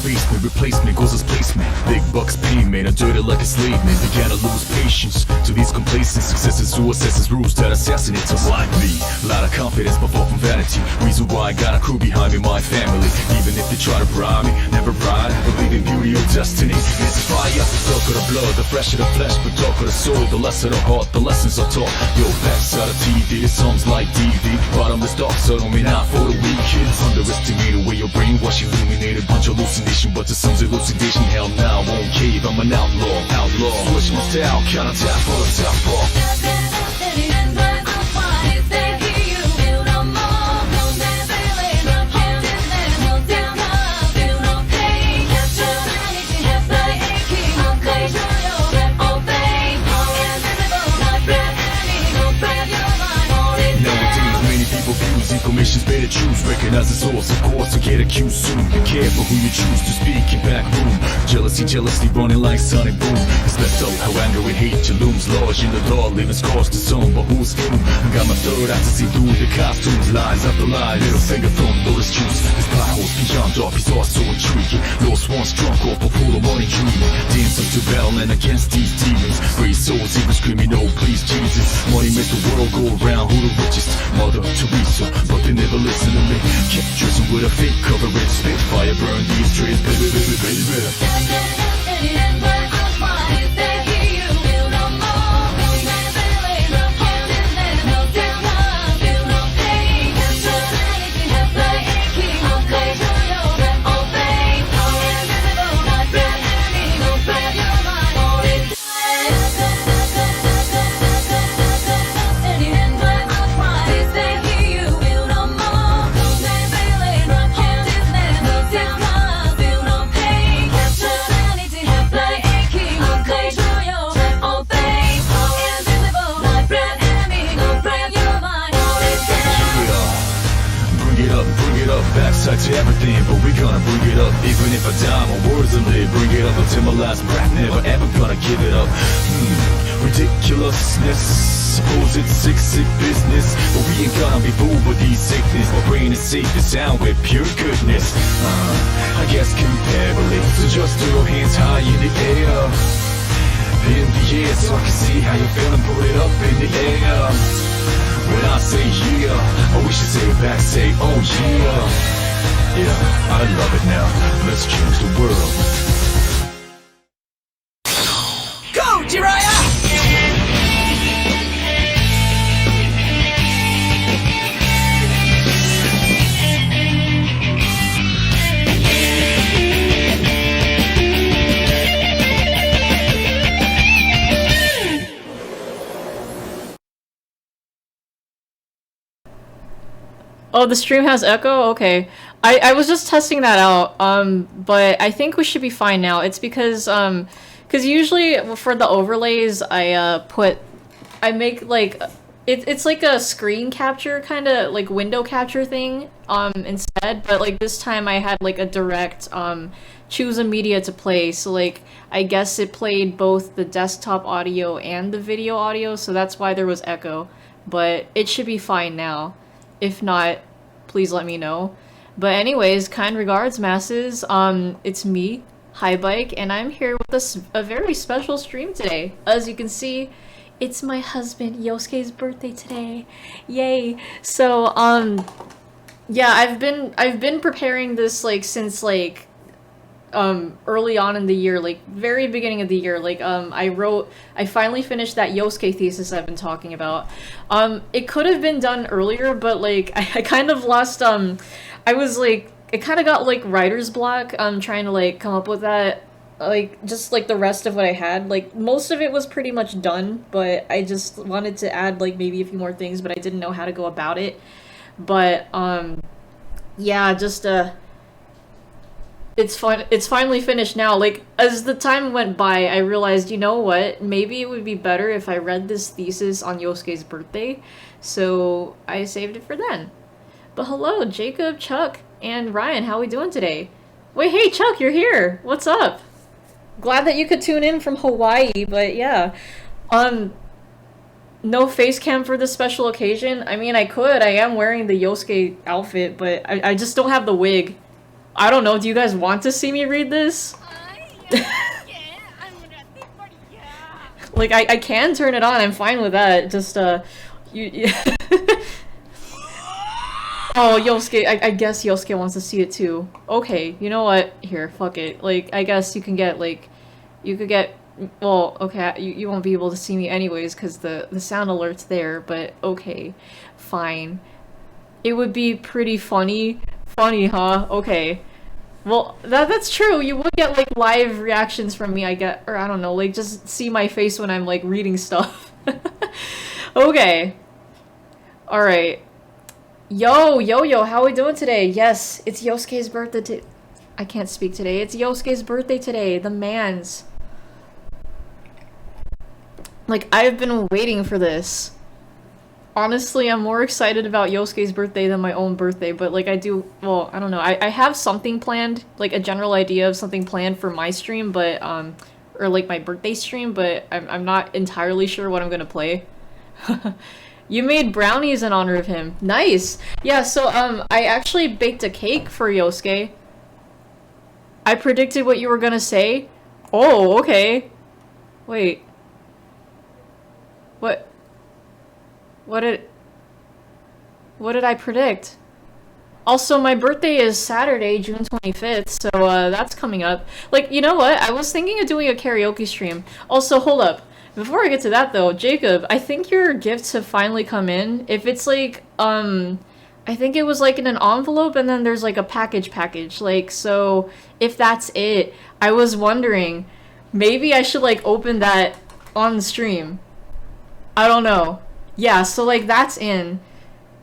basement, replacement goes as placement. Big bucks payment, I dirty like a slave man. Began to lose patience to these complacent successes who assesses rules that assassinate us like me. Lot of confidence but far from vanity. Reason why I got a crew behind me, my family. Even if they try to bribe me, never ride. Believe in beauty or destiny. It's a fire, the dark of the blood, the fresh of the flesh, but dark of the soul. The less of the heart, the lessons are taught. Yo, backside of TV, this song's like DV. Bottomless dark, so don't mean out for the weak kids. Underestimate the way your brainwash illuminated. Bunch of hallucination, but to some's elucidation. Hell now, won't cave, I'm an outlaw. Switch my style, count on tap for the top bar. Information's better choose, recognize the source, of course, to get accused soon. Be careful who you choose to speak in back room. Jealousy running like sonic boom. It's left out how anger and hate you looms large in the law, living scars to some, but who's who? I got my third eye to see through the costumes, lies after lie, little finger from those juice. This potholes beyond dark, he's also intriguing. Lost once drunk off a pool of money dreaming. Dancing to battling against these demons. Brave souls even screaming, oh please Jesus. Money make the world go around, who the richest? Mother Teresa, but they never listen to me. Kept dressing with a fake coverage. Spitfire burn these trees, baby. Backside to everything, but we gonna bring it up. Even if I die, my words will live. Bring it up until my last breath. Never ever gonna give it up. Ridiculousness. Suppose it's sick business, but we ain't gonna be fooled with these sickness. My brain is safe and sound with pure goodness. I guess comparably. So just throw your hands high in the air. In the air, so I can see how you're feeling. Put it up in the air. When I say yeah, I wish you say it back, say oh yeah. Yeah, I love it now, let's change the world. Go, Jiraiya! Oh, the stream has echo? Okay. I was just testing that out, but I think we should be fine now. It's because usually for the overlays, I make like, it's like a screen capture, kind of like window capture thing, instead, but like this time I had like a direct, choose a media to play, so like, I guess it played both the desktop audio and the video audio, so that's why there was echo, but it should be fine now. If not, please let me know. But anyways, kind regards, masses. It's me, Highbike, and I'm here with a very special stream today. As you can see, it's my husband Yosuke's birthday today. Yay! So, yeah, I've been preparing this like since like early on in the year, like very beginning of the year. Like I finally finished that Yosuke thesis I've been talking about. It could have been done earlier, but like I kind of lost I was like, it kind of got like writer's block trying to like come up with that, like just like the rest of what I had. Like most of it was pretty much done, but I just wanted to add like maybe a few more things, but I didn't know how to go about it. But yeah, just it's finally finished now. Like, as the time went by, I realized, you know what, maybe it would be better if I read this thesis on Yosuke's birthday, so I saved it for then. But hello, Jacob, Chuck, and Ryan, how we doing today? Wait, hey, Chuck, you're here! What's up? Glad that you could tune in from Hawaii, but yeah. No face cam for this special occasion? I mean, I could. I am wearing the Yosuke outfit, but I just don't have the wig. I don't know, do you guys want to see me read this? Like, I can turn it on, I'm fine with that, just, you Oh, Yosuke, I guess Yosuke wants to see it too. Okay, you know what? Here, fuck it. Like, I guess you can get, like, you could get, well, okay, you won't be able to see me anyways, because the sound alert's there, but okay, fine. It would be pretty funny. Funny, huh? Okay. Well, that's true. You would get, like, live reactions from me, I get, or I don't know, like, just see my face when I'm, like, reading stuff. Okay. Alright. Yo, how we doing today? Yes, it's Yosuke's birthday I can't speak today. It's Yosuke's birthday today, the man's. Like, I've been waiting for this. Honestly, I'm more excited about Yosuke's birthday than my own birthday, but like I don't know. I have something planned, like a general idea of something planned for my stream, but, or like my birthday stream, but I'm not entirely sure what I'm gonna play. You made brownies in honor of him. Nice! Yeah, so, I actually baked a cake for Yosuke. I predicted what you were gonna say. Oh, okay. Wait. What did I predict? Also, my birthday is Saturday, June 25th, so, that's coming up. Like, you know what? I was thinking of doing a karaoke stream. Also, hold up. Before I get to that, though, Jacob, I think your gifts have finally come in. If it's, like, I think it was, like, in an envelope, and then there's, like, a package. Like, so, if that's it, I was wondering, maybe I should, like, open that on the stream. I don't know. Yeah, so, like, that's in.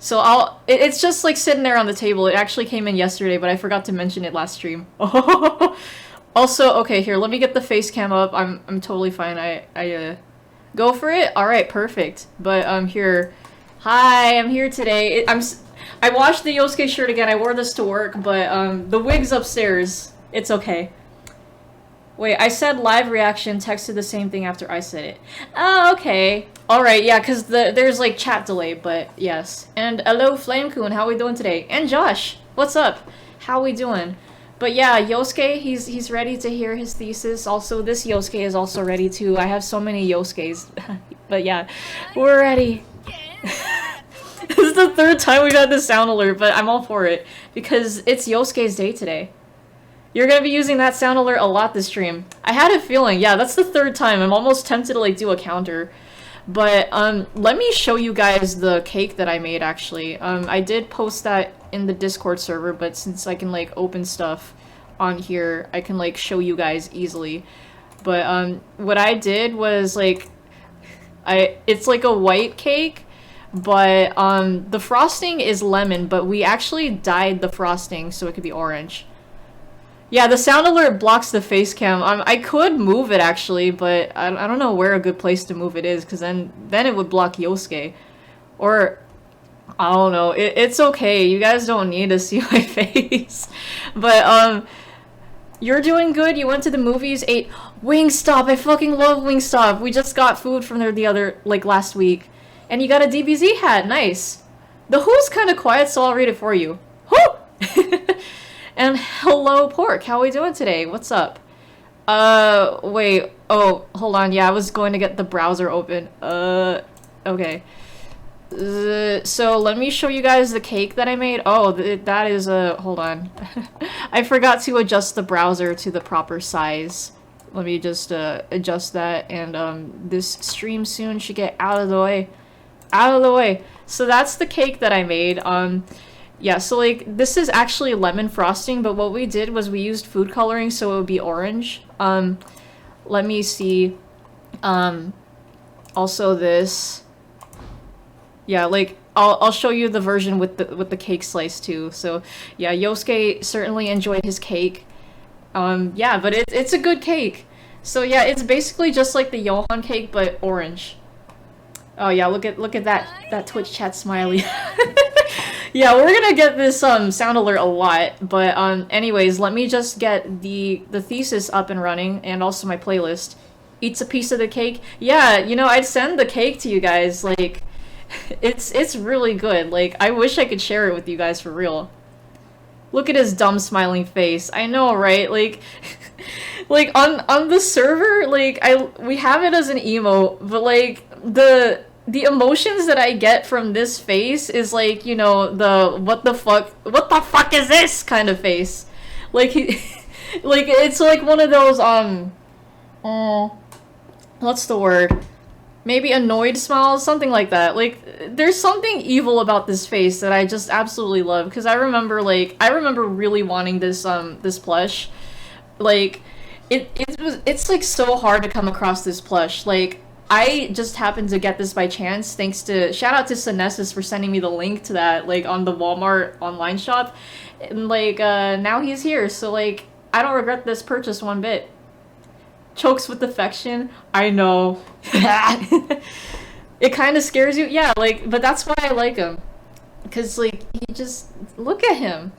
So it's just, like, sitting there on the table. It actually came in yesterday, but I forgot to mention it last stream. Also, okay, here, let me get the face cam up. I'm totally fine. I go for it? Alright, perfect. But, here. Hi, I'm here today. I washed the Yosuke shirt again. I wore this to work, but, the wig's upstairs. It's okay. Wait, I said live reaction, texted the same thing after I said it. Oh, okay. Alright, yeah, because there's, like, chat delay, but yes. And hello, Flamecoon, how we doing today? And Josh, what's up? How we doing? But yeah, Yosuke, he's ready to hear his thesis. Also, this Yosuke is also ready too. I have so many Yosukes. But yeah, we're ready. This is the third time we've had this sound alert, but I'm all for it. Because it's Yosuke's day today. You're gonna be using that sound alert a lot this stream. I had a feeling, yeah, that's the third time. I'm almost tempted to, like, do a counter. But, let me show you guys the cake that I made, actually. I did post that in the Discord server, but since I can, like, open stuff on here, I can, like, show you guys easily. But, what I did was, like, it's like a white cake, but, the frosting is lemon, but we actually dyed the frosting so it could be orange. Yeah, the sound alert blocks the face cam. I could move it, actually, but I don't know where a good place to move it is, because then it would block Yosuke. Or, I don't know. It's okay. You guys don't need to see my face. But, you're doing good. You went to the movies, ate Wingstop. I fucking love Wingstop. We just got food from there last week. And you got a DBZ hat. Nice. The Who's kind of quiet, so I'll read it for you. Who? And hello, Pork. How are we doing today? What's up? Wait. Oh, hold on. Yeah, I was going to get the browser open. Okay. So let me show you guys the cake that I made. Oh, that is hold on. I forgot to adjust the browser to the proper size. Let me just, adjust that, and, this stream soon should get out of the way. Out of the way. So that's the cake that I made. Yeah, so, like, this is actually lemon frosting, but what we did was we used food coloring so it would be orange. Let me see. Also this. Yeah, like, I'll show you the version with the cake slice, too. So, yeah, Yosuke certainly enjoyed his cake. Yeah, but it's a good cake. So, yeah, it's basically just like the Johan cake, but orange. Oh, yeah, look at that Twitch chat smiley. Yeah, we're gonna get this sound alert a lot, but anyways, let me just get the thesis up and running, and also my playlist. Eats a piece of the cake. Yeah, you know, I'd send the cake to you guys. Like, it's really good. Like, I wish I could share it with you guys for real. Look at his dumb smiling face. I know, right? Like, like on the server, like we have it as an emote, but like the emotions that I get from this face is like, you know, the what the fuck is this kind of face. Like he, like it's like one of those what's the word? Maybe annoyed smiles, something like that. Like, there's something evil about this face that I just absolutely love. Because I remember really wanting this this plush. Like, it's like so hard to come across this plush. Like, I just happened to get this by chance, thanks to shout out to Synesis for sending me the link to that, like on the Walmart online shop, and like now he's here. So like, I don't regret this purchase one bit. Chokes with affection. I know. It kind of scares you. Yeah, like, but that's why I like him. Cause like he just look at him.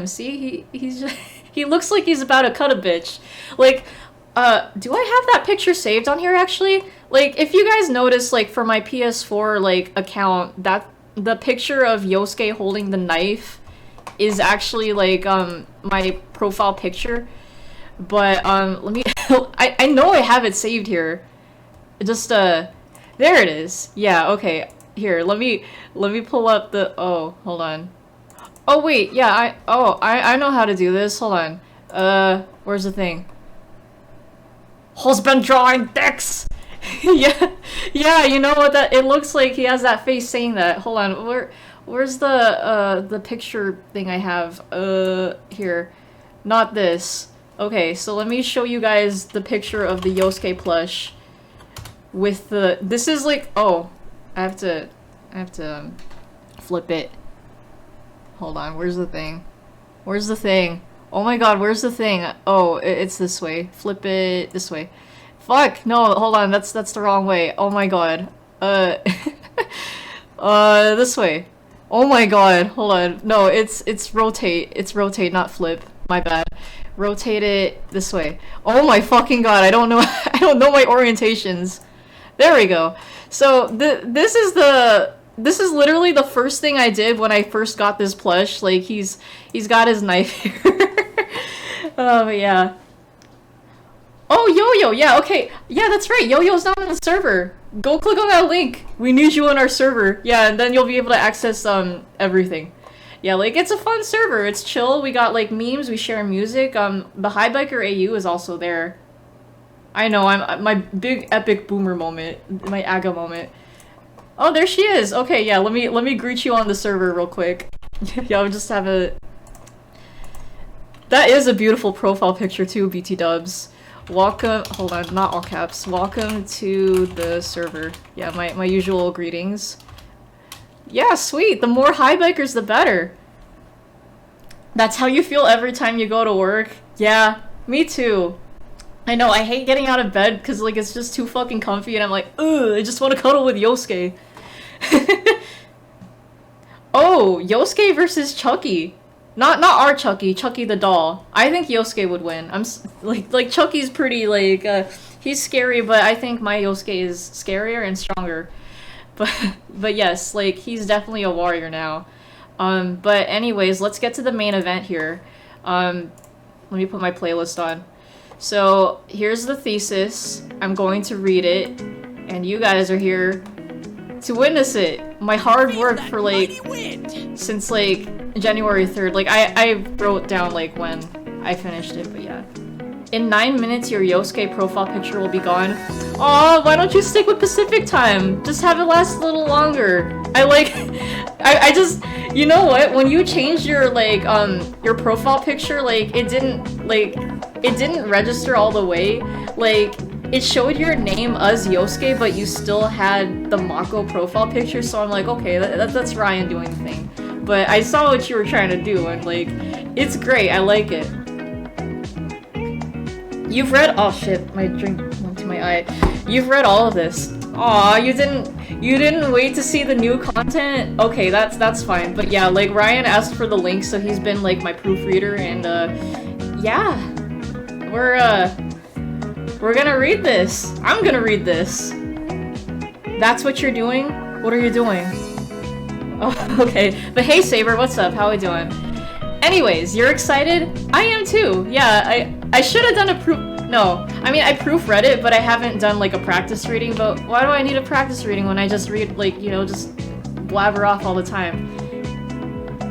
See, he's just, he looks like he's about to cut a bitch. Like, do I have that picture saved on here actually? Like, if you guys notice, like for my PS4 like account, that the picture of Yosuke holding the knife is actually like my profile picture. But let me I know I have it saved here. Just there it is. Yeah, okay. Here, let me pull up the hold on. Oh wait, yeah, I know how to do this. Hold on. Where's the thing? Husband drawing dicks. Yeah. Yeah, you know what that it looks like he has that face saying that. Hold on. Where's the picture thing I have? Here. Not this. Okay, so let me show you guys the picture of the Yosuke plush with the this is like I have to flip it. Hold on, where's the thing? Where's the thing? Oh my god, where's the thing? Oh, it's this way. Flip it this way. Fuck, no, hold on, that's the wrong way. Oh my god. This way. Oh my god, hold on. No, it's rotate. It's rotate, not flip. My bad. Rotate it this way. Oh my fucking god, I don't know I don't know my orientations. There we go. So this is literally the first thing I did when I first got this plush. Like he's got his knife here. But yeah. Oh, Yo-Yo, yeah, okay. Yeah, that's right. Yo-Yo's not on the server. Go click on that link. We need you on our server. Yeah, and then you'll be able to access everything. Yeah, like, it's a fun server. It's chill. We got, like, memes. We share music. The High Biker AU is also there. I know, I'm my big epic boomer moment. My AGA moment. Oh, there she is. Okay, yeah, let me greet you on the server real quick. Yeah, I'll just have a... That is a beautiful profile picture, too, BT dubs. Welcome... Hold on, not all caps. Welcome to the server. Yeah, my usual greetings. Yeah, sweet. The more high bikers, the better. That's how you feel every time you go to work? Yeah, me too. I know, I hate getting out of bed because, like, it's just too fucking comfy and I'm like, ugh, I just want to cuddle with Yosuke. Oh, Yosuke versus Chucky. Not our Chucky, Chucky the doll. I think Yosuke would win. Like Chucky's pretty, like, he's scary, but I think my Yosuke is scarier and stronger. But yes, like, he's definitely a warrior now. But anyways, let's get to the main event here. Let me put my playlist on. So, here's the thesis. I'm going to read it, and you guys are here to witness it. My hard work for, like, since, like, January 3rd. Like, I wrote down, like, when I finished it, but yeah. In 9 minutes, your Yosuke profile picture will be gone. Aw, why don't you stick with Pacific time? Just have it last a little longer. I just, you know what? When you changed your, like, your profile picture, like, it didn't register all the way. Like, it showed your name as Yosuke, but you still had the Mako profile picture, so I'm like, okay, that's Ryan doing the thing. But I saw what you were trying to do, and, like, it's great. I like it. You've read- oh shit, my drink went to my eye. You've read all of this. Aw, you didn't wait to see the new content? Okay, that's fine. But yeah, like, Ryan asked for the link, so he's been, like, my proofreader, and, yeah. We're gonna read this. I'm gonna read this. That's what you're doing? What are you doing? Oh, okay. But hey, Saber, what's up? How we doing? Anyways, you're excited? I am too. Yeah, I should have done a proof. No, I mean I proofread it, but I haven't done like a practice reading. But why do I need a practice reading when I just read like just blabber off all the time?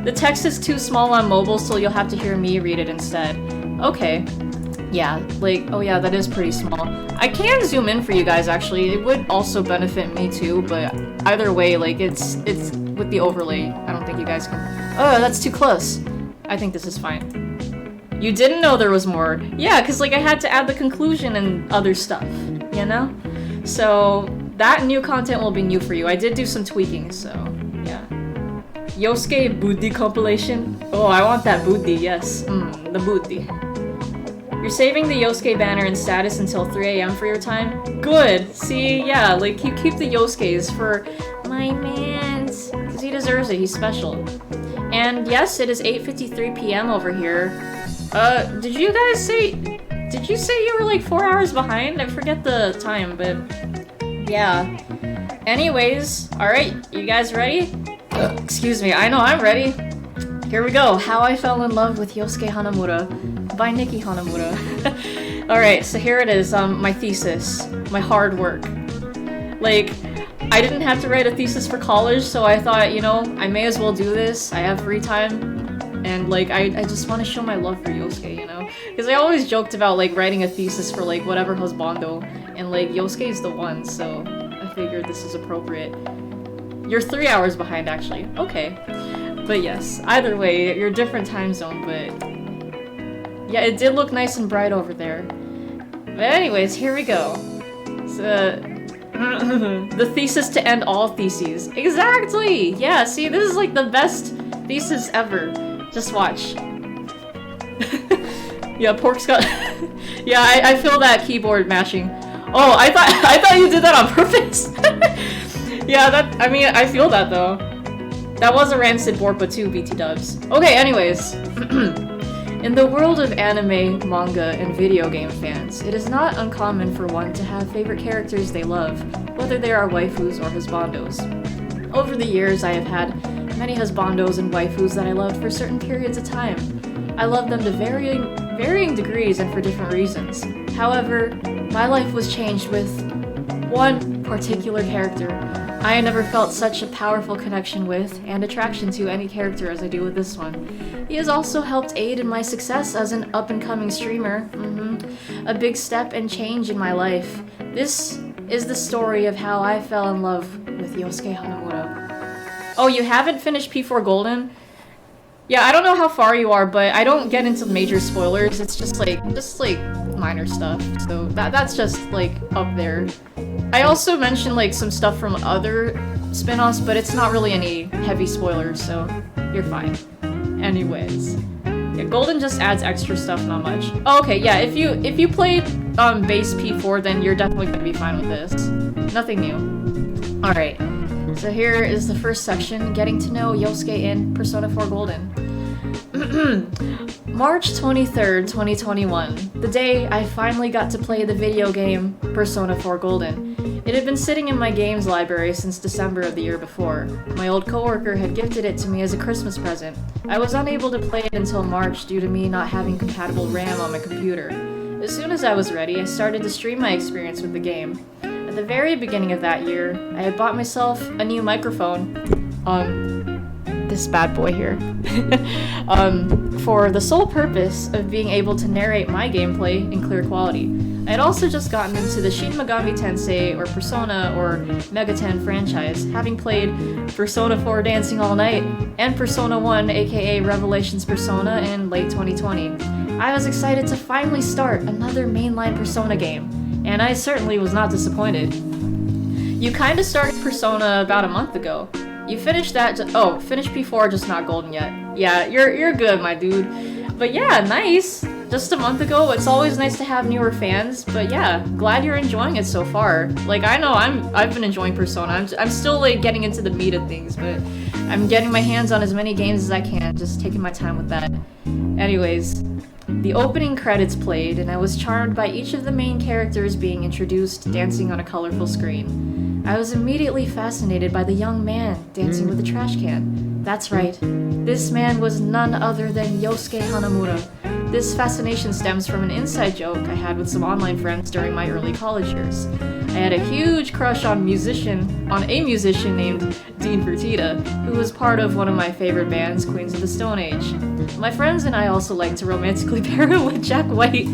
The text is too small on mobile, so you'll have to hear me read it instead. Okay. Yeah, like, oh yeah, that is pretty small. I can zoom in for you guys, actually. It would also benefit me too, but either way, like, it's with the overlay. I don't think you guys can... Oh, that's too close. I think this is fine. You didn't know there was more. Yeah, because, like, I had to add the conclusion and other stuff, you know? So, that new content will be new for you. I did do some tweaking, so, yeah. Yosuke Booty compilation? Oh, I want that booty, yes. The booty. You're saving the Yosuke banner and status until 3 AM for your time? Good! See, yeah, like, you keep the Yosuke's for my mans. Because he deserves it, he's special. And yes, it is 8:53 PM over here. Did you guys say... Did you say you were like 4 hours behind? I forget the time, but... Yeah. Anyways, alright, you guys ready? Excuse me, I know I'm ready. Here we go. How I Fell in Love with Yosuke Hanamura by Nikki Hanamura. Alright, so here it is, my thesis. My hard work. Like, I didn't have to write a thesis for college, so I thought, I may as well do this. I have free time. And, like, I just want to show my love for Yosuke, Because I always joked about, like, writing a thesis for, like, whatever husbando. And, like, Yosuke's the one, so I figured this is appropriate. You're 3 hours behind, actually. Okay. But yes, either way, you're a different time zone, but... Yeah, it did look nice and bright over there. But anyways, here we go. So... the thesis to end all theses. Exactly! Yeah, see, this is like the best thesis ever. Just watch. Yeah, Pork's got... Yeah, I feel that keyboard mashing. Oh, I thought you did that on purpose! Yeah, I feel that though. That was a rancid Borpa too, BT dubs. Okay, anyways. In the world of anime, manga, and video game fans, it is not uncommon for one to have favorite characters they love, whether they are waifus or husbandos. Over the years, I have had many husbandos and waifus that I loved for certain periods of time. I loved them to varying degrees and for different reasons. However, my life was changed with one particular character I never felt such a powerful connection with and attraction to any character as I do with this one. He has also helped aid in my success as an up-and-coming streamer. A big step and change in my life. This is the story of how I fell in love with Yosuke Hanamura. Oh, you haven't finished P4 Golden? Yeah, I don't know how far you are, but I don't get into major spoilers. It's just like minor stuff. So that's just like up there. I also mentioned like some stuff from other spin-offs, but it's not really any heavy spoilers, so you're fine. Anyways. Yeah, Golden just adds extra stuff, not much. Oh, okay, yeah, if you played base P4, then you're definitely gonna be fine with this. Nothing new. Alright. So here is the first section, getting to know Yosuke in Persona 4 Golden. March 23rd, 2021. The day I finally got to play the video game Persona 4 Golden. It had been sitting in my games library since December of the year before. My old coworker had gifted it to me as a Christmas present. I was unable to play it until March due to me not having compatible RAM on my computer. As soon as I was ready, I started to stream my experience with the game. At the very beginning of that year, I had bought myself a new microphone, this bad boy here, for the sole purpose of being able to narrate my gameplay in clear quality. I had also just gotten into the Shin Megami Tensei or Persona or Mega 10 franchise, having played Persona 4 Dancing All Night and Persona 1 aka Revelations Persona in late 2020. I was excited to finally start another mainline Persona game, and I certainly was not disappointed. You kinda started Persona about a month ago. You finished that finished P4, just not Golden yet. Yeah, you're good, my dude. But yeah, nice! Just a month ago. It's always nice to have newer fans, but yeah, glad you're enjoying it so far. Like, I know I've been enjoying Persona. I'm still, like, getting into the meat of things, but I'm getting my hands on as many games as I can, just taking my time with that. Anyways, the opening credits played, and I was charmed by each of the main characters being introduced, dancing on a colorful screen. I was immediately fascinated by the young man dancing with a trash can. That's right. This man was none other than Yosuke Hanamura. This fascination stems from an inside joke I had with some online friends during my early college years. I had a huge crush on a musician named Dean Fertitta, who was part of one of my favorite bands, Queens of the Stone Age. My friends and I also liked to romantically pair him with Jack White,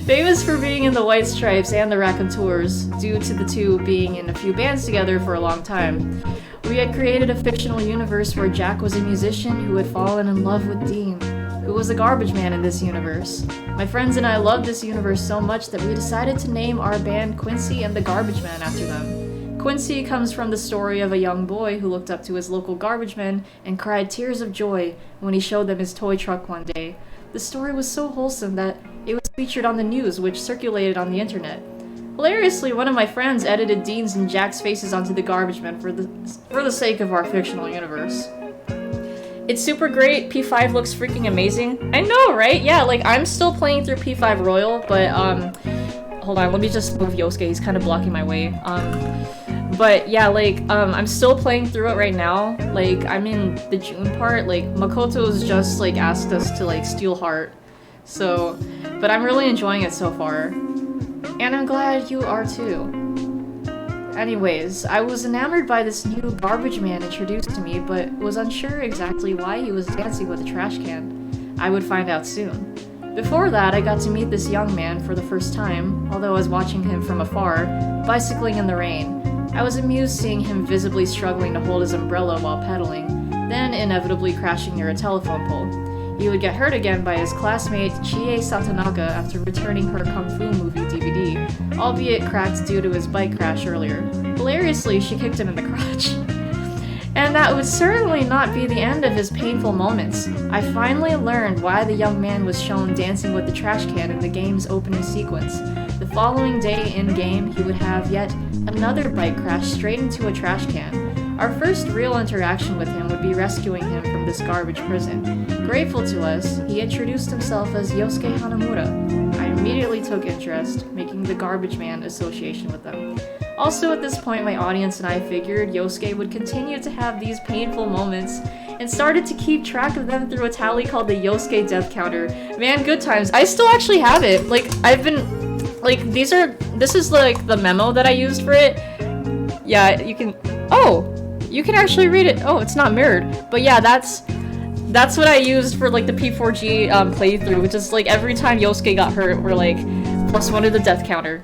famous for being in the White Stripes and the Raconteurs, due to the two being in a few bands together for a long time. We had created a fictional universe where Jack was a musician who had fallen in love with Dean, who was a garbage man in this universe. My friends and I loved this universe so much that we decided to name our band Quincy and the Garbage Man after them. Quincy comes from the story of a young boy who looked up to his local garbage man and cried tears of joy when he showed them his toy truck one day. The story was so wholesome that it was featured on the news, which circulated on the internet. Hilariously, one of my friends edited Dean's and Jack's faces onto the garbage man for the sake of our fictional universe. It's super great. P5 looks freaking amazing. I know, right? Yeah, like, I'm still playing through P5 Royal, but, hold on, let me just move Yosuke. He's kind of blocking my way. But, yeah, like, I'm still playing through it right now. Like, I'm in the June part. Like, Makoto's just, like, asked us to, like, steal heart. So, but I'm really enjoying it so far. And I'm glad you are, too. Anyways, I was enamored by this new garbage man introduced to me, but was unsure exactly why he was dancing with a trash can. I would find out soon. Before that, I got to meet this young man for the first time, although I was watching him from afar, bicycling in the rain. I was amused seeing him visibly struggling to hold his umbrella while pedaling, then inevitably crashing near a telephone pole. He would get hurt again by his classmate Chie Satanaga after returning her Kung Fu movie DVD, albeit cracked due to his bike crash earlier. Hilariously, she kicked him in the crotch. And that would certainly not be the end of his painful moments. I finally learned why the young man was shown dancing with the trash can in the game's opening sequence. The following day in-game, he would have yet another bike crash straight into a trash can. Our first real interaction with him would be rescuing him from this garbage prison. Grateful to us, he introduced himself as Yosuke Hanamura. I immediately took interest, making the Garbage Man association with them. Also at this point, my audience and I figured Yosuke would continue to have these painful moments and started to keep track of them through a tally called the Yosuke Death Counter. Man, good times. I still actually have it. Like, I've been, like, this is like the memo that I used for it. Yeah, you can, oh! You can actually read it. Oh, it's not mirrored. But yeah, that's what I used for like the P4G playthrough, which is like every time Yosuke got hurt, we're like +1 to the death counter.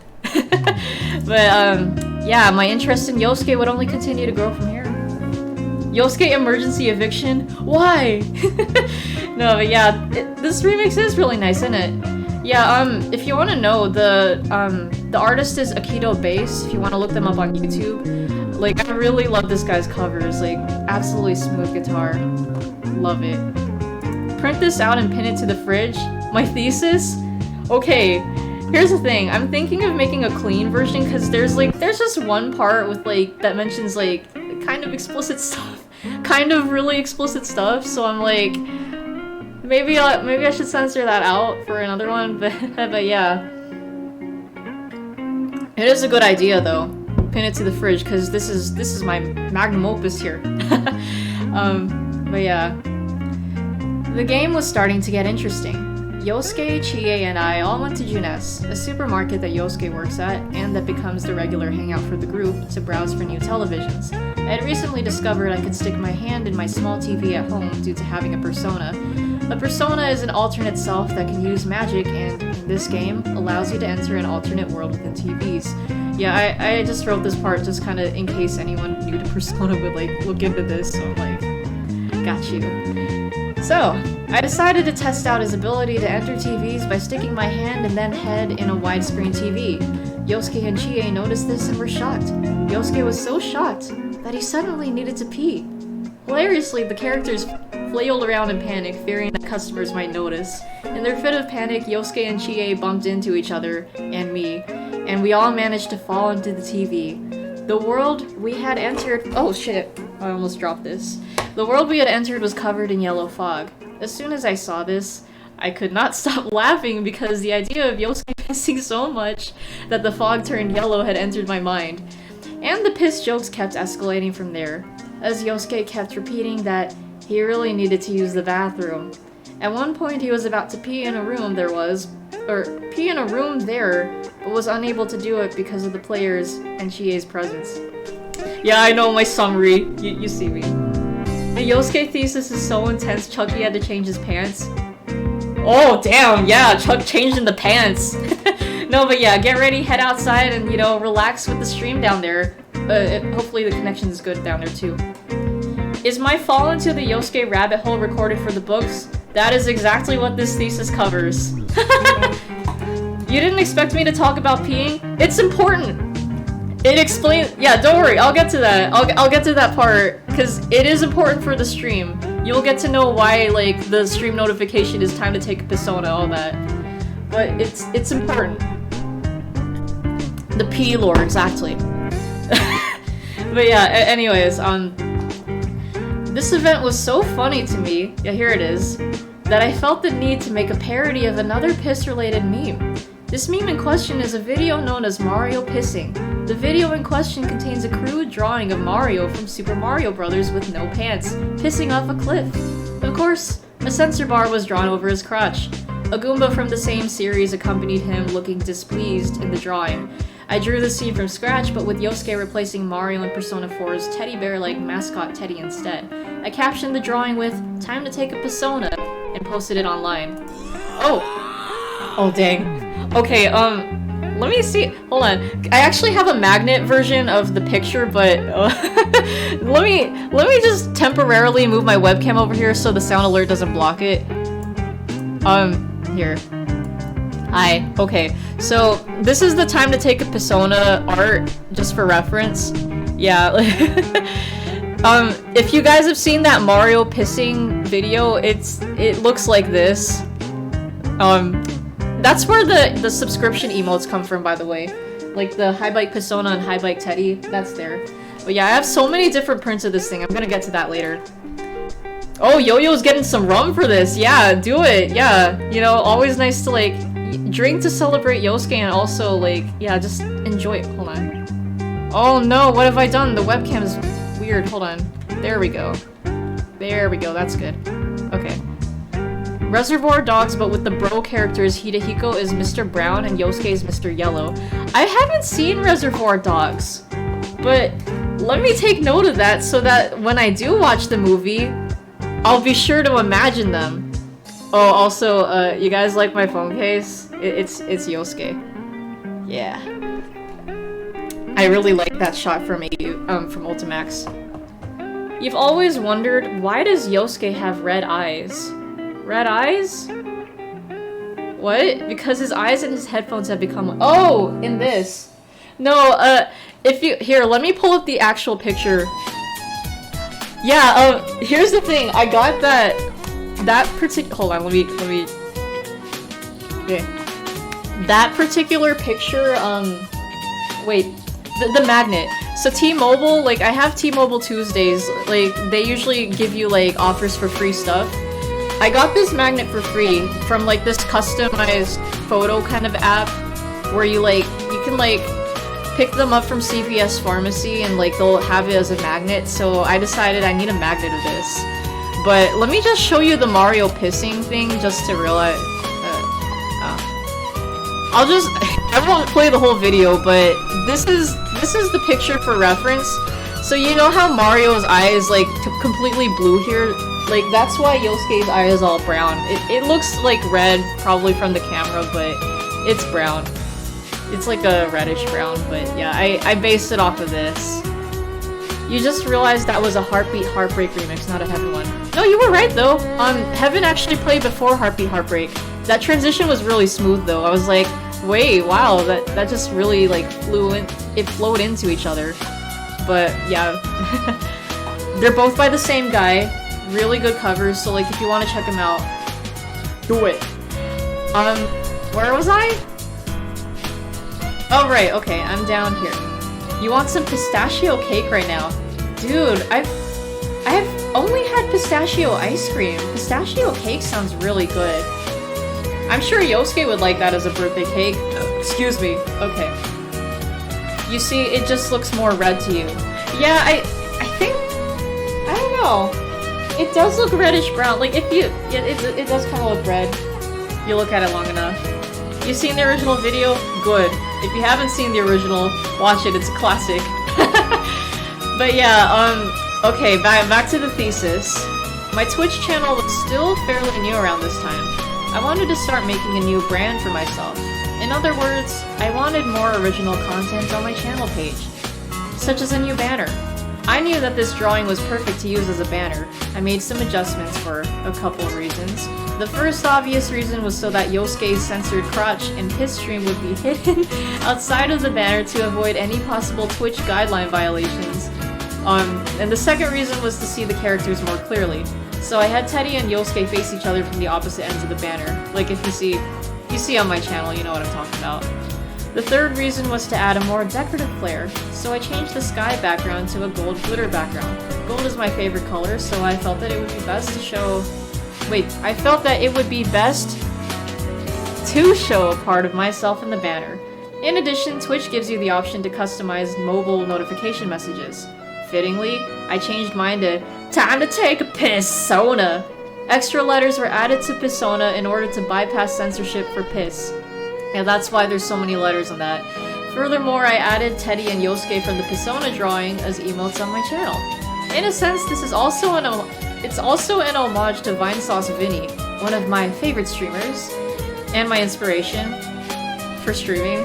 But yeah, my interest in Yosuke would only continue to grow from here. Yosuke emergency eviction? Why? No, but yeah, this remix is really nice, isn't it? Yeah, if you want to know, the artist is Akito Bass, if you want to look them up on YouTube. Like, I really love this guy's covers, like, absolutely smooth guitar. Love it. Print this out and pin it to the fridge? My thesis? Okay, here's the thing, I'm thinking of making a clean version, because there's just one part with, like, that mentions, like, kind of explicit stuff. Kind of really explicit stuff, so I'm like, maybe I should censor that out for another one, but yeah. It is a good idea, though. Pin it to the fridge, because this is my magnum opus here. But yeah. The game was starting to get interesting. Yosuke, Chie, and I all went to Junes, a supermarket that Yosuke works at, and that becomes the regular hangout for the group, to browse for new televisions. I had recently discovered I could stick my hand in my small TV at home due to having a persona. A persona is an alternate self that can use magic and, in this game, allows you to enter an alternate world within TVs. Yeah, I just wrote this part just kind of in case anyone new to Persona would, like, look into this, so I'm like, got you. So, I decided to test out his ability to enter TVs by sticking my hand and then head in a widescreen TV. Yosuke and Chie noticed this and were shocked. Yosuke was so shocked that he suddenly needed to pee. Hilariously, the characters flailed around in panic, fearing that customers might notice. In their fit of panic, Yosuke and Chie bumped into each other, and me, and we all managed to fall into the TV. The world we had entered— oh shit, I almost dropped this. The world we had entered was covered in yellow fog. As soon as I saw this, I could not stop laughing because the idea of Yosuke pissing so much that the fog turned yellow had entered my mind. And the piss jokes kept escalating from there, as Yosuke kept repeating that He really needed to use the bathroom. At one point he was about to pee in a room there, but was unable to do it because of the players and Chie's presence. Yeah, I know my summary. You see me. The Yosuke Thesis is so intense, Chucky had to change his pants. Oh, damn, yeah, Chuck changed in the pants. No, but yeah, get ready, head outside, and, you know, relax with the stream down there. Hopefully the connection is good down there, too. Is my fall into the Yosuke rabbit hole recorded for the books? That is exactly what this thesis covers. You didn't expect me to talk about peeing? It's important! It explains- yeah, don't worry, I'll get to that. I'll get to that part, because it is important for the stream. You'll get to know why, like, the stream notification is time to take a persona, all that. But it's important. The pee lore, exactly. But yeah, anyways, this event was so funny to me, yeah, here it is, that I felt the need to make a parody of another piss-related meme. This meme in question is a video known as Mario Pissing. The video in question contains a crude drawing of Mario from Super Mario Bros. With no pants, pissing off a cliff. Of course, a censor bar was drawn over his crotch. A Goomba from the same series accompanied him, looking displeased in the drawing. I drew the scene from scratch, but with Yosuke replacing Mario in Persona 4's teddy bear-like mascot Teddy instead. I captioned the drawing with, "Time to take a persona," and posted it online. Oh dang. Okay, let me see. Hold on. I actually have a magnet version of the picture, but let me just temporarily move my webcam over here so the sound alert doesn't block it. Here. Hi. Okay. So this is the time to take a persona art, just for reference. Yeah. If you guys have seen that Mario pissing video, it looks like this. That's where the subscription emotes come from, by the way. Like the High Bike Persona and High Bike Teddy, that's there. But yeah, I have so many different prints of this thing. I'm gonna get to that later. Oh, Yo-Yo's getting some rum for this. Yeah, do it. Yeah, you know, always nice to like drink to celebrate Yosuke and also like, yeah, just enjoy it. Hold on. Oh no, what have I done? The webcam is weird. Hold on. There we go. There we go. That's good. Okay. Reservoir Dogs, but with the bro characters, Hidehiko is Mr. Brown and Yosuke is Mr. Yellow. I haven't seen Reservoir Dogs, but let me take note of that so that when I do watch the movie, I'll be sure to imagine them. Oh, also, you guys like my phone case? It's Yosuke. Yeah. I really like that shot from Ultimax. You've always wondered, why does Yosuke have red eyes? Red eyes? What? Because his eyes and his headphones have become— oh, in this. No, if you— here, let me pull up the actual picture. Yeah, here's the thing. I got that particular— hold on, let me— okay. That particular picture, wait, the magnet. So T-Mobile, like, I have T-Mobile Tuesdays. Like, they usually give you, like, offers for free stuff. I got this magnet for free from like this customized photo kind of app where you can like pick them up from CVS Pharmacy and like they'll have it as a magnet. So I decided I need a magnet of this. But let me just show you the Mario pissing thing just to realize. I won't play the whole video, but this is the picture for reference. So you know how Mario's eye is like completely blue here? Like, that's why Yosuke's eye is all brown. It looks like red, probably from the camera, but it's brown. It's like a reddish brown, but yeah, I based it off of this. You just realized that was a Heartbeat Heartbreak remix, not a Heaven one. No, you were right, though. Heaven actually played before Heartbeat Heartbreak. That transition was really smooth, though. I was like, wait, wow, that just really, like, it flowed into each other. But, yeah. They're both by the same guy. Really good covers, so like if you want to check them out, do it. Where was I? Oh right, okay, I'm down here. You want some pistachio cake right now? Dude, I have only had pistachio ice cream. Pistachio cake sounds really good. I'm sure Yosuke would like that as a birthday cake. Excuse me. Okay. You see, it just looks more red to you. Yeah, I think, I don't know. It does look reddish brown. Like if you, yeah, it does kind of look red. You look at it long enough. You seen the original video? Good. If you haven't seen the original, watch it. It's a classic. But yeah, okay, back to the thesis. My Twitch channel was still fairly new around this time. I wanted to start making a new brand for myself. In other words, I wanted more original content on my channel page, such as a new banner. I knew that this drawing was perfect to use as a banner. I made some adjustments for a couple of reasons. The first obvious reason was so that Yosuke's censored crotch and piss stream would be hidden outside of the banner to avoid any possible Twitch guideline violations. And the second reason was to see the characters more clearly. So I had Teddy and Yosuke face each other from the opposite ends of the banner. Like if you see on my channel, you know what I'm talking about. The third reason was to add a more decorative flair, so I changed the sky background to a gold glitter background. Gold is my favorite color, so I felt that it would be best to show... I felt that it would be best to show a part of myself in the banner. In addition, Twitch gives you the option to customize mobile notification messages. Fittingly, I changed mine to "Time to take a piss-sona." Extra letters were added to Pisona in order to bypass censorship for piss. Yeah, that's why there's so many letters on that. Furthermore, I added Teddy and Yosuke from the Pisona drawing as emotes on my channel. In a sense, this is also an homage to Vinesauce Vinny, one of my favorite streamers, and my inspiration for streaming.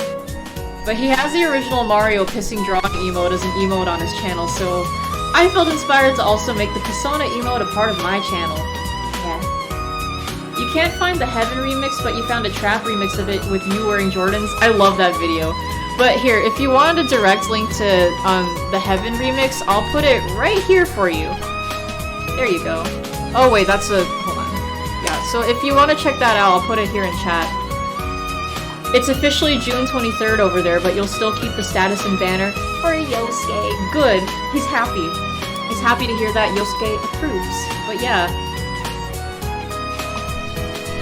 But he has the original Mario pissing drawing emote as an emote on his channel, so I felt inspired to also make the Persona emote a part of my channel. Yeah. You can't find the Heaven remix, but you found a trap remix of it with you wearing Jordans. I love that video. But here, if you want a direct link to the Heaven remix, I'll put it right here for you. There you go. Oh wait, that's a... hold on. Yeah, so if you want to check that out, I'll put it here in chat. It's officially June 23rd over there, but you'll still keep the status and banner for Yosuke. Good. He's happy. He's happy to hear that Yosuke approves. But yeah.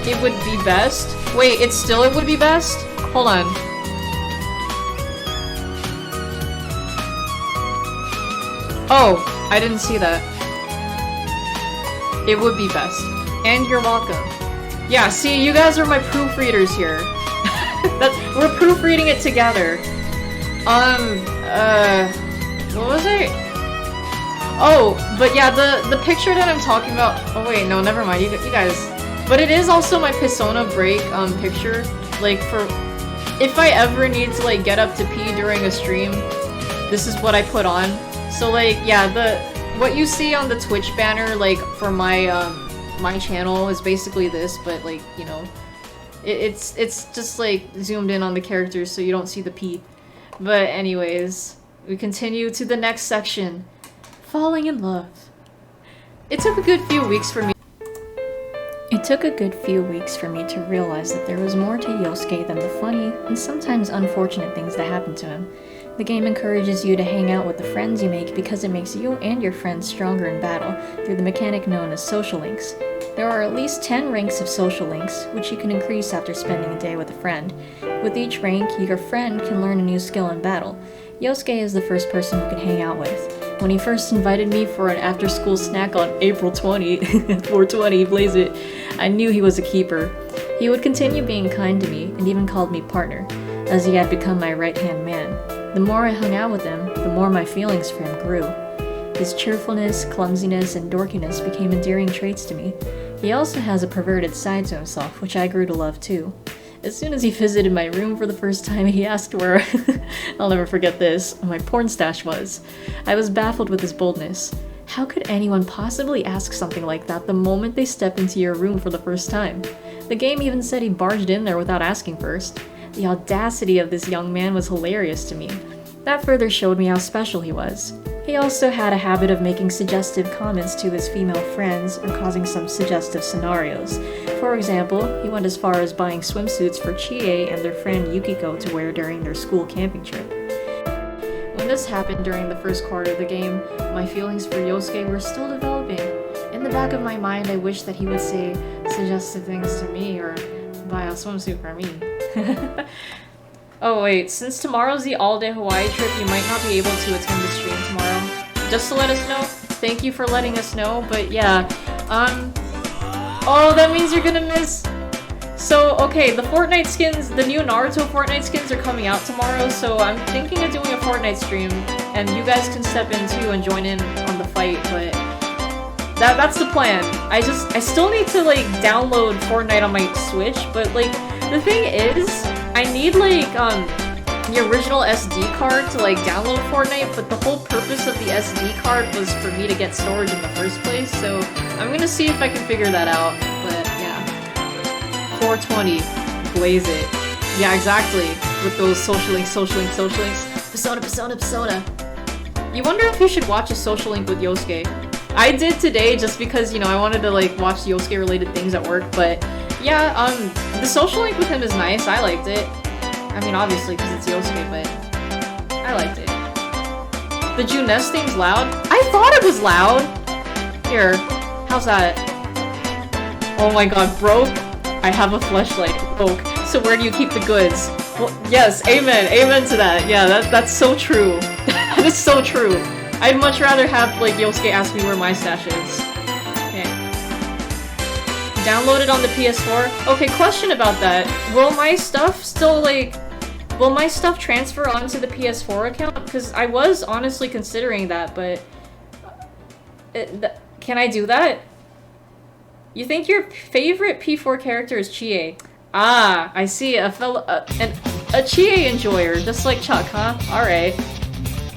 It would be best. Wait, it would be best? Hold on. Oh, I didn't see that. It would be best. And you're welcome. Yeah, see, you guys are my proofreaders here. We're proofreading it together. What was it? Oh, but yeah, the picture that I'm talking about. Oh wait, no, never mind. You guys. But it is also my Persona break picture. Like for if I ever need to like get up to pee during a stream, this is what I put on. So like yeah, what you see on the Twitch banner like for my my channel is basically this, but like, you know, it's just like zoomed in on the characters so you don't see the pee. But anyways, we continue to the next section. Falling in love. It took a good few weeks for me to realize that there was more to Yosuke than the funny and sometimes unfortunate things that happen to him. The game encourages you to hang out with the friends you make because it makes you and your friends stronger in battle through the mechanic known as social links. There are at least 10 ranks of social links, which you can increase after spending a day with a friend. With each rank, your friend can learn a new skill in battle. Yosuke is the first person you can hang out with. When he first invited me for an after-school snack on April 20, 420, blaze it, I knew he was a keeper. He would continue being kind to me and even called me partner, as he had become my right-hand man. The more I hung out with him, the more my feelings for him grew. His cheerfulness, clumsiness, and dorkiness became endearing traits to me. He also has a perverted side to himself, which I grew to love too. As soon as he visited my room for the first time, he asked where, I'll never forget this, my porn stash was. I was baffled with his boldness. How could anyone possibly ask something like that the moment they step into your room for the first time? The game even said he barged in there without asking first. The audacity of this young man was hilarious to me. That further showed me how special he was. He also had a habit of making suggestive comments to his female friends or causing some suggestive scenarios. For example, he went as far as buying swimsuits for Chie and their friend Yukiko to wear during their school camping trip. When this happened during the first quarter of the game, my feelings for Yosuke were still developing. In the back of my mind, I wished that he would say suggestive things to me or buy a swimsuit for me. Oh wait, since tomorrow's the all-day Hawaii trip, you might not be able to attend the stream tomorrow. Just to let us know, Thank you for letting us know, but yeah. Oh, that means you're gonna miss... So, okay, the Fortnite skins, the new Naruto Fortnite skins are coming out tomorrow, so I'm thinking of doing a Fortnite stream, and you guys can step in too and join in on the fight, but that's the plan. I still need to, like, download Fortnite on my Switch, but, like, the thing is, I need, like, the original SD card to, like, download Fortnite, but the whole purpose of the SD card was for me to get storage in the first place, so I'm gonna see if I can figure that out, but yeah. 420, blaze it. Yeah, exactly. With those social links. Persona. You wonder if you should watch a social link with Yosuke. I did today just because, you know, I wanted to, like, watch Yosuke related things at work, but yeah, the social link with him is nice. I liked it. I mean, obviously, because it's Yosuke, but I liked it. The Juness thing's loud? I thought it was loud! Here, how's that? Oh my god, broke? I have a fleshlight. Broke. So where do you keep the goods? Well, yes, amen to that. Yeah, that's so true. That is so true. I'd much rather have, like, Yosuke ask me where my stash is. Okay. Downloaded on the PS4? Okay, question about that. Will my stuff still, like... Will my stuff transfer onto the PS4 account? Because I was honestly considering that, but... can I do that? You think your favorite P4 character is Chie? Ah, I see. A Chie enjoyer, just like Chuck, huh? Alright.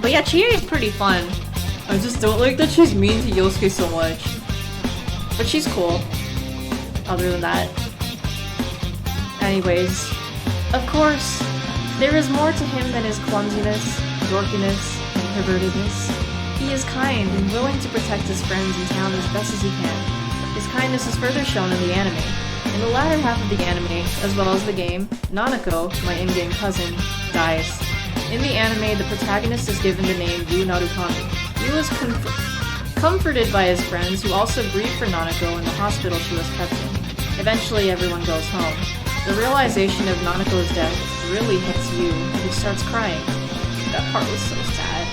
But yeah, Chie is pretty fun. I just don't like that she's mean to Yosuke so much. But she's cool. Other than that. Anyways. Of course, there is more to him than his clumsiness, dorkiness, and pervertedness. He is kind and willing to protect his friends in town as best as he can. His kindness is further shown in the anime. In the latter half of the anime, as well as the game, Nanako, my in-game cousin, dies. In the anime, the protagonist is given the name Yu Narukami. Yu is comforted by his friends, who also grieve for Nanako in the hospital she was kept in. Eventually, everyone goes home. The realization of Nanako's death really hits Yu, and he starts crying. That part was so sad.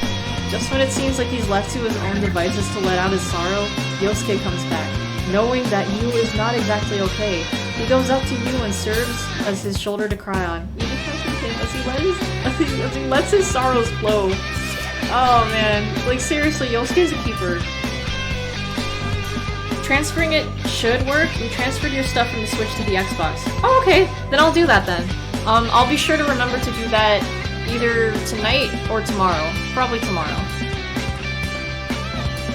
Just when it seems like he's left to his own devices to let out his sorrow, Yosuke comes back. Knowing that Yu is not exactly okay, he goes up to Yu and serves as his shoulder to cry on. Even comforting him as he lets his sorrows flow. Oh man, like seriously, Yosuke's a keeper. Transferring it should work. You transferred your stuff from the Switch to the Xbox. Oh, okay, then I'll do that then. I'll be sure to remember to do that either tonight or tomorrow. Probably tomorrow.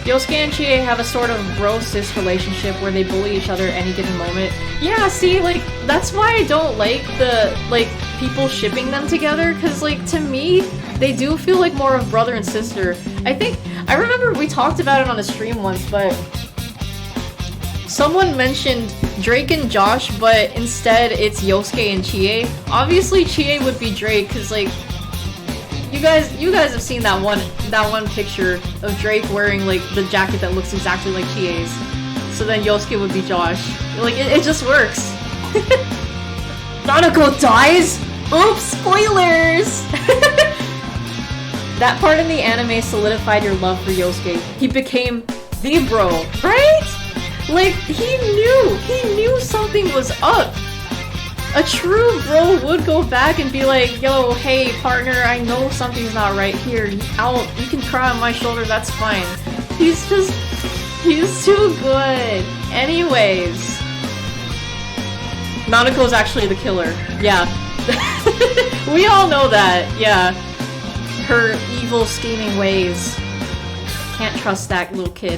Yosuke and Chie have a sort of bro-sis relationship where they bully each other at any given moment. Yeah, see, like, that's why I don't like the, like, people shipping them together, because, like, to me, they do feel like more of brother and sister. I remember we talked about it on a stream once, but someone mentioned Drake and Josh, but instead it's Yosuke and Chie. Obviously, Chie would be Drake, because, like, you guys have seen that one picture of Drake wearing, like, the jacket that looks exactly like Chie's. So then Yosuke would be Josh. Like, it just works. Nanako dies? Oops, spoilers! That part in the anime solidified your love for Yosuke. He became the bro, right? Like, he knew something was up. A true bro would go back and be like, yo, hey, partner, I know something's not right here. You can cry on my shoulder, that's fine. He's too good. Anyways. Nanako's actually the killer. Yeah. We all know that, yeah. Her evil, scheming ways. Can't trust that little kid.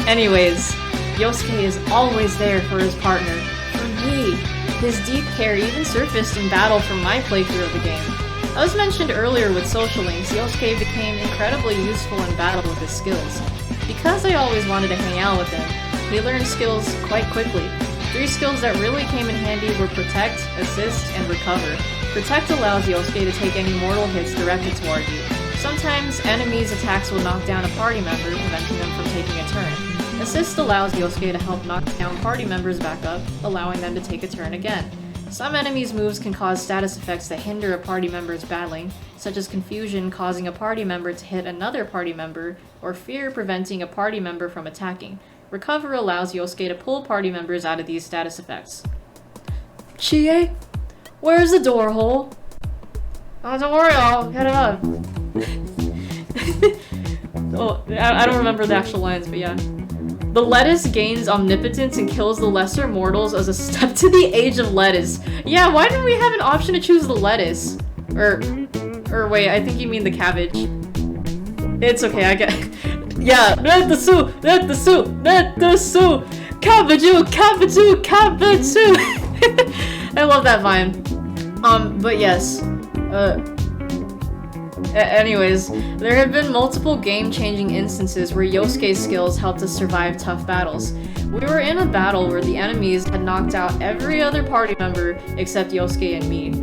Anyways, Yosuke is always there for his partner. For me. His deep care even surfaced in battle from my playthrough of the game. As mentioned earlier with social links, Yosuke became incredibly useful in battle with his skills. Because I always wanted to hang out with him, he learned skills quite quickly. 3 skills that really came in handy were Protect, Assist, and Recover. Protect allows Yosuke to take any mortal hits directed toward you. Sometimes, enemies' attacks will knock down a party member, preventing them from taking a turn. Assist allows Yosuke to help knock down party members back up, allowing them to take a turn again. Some enemies' moves can cause status effects that hinder a party member's battling, such as confusion causing a party member to hit another party member, or fear preventing a party member from attacking. Recover allows Yosuke to pull party members out of these status effects. Chie? Where's the door hole? Oh, don't worry, I'll get it up. Oh, I don't remember the actual lines, but yeah. The lettuce gains omnipotence and kills the lesser mortals as a step to the age of lettuce. Yeah, why didn't we have an option to choose the lettuce? Or wait, I think you mean the cabbage. It's okay, I get. Yeah, lettuce, cabbage, cabbage. I love that vine. But yes. Anyways, there have been multiple game-changing instances where Yosuke's skills helped us survive tough battles. We were in a battle where the enemies had knocked out every other party member except Yosuke and me.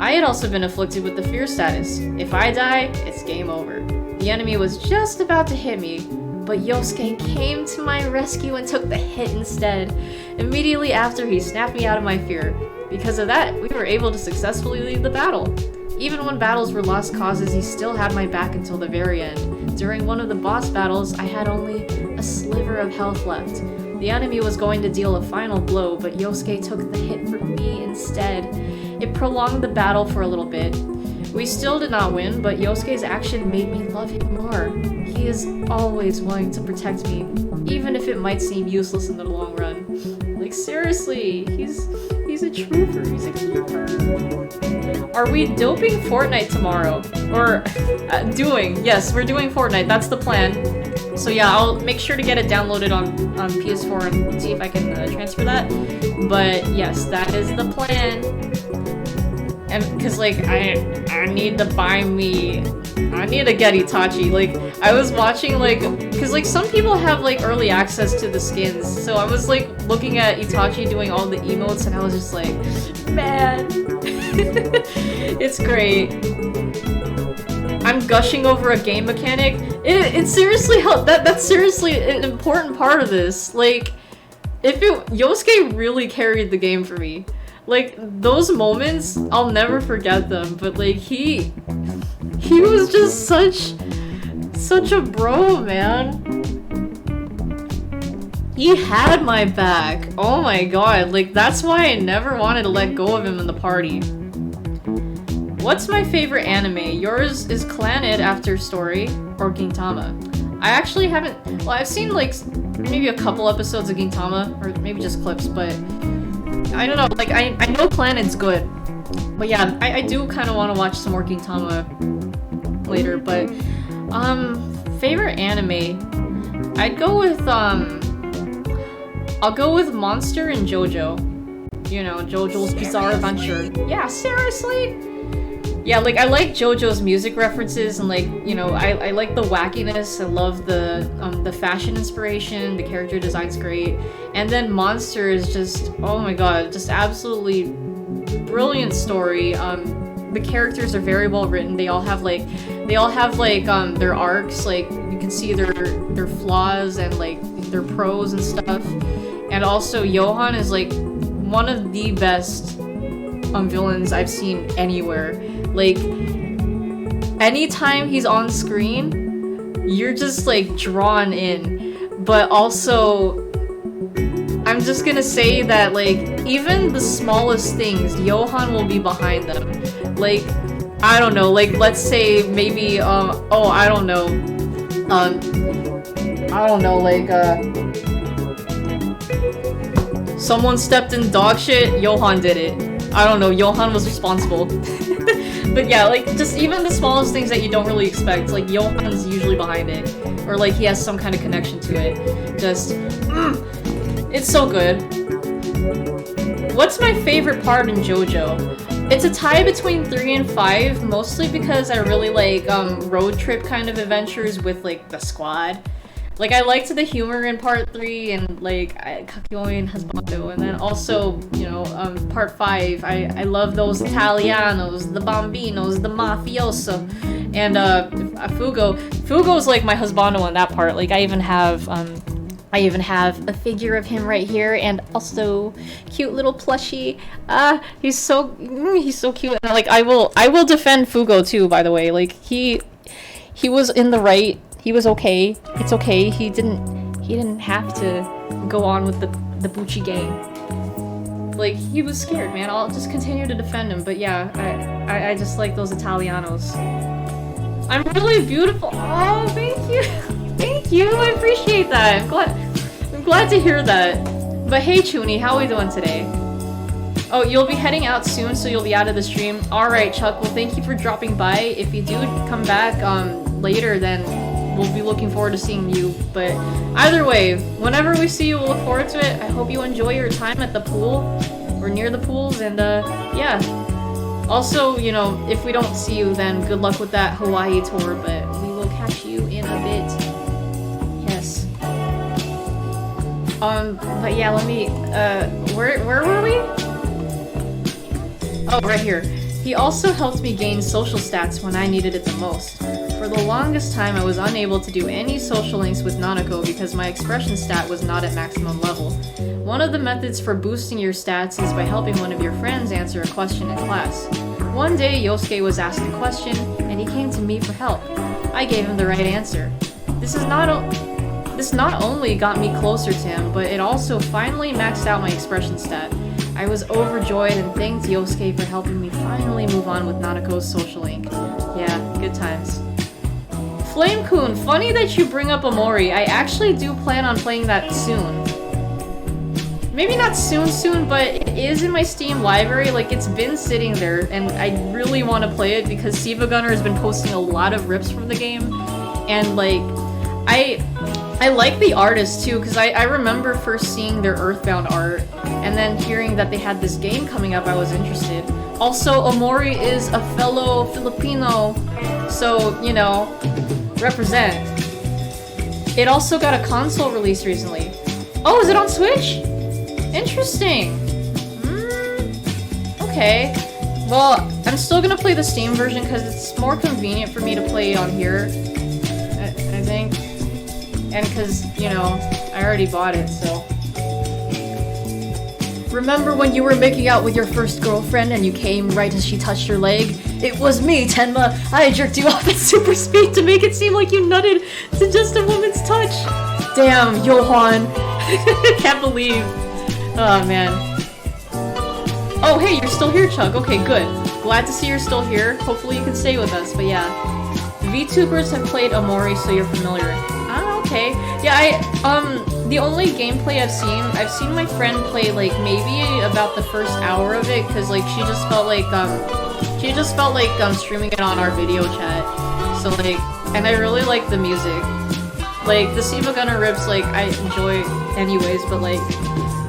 I had also been afflicted with the fear status. If I die, it's game over. The enemy was just about to hit me, but Yosuke came to my rescue and took the hit instead. Immediately after, he snapped me out of my fear. Because of that, we were able to successfully lead the battle. Even when battles were lost causes, he still had my back until the very end. During one of the boss battles, I had only a sliver of health left. The enemy was going to deal a final blow, but Yosuke took the hit for me instead. It prolonged the battle for a little bit. We still did not win, but Yosuke's action made me love him more. He is always willing to protect me, even if it might seem useless in the long run. Like, seriously, he's a trooper, he's a keeper. Are we doping Fortnite tomorrow? Or doing? Yes, we're doing Fortnite, that's the plan. So yeah, I'll make sure to get it downloaded on PS4 and see if I can transfer that. But yes, that is the plan. And cause like I need to buy me, I need to get Itachi. Like I was watching like, cause like some people have like early access to the skins. So I was like looking at Itachi doing all the emotes and I was just like, man, it's great. I'm gushing over a game mechanic. It seriously helped. That's seriously an important part of this. Like, Yosuke really carried the game for me. Like, those moments, I'll never forget them, but like, he was just such a bro, man. He had my back. Oh my god, like, that's why I never wanted to let go of him in the party. What's my favorite anime? Yours is Clannad After Story or Gintama. I actually haven't, well, I've seen like maybe a couple episodes of Gintama, or maybe just clips, but I don't know, like I know Clannad's good. But yeah, I do kind of want to watch some more Gintama later, but favorite anime, I'd go with I'll go with Monster and JoJo. You know, JoJo's Bizarre Adventure. Yeah, seriously? Yeah, like, I like JoJo's music references, and like, you know, I like the wackiness, I love the fashion inspiration, the character design's great, and then Monster is just, oh my god, just absolutely brilliant story. The characters are very well written, they all have like, their arcs, like, you can see their flaws and like, their pros and stuff, and also Johan is like, one of the best villains I've seen anywhere. Like, anytime he's on screen, you're just like drawn in. But also, I'm just gonna say that like, even the smallest things, Johan will be behind them. Like, I don't know, like, let's say maybe, I don't know, like, someone stepped in dog shit, Johan did it. I don't know, Johan was responsible. But yeah, like, just even the smallest things that you don't really expect, like, Johan's usually behind it. Or, like, he has some kind of connection to it. Just, it's so good. What's my favorite part in JoJo? It's a tie between 3 and 5, mostly because I really like, road trip kind of adventures with, like, the squad. Like, I liked the humor in part 3 and, like, Kakyoin and Husbando, and then also, you know, part 5, I love those Italianos, the Bambinos, the Mafioso, and, Fugo. Fugo's, like, my Husbando on that part. Like, I even have, I even have a figure of him right here, and also cute little plushie. He's so cute. And like I will defend Fugo too, by the way. Like he was in the right. He was okay. It's okay. He didn't have to go on with the Bucci gang. Like, he was scared, man. I'll just continue to defend him. But yeah, I just like those Italianos. I'm really beautiful. Oh, thank you. Thank you. I appreciate that. I'm glad to hear that. But hey, Chuni, how are we doing today? Oh, you'll be heading out soon, so you'll be out of the stream. Alright, Chuck. Well, thank you for dropping by. If you do come back later, then we'll be looking forward to seeing you. But either way, whenever we see you, we'll look forward to it. I hope you enjoy your time at the pool or near the pools, and yeah. Also, you know, if we don't see you, then good luck with that Hawaii tour, but we will catch you in a bit. Yes. But yeah, let me, where were we? Oh, right here. He also helped me gain social stats when I needed it the most. For the longest time, I was unable to do any social links with Nanako because my expression stat was not at maximum level. One of the methods for boosting your stats is by helping one of your friends answer a question in class. One day, Yosuke was asked a question, and he came to me for help. I gave him the right answer. This not only got me closer to him, but it also finally maxed out my expression stat. I was overjoyed and thanked Yosuke for helping me finally move on with Nanako's social link. Yeah, good times. Flame-kun, funny that you bring up Omori. I actually do plan on playing that soon. Maybe not soon, but it is in my Steam library. Like, it's been sitting there, and I really want to play it because Siva Gunner has been posting a lot of rips from the game. And, like, I like the artist, too, because I remember first seeing their Earthbound art, and then hearing that they had this game coming up, I was interested. Also, Omori is a fellow Filipino, so, you know, represent. It also got a console release recently. Oh, is it on Switch? Interesting. Okay. Well, I'm still gonna play the Steam version because it's more convenient for me to play on here, I think. And because, you know, I already bought it, so. Remember when you were making out with your first girlfriend and you came right as she touched your leg? It was me, Tenma. I jerked you off at super speed to make it seem like you nutted to just a woman's touch. Damn, Johan. Can't believe. Oh, man. Oh, hey, you're still here, Chuck. Okay, good. Glad to see you're still here. Hopefully you can stay with us, but yeah. VTubers have played Omori, so you're familiar. Ah, okay. Yeah, the only gameplay I've seen my friend play, like, maybe about the first hour of it, because, like, she just felt like streaming it on our video chat. So, like, and I really like the music. Like, the Siva Gunner rips, like, I enjoy anyways, but, like,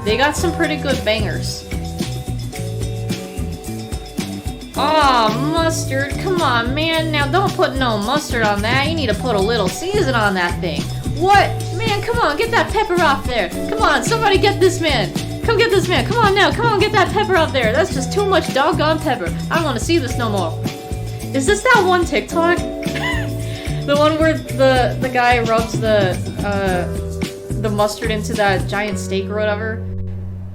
they got some pretty good bangers. Aw, mustard, come on, man. Now, don't put no mustard on that. You need to put a little season on that thing. What? Man, come on, get that pepper off there. Come on, somebody get this man. Come get this man. Come on now, come on, get that pepper off there. That's just too much doggone pepper. I don't want to see this no more. Is this that one TikTok? The one where the guy rubs the mustard into that giant steak or whatever?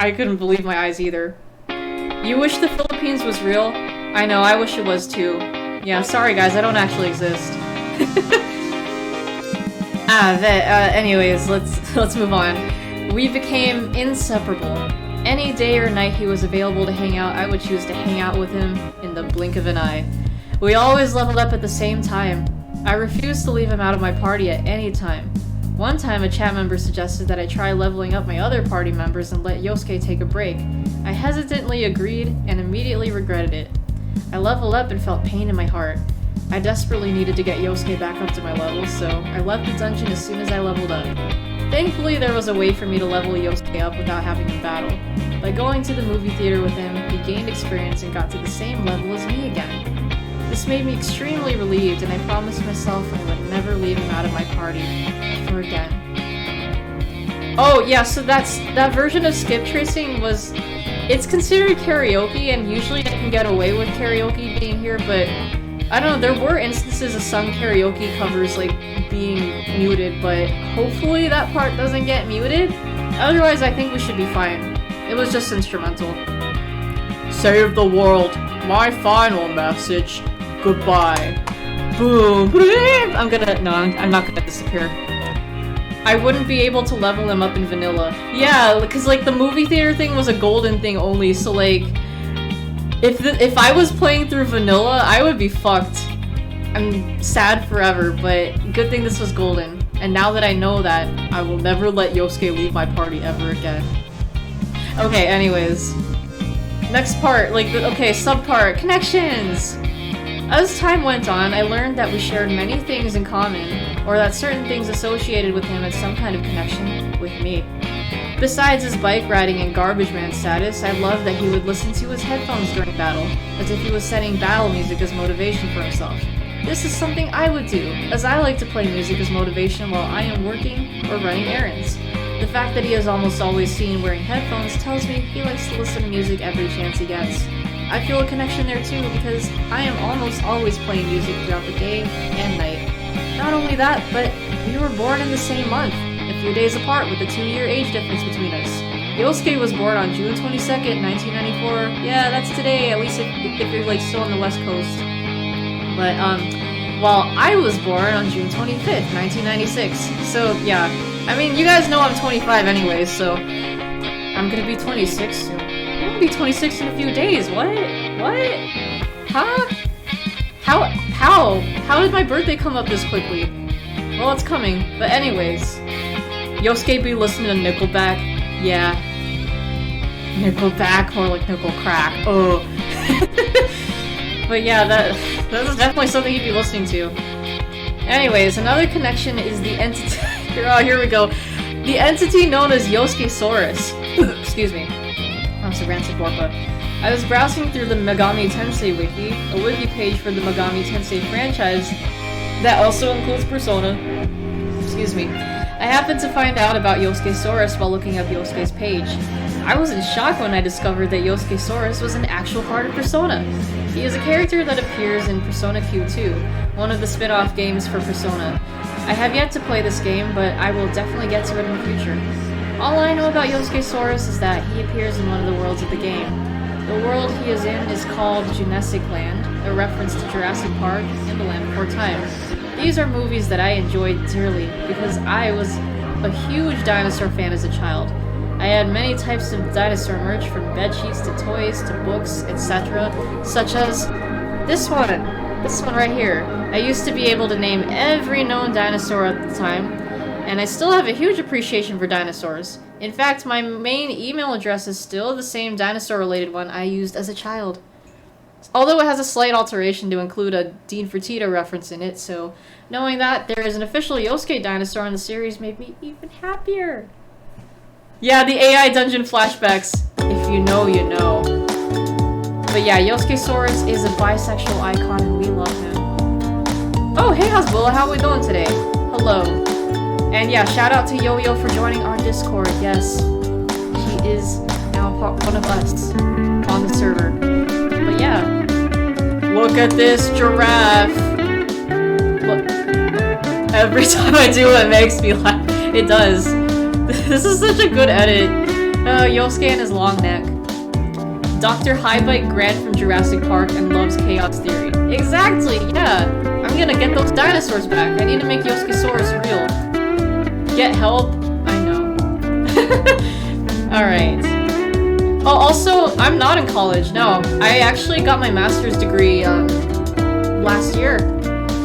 I couldn't believe my eyes either. You wish the Philippines was real? I know, I wish it was too. Yeah, sorry guys, I don't actually exist. Anyways, let's move on. We became inseparable. Any day or night he was available to hang out, I would choose to hang out with him in the blink of an eye. We always leveled up at the same time. I refused to leave him out of my party at any time. One time, a chat member suggested that I try leveling up my other party members and let Yosuke take a break. I hesitantly agreed and immediately regretted it. I leveled up and felt pain in my heart. I desperately needed to get Yosuke back up to my level, so I left the dungeon as soon as I leveled up. Thankfully, there was a way for me to level Yosuke up without having to battle. By going to the movie theater with him, he gained experience and got to the same level as me again. This made me extremely relieved, and I promised myself I would never leave him out of my party ever again. Oh yeah, so that version of skip tracing was... It's considered karaoke, and usually I can get away with karaoke being here, but I don't know, there were instances of some karaoke covers, like, being muted, but hopefully that part doesn't get muted. Otherwise, I think we should be fine. It was just instrumental. Save the world. My final message. Goodbye. Boom. I'm not gonna disappear. I wouldn't be able to level him up in vanilla. Yeah, because, like, the movie theater thing was a golden thing only, so, like, if I was playing through vanilla, I would be fucked. I'm sad forever, but good thing this was golden. And now that I know that, I will never let Yosuke leave my party ever again. Okay, anyways. Next part, like, okay, subpart, connections! As time went on, I learned that we shared many things in common, or that certain things associated with him had some kind of connection with me. Besides his bike riding and garbage man status, I loved that he would listen to his headphones during battle, as if he was setting battle music as motivation for himself. This is something I would do, as I like to play music as motivation while I am working or running errands. The fact that he is almost always seen wearing headphones tells me he likes to listen to music every chance he gets. I feel a connection there too because I am almost always playing music throughout the day and night. Not only that, but we were born in the same month, a few days apart with a 2-year age difference between us. Yosuke was born on June 22nd, 1994. Yeah, that's today, at least if you're like still on the West Coast. But, while I was born on June 25th, 1996. So, yeah. I mean, you guys know I'm 25 anyways, so I'm gonna be 26 soon. I'm gonna be 26 in a few days. What? What? Huh? How did my birthday come up this quickly? Well, it's coming. But anyways, Yosuke be listening to Nickelback. Yeah. Nickelback, more like nickel crack. Oh. But yeah, that's definitely something you'd be listening to. Anyways, another connection is the entity. Oh, here we go. The entity known as Yosuke Saurus. Excuse me. I'm so rancid Borpa. I was browsing through the Megami Tensei wiki, a wiki page for the Megami Tensei franchise that also includes Persona. Excuse me. I happened to find out about Yosuke Saurus while looking up Yosuke's page. I was in shock when I discovered that Yosuke Saurus was an actual part of Persona. He is a character that appears in Persona Q2, one of the spin-off games for Persona. I have yet to play this game, but I will definitely get to it in the future. All I know about Yosuke Saurus is that he appears in one of the worlds of the game. The world he is in is called Jurassic Land, a reference to Jurassic Park and the Land Before Time. These are movies that I enjoyed dearly because I was a huge dinosaur fan as a child. I had many types of dinosaur merch from bedsheets to toys to books, etc., such as this one right here. I used to be able to name every known dinosaur at the time, and I still have a huge appreciation for dinosaurs. In fact, my main email address is still the same dinosaur-related one I used as a child. Although it has a slight alteration to include a Dean Fertitta reference in it, so knowing that there is an official Yosuke dinosaur in the series made me even happier. Yeah, the AI dungeon flashbacks. If you know, you know. But yeah, Yosuke Saurus is a bisexual icon and we love him. Oh, hey Hasbulla, how are we doing today? Hello. And yeah, shout out to Yo-Yo for joining our Discord. Yes, he is now one of us on the server. But yeah, look at this giraffe. Look, every time I do it makes me laugh. It does. This is such a good edit. Yosuke and his long neck. Dr. Highbite Grant from Jurassic Park and loves chaos theory. Exactly, yeah. I'm gonna get those dinosaurs back. I need to make Yosuke Saurus real. Get help? I know. Alright. Oh, also, I'm not in college, no. I actually got my master's degree, last year.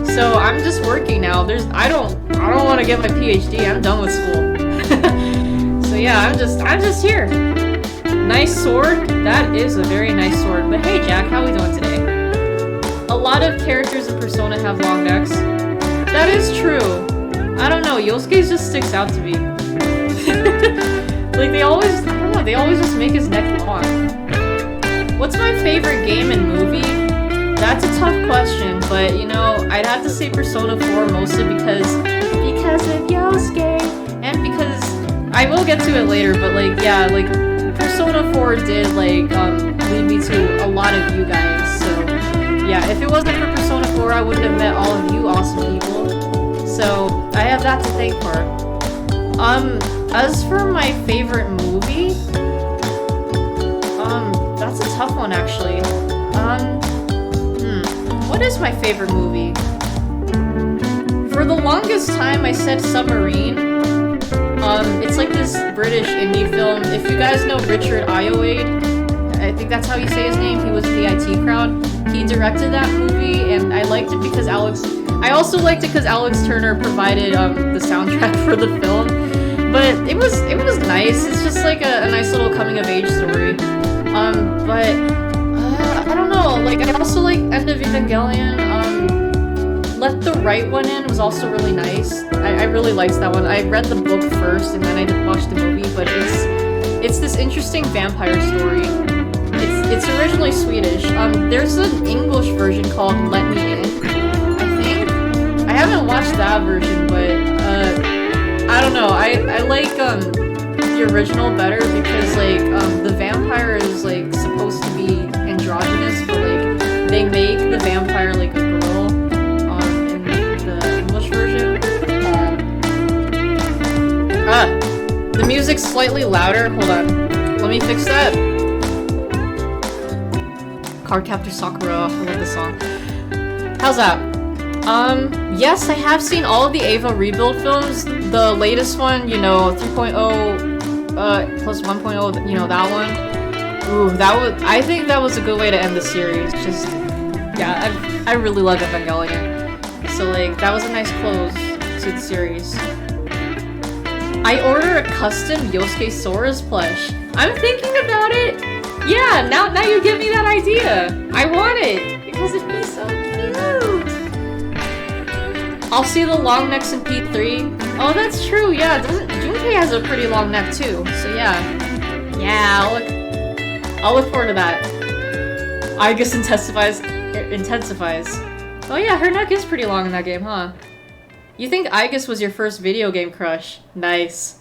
So I'm just working now. I don't want to get my PhD. I'm done with school. So yeah, I'm just here. Nice sword. That is a very nice sword. But hey, Jack, how we doing today? A lot of characters in Persona have long necks. That is true. I don't know. Yosuke's just sticks out to me. Like they always just make his neck long. What's my favorite game and movie? That's a tough question, but you know, I'd have to say Persona 4 mostly because of Yosuke, and because I will get to it later, but like yeah, like Persona 4 did like lead me to a lot of you guys. So yeah, if it wasn't for Persona 4, wouldn't have met all of you awesome people. So I have that to thank for. As for my favorite movie, that's a tough one actually. What is my favorite movie? For the longest time I said Submarine. It's like this British indie film. If you guys know Richard Ayoade, I think that's how you say his name, he was in the IT Crowd. He directed that movie, and I liked it because I also liked it because Alex Turner provided the soundtrack for the film. But it was nice. It's just like a nice little coming of age story. But I don't know. Like I also like End of Evangelion. Let the Right One In was also really nice. I really liked that one. I read the book first and then I did watch the movie, but it's this interesting vampire story. It's originally Swedish. There's an English version called Let Me In, I think. I haven't watched that version, but I don't know. I like the original better because like the vampire is like supposed to be androgynous, but like they make the vampire like a girl. The music's slightly louder. Hold on. Let me fix that. Cardcaptor Sakura. I love this song. How's that? Yes, I have seen all of the Ava Rebuild films. The latest one, you know, 3.0, plus 1.0, you know, that one. Ooh, I think that was a good way to end the series. Just, yeah, I really love Evangelion. So, like, that was a nice close to the series. I order a custom Yosuke Sora's plush. I'm thinking about it. Yeah, now you give me that idea. I want it because it'd be so cute. I'll see the long necks in P3. Oh, that's true. Yeah, Junpei has a pretty long neck too. So yeah, I'll look forward to that. I guess intensifies. Oh yeah, her neck is pretty long in that game, huh? You think Aegis was your first video game crush? Nice.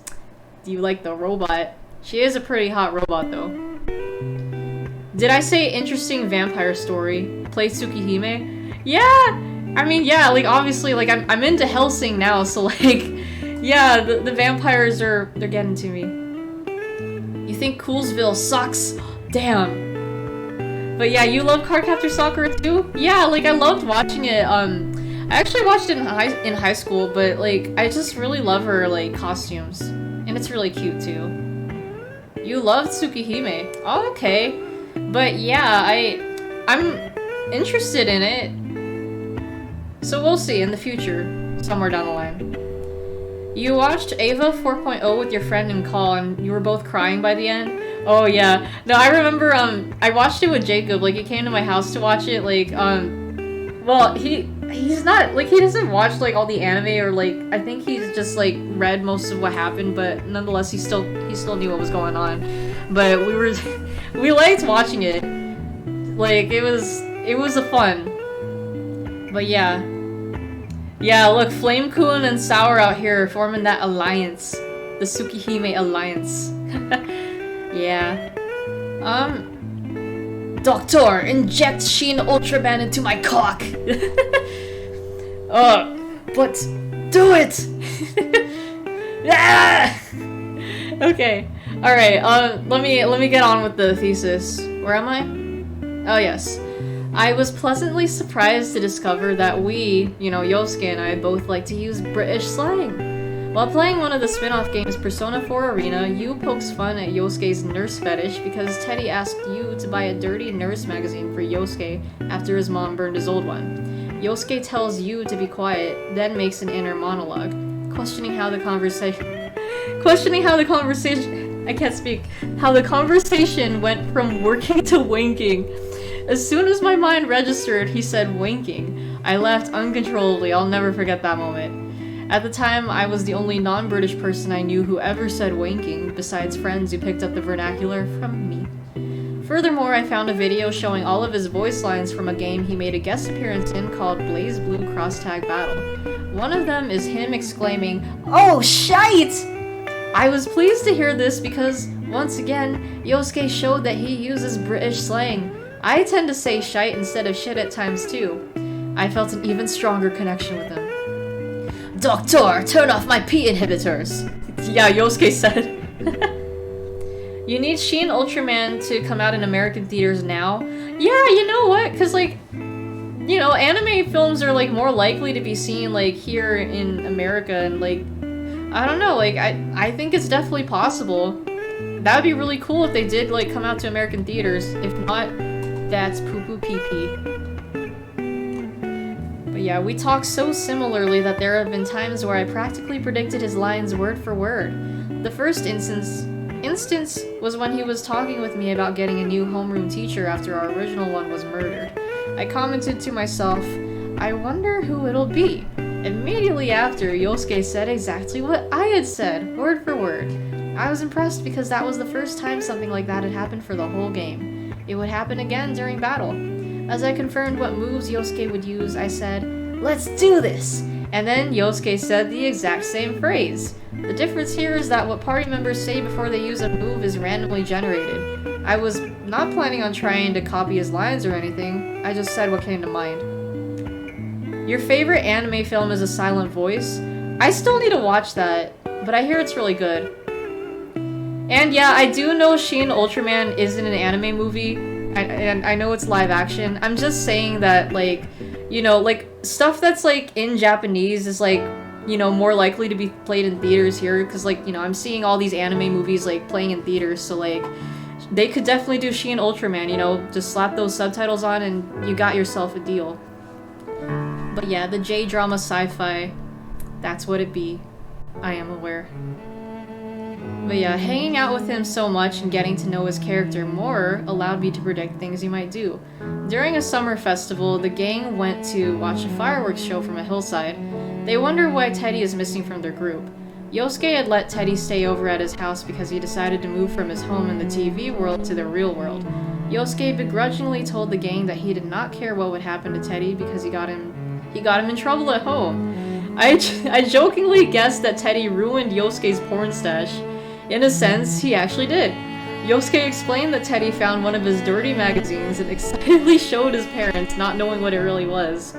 Do you like the robot? She is a pretty hot robot though. Did I say interesting vampire story? Play Tsukihime? Yeah! I mean, yeah, like obviously, like I'm into Hellsing now, so like, yeah, the vampires they're getting to me. You think Coolsville sucks? Damn. But yeah, you love Cardcaptor Sakura too? Yeah, like I loved watching it, I actually watched it in high school, but like I just really love her like costumes, and it's really cute too. You love Tsukihime. Oh, okay, but yeah, I'm interested in it. So we'll see in the future, somewhere down the line. You watched Ava 4.0 with your friend in call, and you were both crying by the end. Oh yeah, no, I remember. I watched it with Jacob. Like he came to my house to watch it. Like well he's not, like, he doesn't watch, like, all the anime, or, like, I think he's just, like, read most of what happened, but nonetheless, he still knew what was going on. But we liked watching it. Like, it was a fun. But yeah. Yeah, look, Flame-kun and Sour out here forming that alliance. The Tsukihime alliance. Yeah. Doctor, inject Sheen Ultraman into my cock! But do it! Ah! Okay. Alright, let me get on with the thesis. Where am I? Oh yes. I was pleasantly surprised to discover that we, you know, Yosuke and I, both like to use British slang. While playing one of the spin-off games, Persona 4 Arena, Yu pokes fun at Yosuke's nurse fetish because Teddy asked Yu to buy a dirty nurse magazine for Yosuke after his mom burned his old one. Yosuke tells Yu to be quiet, then makes an inner monologue, questioning how the conversation went from working to wanking. As soon as my mind registered, he said wanking. I laughed uncontrollably. I'll never forget that moment. At the time, I was the only non-British person I knew who ever said wanking, besides friends who picked up the vernacular from me. Furthermore, I found a video showing all of his voice lines from a game he made a guest appearance in called Blaze Blue Cross Tag Battle. One of them is him exclaiming, "Oh, shite!" I was pleased to hear this because, once again, Yosuke showed that he uses British slang. I tend to say shite instead of shit at times too. I felt an even stronger connection with him. Doctor, turn off my P inhibitors! Yeah, Yosuke said. You need Shin Ultraman to come out in American theaters now? Yeah, you know what? Cause like, you know, anime films are like more likely to be seen like here in America, and like, I don't know, like I think it's definitely possible. That would be really cool if they did like come out to American theaters. If not, that's poo-poo pee-pee. But yeah, we talk so similarly that there have been times where I practically predicted his lines word for word. The first instance was when he was talking with me about getting a new homeroom teacher after our original one was murdered. I commented to myself, I wonder who it'll be. Immediately after, Yosuke said exactly what I had said, word for word. I was impressed because that was the first time something like that had happened for the whole game. It would happen again during battle. As I confirmed what moves Yosuke would use, I said, "Let's do this!" And then Yosuke said the exact same phrase. The difference here is that what party members say before they use a move is randomly generated. I was not planning on trying to copy his lines or anything, I just said what came to mind. Your favorite anime film is A Silent Voice? I still need to watch that, but I hear it's really good. And yeah, I do know Shin Ultraman isn't an anime movie, and I know it's live action. I'm just saying that, like, you know, like, stuff that's, like, in Japanese is, like, you know, more likely to be played in theaters here, because, like, you know, I'm seeing all these anime movies, like, playing in theaters, so, like, they could definitely do Shin Ultraman, you know, just slap those subtitles on and you got yourself a deal. But yeah, the J-drama sci-fi, that's what it be. I am aware. But yeah, hanging out with him so much and getting to know his character more allowed me to predict things he might do. During a summer festival, the gang went to watch a fireworks show from a hillside. They wonder why Teddy is missing from their group. Yosuke had let Teddy stay over at his house because he decided to move from his home in the TV world to the real world. Yosuke begrudgingly told the gang that he did not care what would happen to Teddy because he got him in trouble at home. I jokingly guessed that Teddy ruined Yosuke's porn stash. In a sense, he actually did. Yosuke explained that Teddy found one of his dirty magazines and excitedly showed his parents, not knowing what it really was.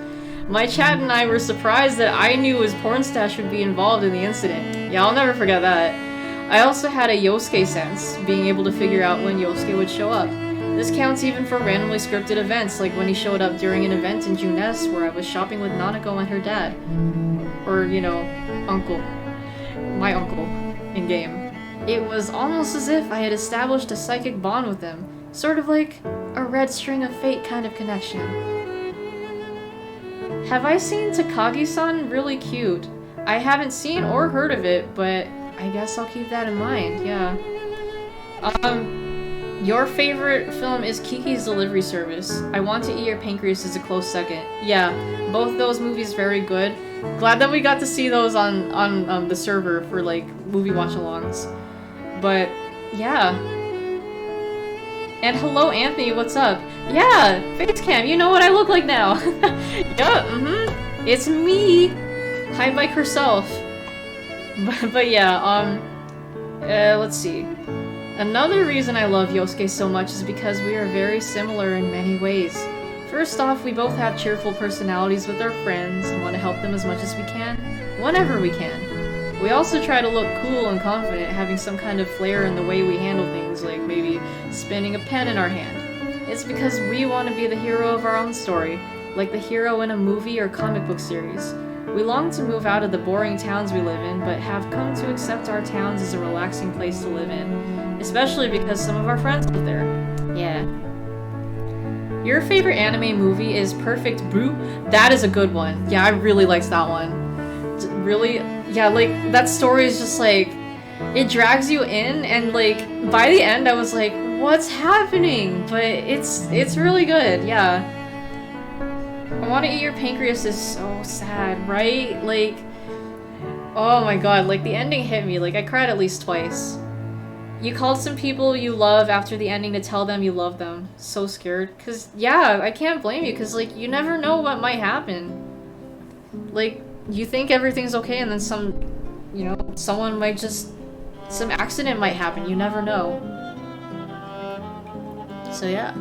My chat and I were surprised that I knew his porn stash would be involved in the incident. Yeah, I'll never forget that. I also had a Yosuke sense, being able to figure out when Yosuke would show up. This counts even for randomly scripted events, like when he showed up during an event in Junes where I was shopping with Nanako and her dad. Or, you know, uncle. My uncle. In-game. It was almost as if I had established a psychic bond with him, sort of like a red string of fate kind of connection. Have I seen Takagi-san? Really cute. I haven't seen or heard of it, but I guess I'll keep that in mind, yeah. Your favorite film is Kiki's Delivery Service. I Want to Eat Your Pancreas is a close second. Yeah, both those movies very good. Glad that we got to see those on the server for, like, movie watch-alongs. But, yeah. And hello, Anthony, what's up? Yeah, Facecam, you know what I look like now. Yeah, it's me. Hide like herself. But yeah, let's see. Another reason I love Yosuke so much is because we are very similar in many ways. First off, we both have cheerful personalities with our friends and want to help them as much as we can, whenever we can. We also try to look cool and confident, having some kind of flair in the way we handle things, like maybe spinning a pen in our hand. It's because we want to be the hero of our own story, like the hero in a movie or comic book series. We long to move out of the boring towns we live in, but have come to accept our towns as a relaxing place to live in, especially because some of our friends live there. Yeah. Your favorite anime movie is Perfect Blue? That is a good one. Yeah, I really liked that one. Really? Yeah, like, that story is just like, it drags you in, and like, by the end I was like, what's happening? But it's really good, yeah. I Want to Eat Your Pancreas is so sad, right? Like, oh my god, like, the ending hit me, like, I cried at least twice. You called some people you love after the ending to tell them you love them. So scared. Cause, yeah, I can't blame you, cause, like, you never know what might happen. Like, you think everything's okay, and then someone might just... some accident might happen, you never know. So yeah.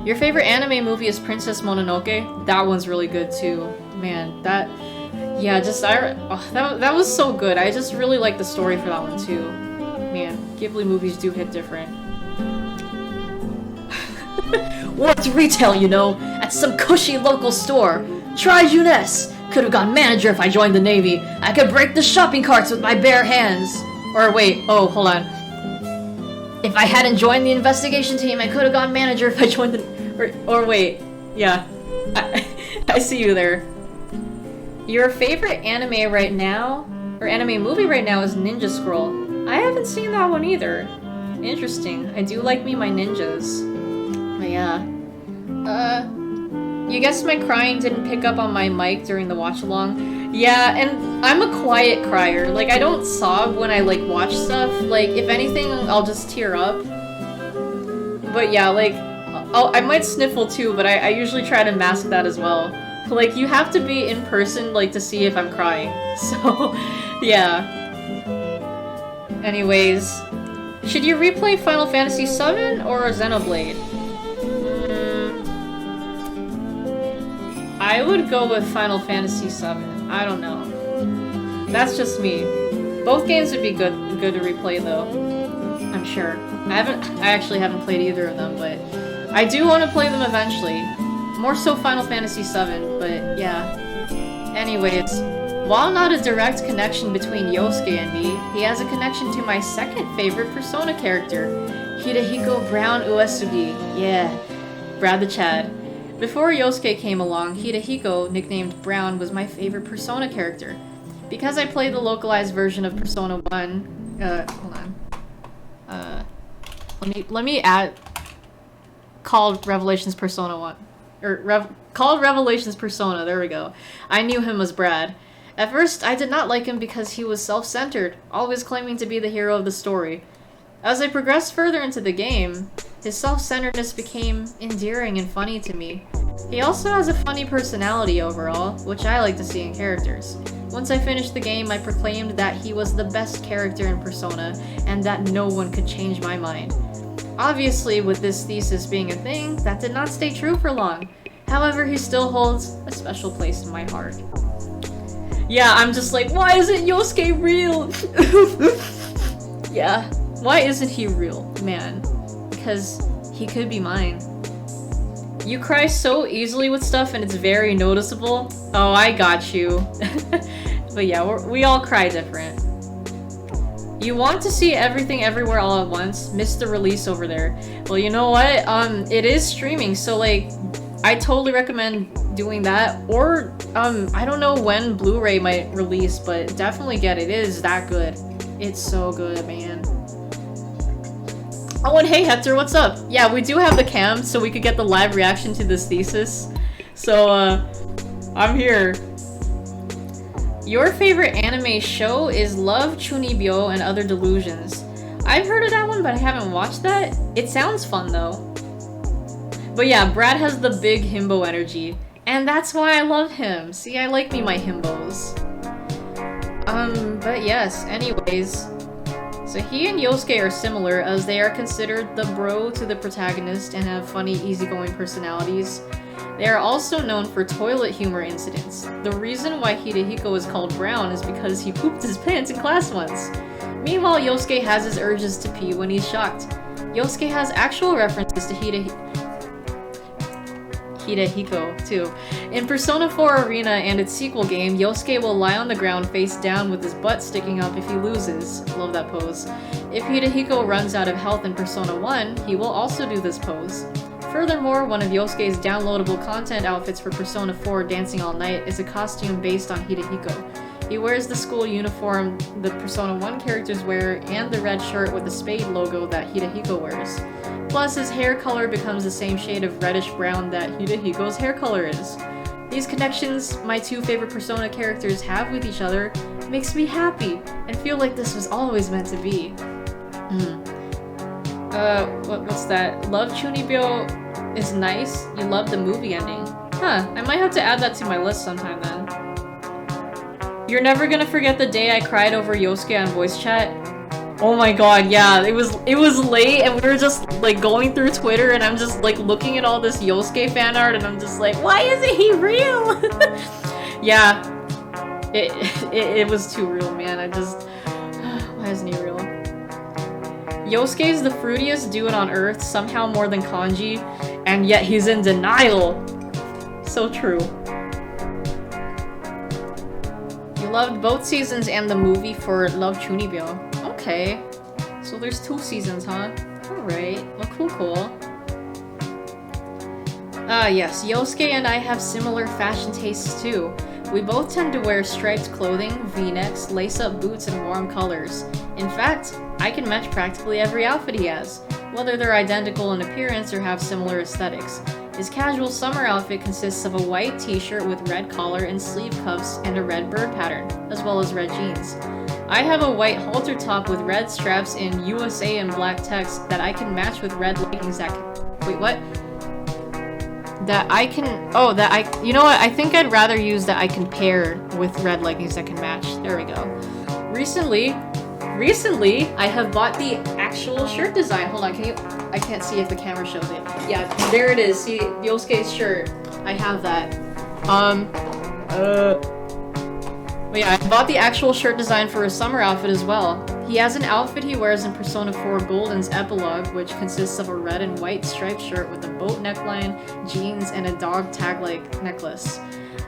Your favorite anime movie is Princess Mononoke? That one's really good too. Man, that... Yeah, that was so good. I just really like the story for that one too. Man, Ghibli movies do hit different. Worked retail, you know, at some cushy local store. Try Jeunesse. Could have gone manager if I joined the Navy. I could break the shopping carts with my bare hands. Or wait, oh, hold on. If I hadn't joined the investigation team, I could have gone manager if I joined the... Or wait, yeah. I see you there. Your favorite anime right now, or anime movie right now, is Ninja Scroll. I haven't seen that one either. Interesting. I do like me my ninjas. But yeah. You guess my crying didn't pick up on my mic during the watch-along? Yeah, and I'm a quiet crier. Like, I don't sob when I, like, watch stuff. Like, if anything, I'll just tear up. But yeah, like, I might sniffle too, but I usually try to mask that as well. Like, you have to be in person, like, to see if I'm crying. So, yeah. Anyways, should you replay Final Fantasy VII or Xenoblade? I would go with Final Fantasy VII. I don't know. That's just me. Both games would be good to replay though. I'm sure. I actually haven't played either of them, but I do want to play them eventually. More so Final Fantasy VII, but yeah. Anyways, while not a direct connection between Yosuke and me, he has a connection to my second favorite Persona character, Hidehiko Brown Uesugi. Yeah, Brad the Chad. Before Yosuke came along, Hidehiko, nicknamed Brown, was my favorite Persona character. Because I played the localized version of Persona 1, hold on. Let me add called Revelations Persona 1. Called Revelations Persona, there we go. I knew him as Brad. At first, I did not like him because he was self-centered, always claiming to be the hero of the story. As I progressed further into the game, his self-centeredness became endearing and funny to me. He also has a funny personality overall, which I like to see in characters. Once I finished the game, I proclaimed that he was the best character in Persona, and that no one could change my mind. Obviously, with this thesis being a thing, that did not stay true for long. However, he still holds a special place in my heart. Yeah, I'm just like, why isn't Yosuke real? Yeah, why isn't he real, man? Because he could be mine. You cry so easily with stuff and it's very noticeable. Oh, I got you. But yeah, we all cry different. You want to see Everything Everywhere All at Once? Missed the release over there. Well, you know what? It is streaming, so like, I totally recommend doing that. Or, I don't know when Blu-ray might release, but definitely get it. It is that good. It's so good, man. Oh, and hey Hector, what's up? Yeah, we do have the cam, so we could get the live reaction to this thesis. So, I'm here. Your favorite anime show is Love, Chunibyo, and Other Delusions. I've heard of that one, but I haven't watched that. It sounds fun, though. But yeah, Brad has the big himbo energy. And that's why I love him. See, I like me my himbos. But yes, anyways. So he and Yosuke are similar, as they are considered the bro to the protagonist and have funny, easygoing personalities. They are also known for toilet humor incidents. The reason why Hidehiko is called Brown is because he pooped his pants in class once. Meanwhile, Yosuke has his urges to pee when he's shocked. Yosuke has actual references to Hidehiko, too. In Persona 4 Arena and its sequel game, Yosuke will lie on the ground face down with his butt sticking up if he loses. Love that pose. If Hidehiko runs out of health in Persona 1, he will also do this pose. Furthermore, one of Yosuke's downloadable content outfits for Persona 4 Dancing All Night is a costume based on Hidehiko. He wears the school uniform the Persona 1 characters wear and the red shirt with the spade logo that Hidehiko wears. Plus, his hair color becomes the same shade of reddish-brown that Hidehiko's hair color is. These connections my two favorite Persona characters have with each other makes me happy and feel like this was always meant to be. What's that? Love Chunibyo is nice. You love the movie ending. Huh, I might have to add that to my list sometime then. You're never gonna forget the day I cried over Yosuke on voice chat? Oh my god, yeah, it was late and we were just like going through Twitter and I'm just like looking at all this Yosuke fan art and I'm just like, why isn't he real? Yeah, it was too real, man. I just, why isn't he real? Yosuke is the fruitiest dude on earth, somehow more than Kanji, and yet he's in denial. So true. You loved both seasons and the movie for Love Chunibyo. Okay. So there's 2 seasons, huh? Alright. Well, cool. Yes, Yosuke and I have similar fashion tastes too. We both tend to wear striped clothing, v-necks, lace-up boots, and warm colors. In fact, I can match practically every outfit he has, whether they're identical in appearance or have similar aesthetics. His casual summer outfit consists of a white t-shirt with red collar and sleeve cuffs and a red bird pattern, as well as red jeans. I have a white halter top with red straps in USA and black text that I can match with red leggings that can... Wait, what? That I can... Oh, that I... You know what? I think I'd rather use that I can pair with red leggings that can match. There we go. Recently, I have bought the actual shirt design. Hold on, can you... I can't see if the camera shows it. Yeah, there it is. See, Yosuke's shirt. I have that. But yeah, I bought the actual shirt design for his summer outfit as well. He has an outfit he wears in Persona 4 Golden's epilogue, which consists of a red and white striped shirt with a boat neckline, jeans, and a dog tag-like necklace.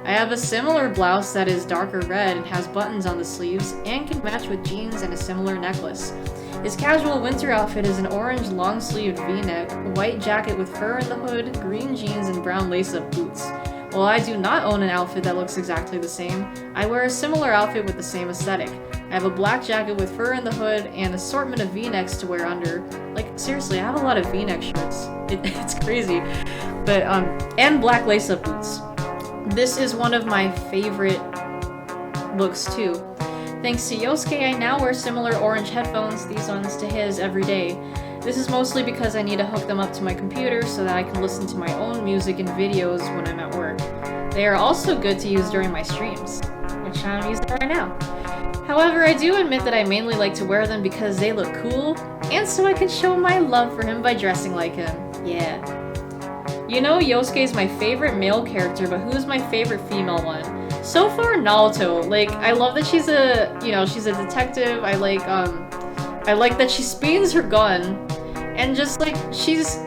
I have a similar blouse that is darker red and has buttons on the sleeves, and can match with jeans and a similar necklace. His casual winter outfit is an orange long-sleeved v-neck, white jacket with fur in the hood, green jeans, and brown lace-up boots. While I do not own an outfit that looks exactly the same, I wear a similar outfit with the same aesthetic. I have a black jacket with fur in the hood and assortment of v-necks to wear under. Like, seriously, I have a lot of v-neck shirts. It's crazy. But, and black lace-up boots. This is one of my favorite looks, too. Thanks to Yosuke, I now wear similar orange headphones, these ones, to his every day. This is mostly because I need to hook them up to my computer so that I can listen to my own music and videos when I'm at work. They are also good to use during my streams, which I'm using right now. However, I do admit that I mainly like to wear them because they look cool, and so I can show my love for him by dressing like him. Yeah. You know, Yosuke is my favorite male character, but who's my favorite female one? So far, Naoto. Like, I love that she's a, she's a detective. I like that she speeds her gun, and just, like, she's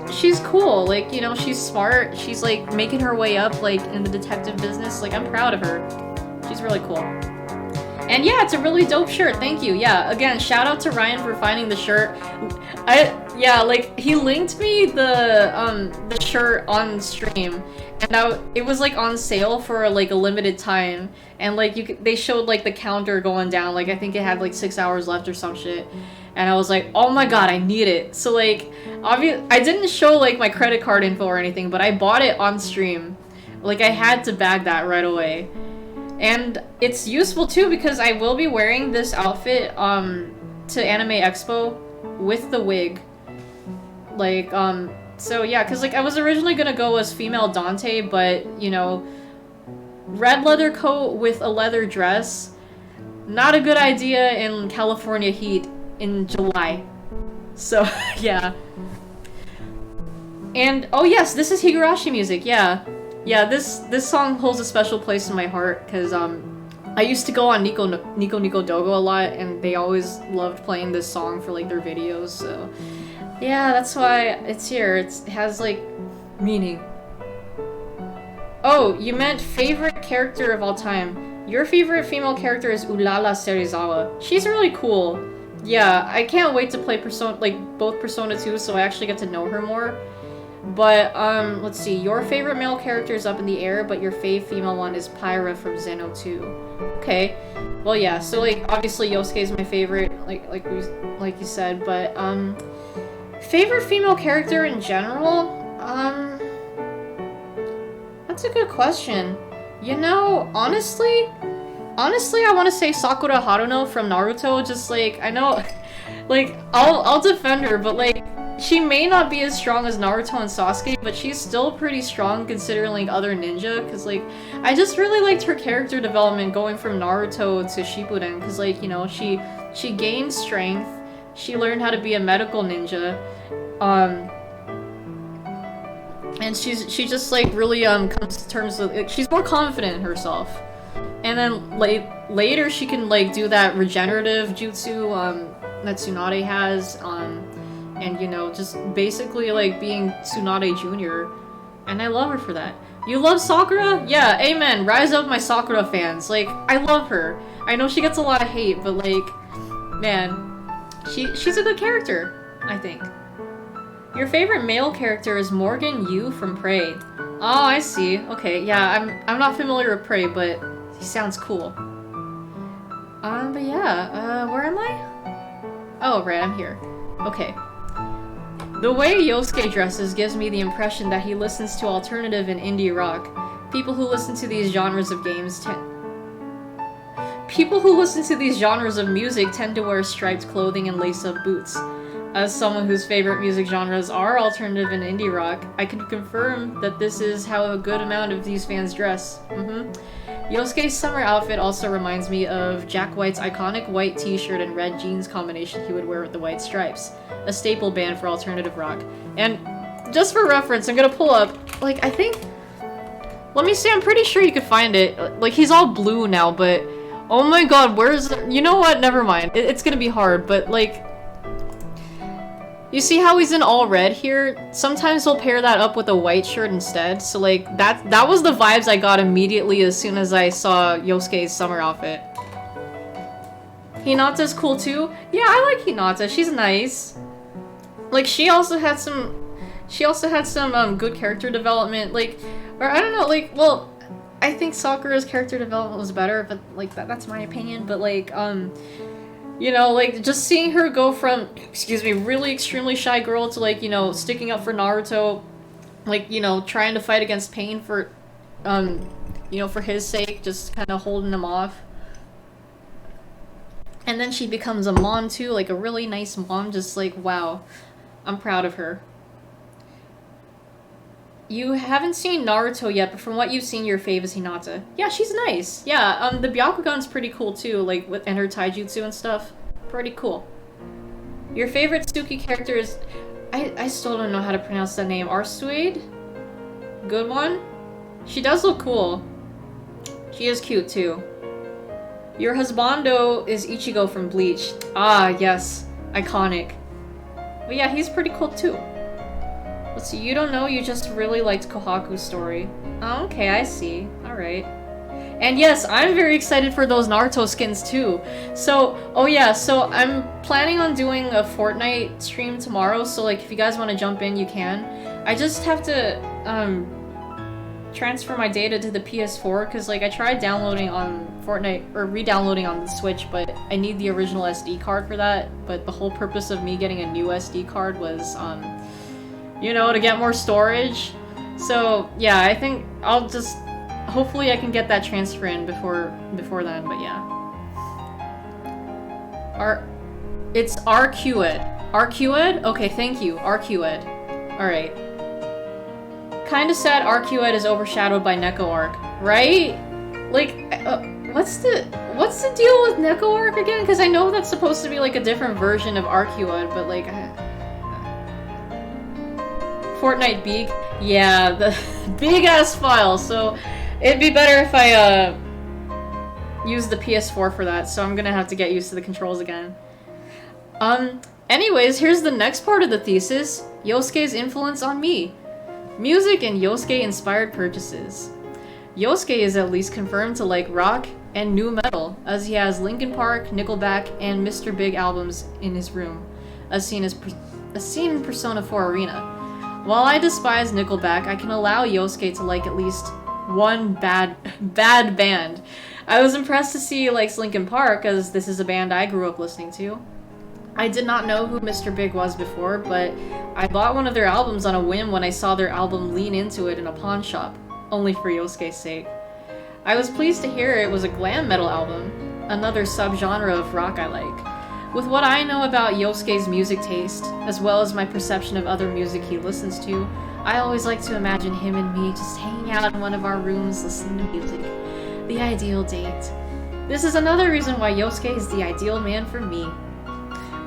cool. Like, she's smart. She's, like, making her way up, like, in the detective business. Like, I'm proud of her. She's really cool. And yeah, it's a really dope shirt. Thank you. Yeah, again, shout out to Ryan for finding the shirt. Yeah, like, he linked me the shirt on stream, and it was, like, on sale for, like, a limited time, and, like, they showed, like, the counter going down, like, I think it had, like, 6 hours left or some shit, and I was like, oh my god, I need it. So, like, I didn't show, like, my credit card info or anything, but I bought it on stream. Like, I had to bag that right away. And it's useful, too, because I will be wearing this outfit, to Anime Expo with the wig. Like, so yeah, because, like, I was originally gonna go as female Dante, but, red leather coat with a leather dress, not a good idea in California heat in July. So, yeah. And, oh yes, this is Higurashi music, yeah. Yeah, this song holds a special place in my heart, because, I used to go on Nico Dogo a lot, and they always loved playing this song for, like, their videos, so... Yeah, that's why it's here. It has, like, meaning. Oh, you meant favorite character of all time. Your favorite female character is Ulala Serizawa. She's really cool. Yeah, I can't wait to play both Persona 2, so I actually get to know her more. But, let's see. Your favorite male character is up in the air, but your fave female one is Pyra from Xeno 2. Okay. Well, yeah, so, like, obviously Yosuke is my favorite, like you said, but, favorite female character in general? That's a good question. Honestly, I want to say Sakura Haruno from Naruto, just, like, I know, like, I'll defend her, but, like, she may not be as strong as Naruto and Sasuke, but she's still pretty strong considering, like, other ninja, because, like, I just really liked her character development going from Naruto to Shippuden, because, like, she gained strength, She learned how to be a medical ninja. And she just like really comes to terms with like, she's more confident in herself. And then later she can like do that regenerative jutsu that Tsunade has, and you know, just basically like being Tsunade Jr. And I love her for that. You love Sakura? Yeah, amen. Rise up, my Sakura fans. Like, I love her. I know she gets a lot of hate, but like, man, she's a good character, I think. Your favorite male character is Morgan Yu from Prey. Oh, I see. Okay, yeah, I'm not familiar with Prey, but he sounds cool. But yeah, where am I? Oh, right, I'm here. Okay. The way Yosuke dresses gives me the impression that he listens to alternative and indie rock. People who listen to these genres of music tend to wear striped clothing and lace-up boots. As someone whose favorite music genres are alternative and indie rock, I can confirm that this is how a good amount of these fans dress. Yosuke's summer outfit also reminds me of Jack White's iconic white t-shirt and red jeans combination he would wear with the white stripes, a staple band for alternative rock. And just for reference, I'm gonna pull up, like, I think, let me see, I'm pretty sure you could find it. Like, he's all blue now, but, oh my god, where's, you know what, never mind. It's gonna be hard, but, like, you see how he's in all red here? Sometimes he'll pair that up with a white shirt instead. So like that was the vibes I got immediately as soon as I saw Yosuke's summer outfit. Hinata's cool too. Yeah, I like Hinata. She's nice. Like she also had some good character development. Like, or I don't know, like, well, I think Sakura's character development was better, but like that's my opinion, but like you know, like, just seeing her go from, excuse me, really extremely shy girl to, like, you know, sticking up for Naruto, like, you know, trying to fight against pain for, you know, for his sake, just kind of holding him off. And then she becomes a mom, too, like, a really nice mom, just, like, wow. I'm proud of her. You haven't seen Naruto yet, but from what you've seen, your fave is Hinata. Yeah, she's nice. Yeah, the Byakugan's pretty cool too, like, and her taijutsu and stuff. Pretty cool. Your favorite Tsuki character is... I still don't know how to pronounce that name. Arsuade? Good one? She does look cool. She is cute too. Your husbando is Ichigo from Bleach. Ah, yes. Iconic. But yeah, he's pretty cool too. Let's see, you don't know, you just really liked Kohaku's story. Oh, okay, I see. Alright. And yes, I'm very excited for those Naruto skins too. So, oh yeah, so I'm planning on doing a Fortnite stream tomorrow, so like if you guys want to jump in, you can. I just have to transfer my data to the PS4, because like I tried downloading on Fortnite, or re-downloading on the Switch, but I need the original SD card for that. But the whole purpose of me getting a new SD card was, you know, to get more storage. So yeah, I think I'll just, hopefully I can get that transfer in before then, but yeah. It's RQED. RQED? Okay, thank you, RQED. Alright. Kinda sad RQED is overshadowed by Neko Arc, right? Like, what's the deal with Neko Arc again? Because I know that's supposed to be like a different version of RQED, but like... Fortnite Beak? Yeah, the big ass file, so it'd be better if I use the PS4 for that, so I'm gonna have to get used to the controls again. Anyways, here's the next part of the thesis. Yosuke's influence on me. Music and Yosuke-inspired purchases. Yosuke is at least confirmed to like rock and nu metal, as he has Linkin Park, Nickelback, and Mr. Big albums in his room, as seen in Persona 4 Arena. While I despise Nickelback, I can allow Yosuke to like at least one bad band. I was impressed to see he likes Linkin Park, as this is a band I grew up listening to. I did not know who Mr. Big was before, but I bought one of their albums on a whim when I saw their album Lean Into It in a pawn shop, only for Yosuke's sake. I was pleased to hear it was a glam metal album, another subgenre of rock I like. With what I know about Yosuke's music taste, as well as my perception of other music he listens to, I always like to imagine him and me just hanging out in one of our rooms listening to music. The ideal date. This is another reason why Yosuke is the ideal man for me.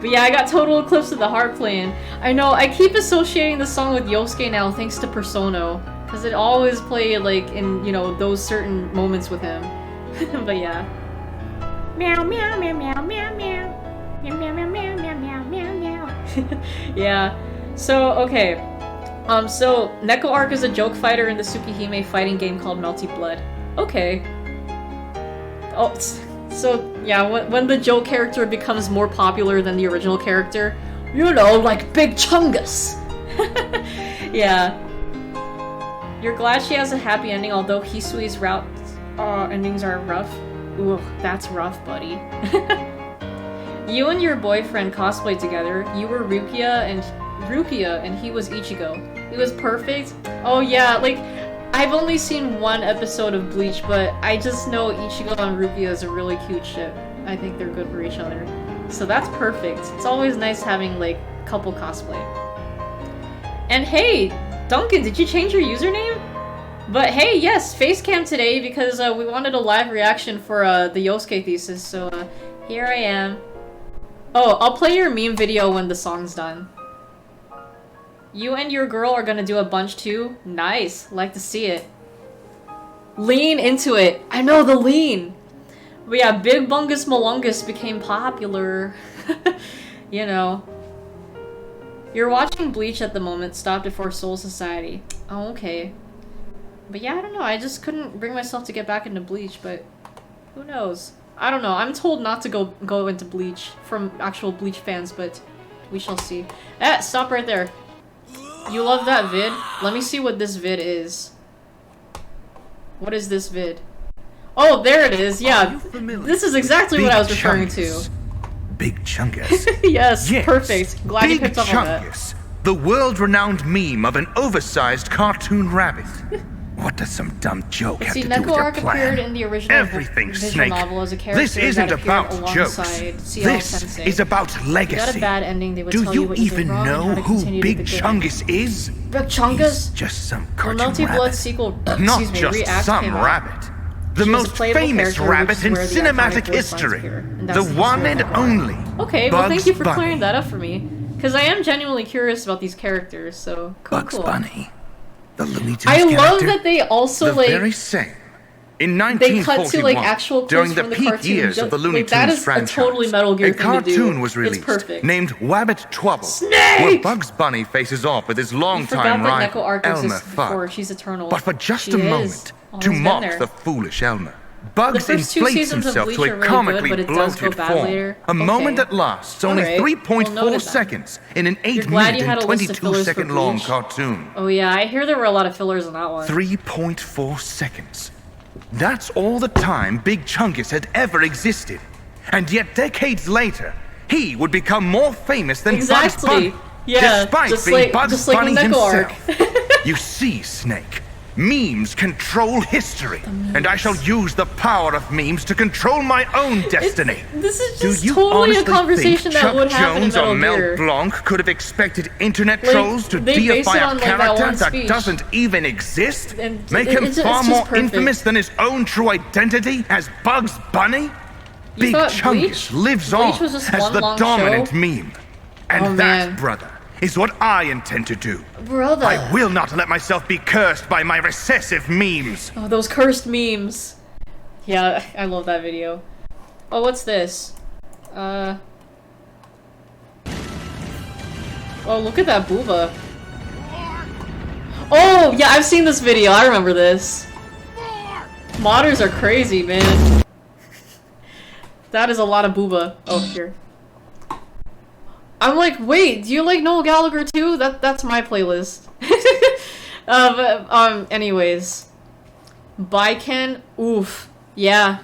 But yeah, I got Total Eclipse of the Heart playing. I know, I keep associating the song with Yosuke now thanks to Persona. Because it always played, like, in, you know, those certain moments with him. But yeah. Meow, meow, meow, meow, meow, meow. Meow, meow, meow, meow, meow, meow, meow, meow. Yeah. So, okay. So, Neko Arc is a joke fighter in the Tsukihime fighting game called Melty Blood. Okay. Oh, so, yeah, when the joke character becomes more popular than the original character, you know, like Big Chungus! Yeah. You're glad she has a happy ending, although Hisui's route endings are rough. Ooh, that's rough, buddy. You and your boyfriend cosplayed together. You were Rukia and he was Ichigo. He was perfect. Oh yeah, like, I've only seen one episode of Bleach, but I just know Ichigo and Rukia is a really cute ship. I think they're good for each other. So that's perfect. It's always nice having, like, couple cosplay. And hey, Duncan, did you change your username? But hey, yes, Facecam today because we wanted a live reaction for the Yosuke Thesis, so here I am. Oh, I'll play your meme video when the song's done. You and your girl are gonna do a bunch too? Nice, like to see it. Lean into it. I know, the lean! But yeah, Big Bungus Malungus became popular. You know. You're watching Bleach at the moment, stopped before Soul Society. Oh, okay. But yeah, I don't know, I just couldn't bring myself to get back into Bleach, but who knows? I don't know, I'm told not to go into Bleach from actual Bleach fans, but we shall see. Eh, stop right there. You love that vid? Let me see what this vid is. What is this vid? Oh, there it is, yeah. This is exactly what I was referring to. Big Chungus. Yes, perfect. Glad you picked up on that. The world-renowned meme of an oversized cartoon rabbit. What does some dumb joke have to do with Neko your Arc plan? appeared in the original Everything, visual Snake. novel as a character This isn't that about appeared jokes. alongside CL This Sensei. is about If you legacy. got a bad ending, they would Do tell you you what you did even wrong and know how to who continue Big to do good. Chungus is? Big Chungus? He's just some The cartoon Melty Blood rabbit. sequel, Not excuse me, just React some came out. rabbit. The She was a most playable famous character, which rabbit is in where the cinematic iconic voice lines history. appear, and The that's one where and they are. only. Okay, well thank you for Bugs clearing that Bunny. up for me. Because I am genuinely curious about these characters, so cool, Bugs cool. Bunny. The Looney Tunes I love character, that they also, the like, very same. In they cut to, 1941, like, actual clips during the from the peak cartoon. years of the Looney Like, that Tunes is franchise, a totally Metal Gear a thing to do. cartoon was It's released perfect. named Wabbit Twubble, Snake! where Bugs Bunny faces off with his You forgot longtime that rival, Neko Arc Elmer exists before. Fudd. She's eternal. But for just She a is. moment, Always to been mock there. the foolish Elmer, Bugs The first two inflates seasons of himself Bleach to are a really good, comically but it does go bloated bad form. later. A moment Okay. that lasts only Alright, 3.4 we'll note it then. seconds in an You're 8 glad minute you had and a list of 22 fillers for second long Bleach? cartoon. Oh yeah, I hear there were a lot of fillers in that one. 3.4 seconds. That's all the time Big Chungus had ever existed. And yet decades later, he would become more famous than Bugs Exactly. Bunny. Yeah, despite just being like- Bugs just like Bunny Neko Arc. himself. You see, Snake, memes control history. And I shall use the power of memes to control my own destiny. This is Do just you totally a honestly conversation think that Chuck would happen Jones in or Metal Mel Gear. Blanc could have expected internet Like, trolls to they base deify it a on, like, that character one that speech. doesn't even exist? And Make it- him it's far just more perfect. infamous than his own true identity as Bugs Bunny? You Big thought Chungus Bleach? lives Bleach on was just as one the long dominant show? meme. And Oh, that, man. brother, is what I intend to do. Brother. I will not let myself be cursed by my recessive memes. Oh, those cursed memes. Yeah, I love that video. Oh, what's this? Oh, look at that booba. Oh, yeah, I've seen this video. I remember this. Modders are crazy, man. That is a lot of booba. Oh, here. I'm like, wait, do you like Noel Gallagher too? That's my playlist. Anyways. Baiken, oof. Yeah.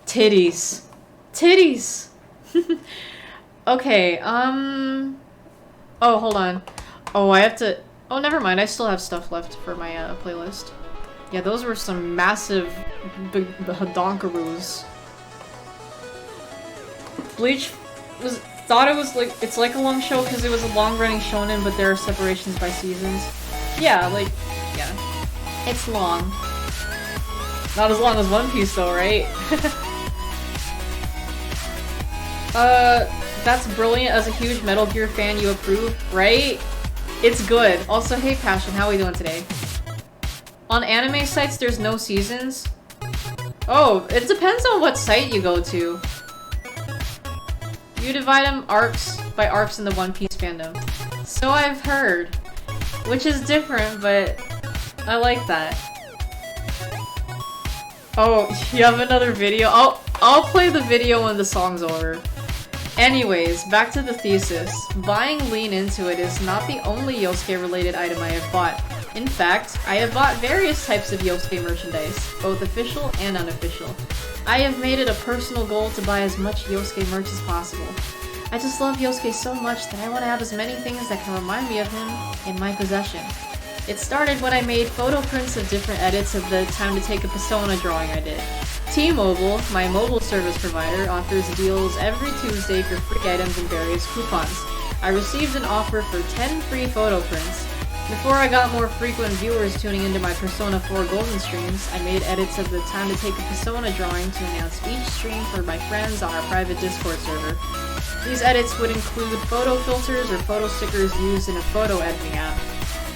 Titties. Titties! Okay, oh, hold on. Oh, I have to... Oh, never mind, I still have stuff left for my, playlist. Yeah, those were some massive donkaroos. Bleach thought it was like, it's like a long show because it was a long-running shonen, but there are separations by seasons. Yeah, like, yeah. It's long. Not as long as One Piece though, right? That's brilliant. As a huge Metal Gear fan, you approve, right? It's good. Also, hey Passion, how are we doing today? On anime sites, there's no seasons. Oh, it depends on what site you go to. You divide them by arcs in the One Piece fandom. So I've heard. Which is different, but I like that. Oh, you have another video? I'll play the video when the song's over. Anyways, back to the thesis. Buying Lean Into It is not the only Yosuke-related item I have bought. In fact, I have bought various types of Yosuke merchandise, both official and unofficial. I have made it a personal goal to buy as much Yosuke merch as possible. I just love Yosuke so much that I want to have as many things that can remind me of him in my possession. It started when I made photo prints of different edits of the Time to Take a Persona drawing I did. T-Mobile, my mobile service provider, offers deals every Tuesday for free items and various coupons. I received an offer for 10 free photo prints. Before I got more frequent viewers tuning into my Persona 4 Golden streams, I made edits of the Time to Take a Persona drawing to announce each stream for my friends on our private Discord server. These edits would include photo filters or photo stickers used in a photo editing app.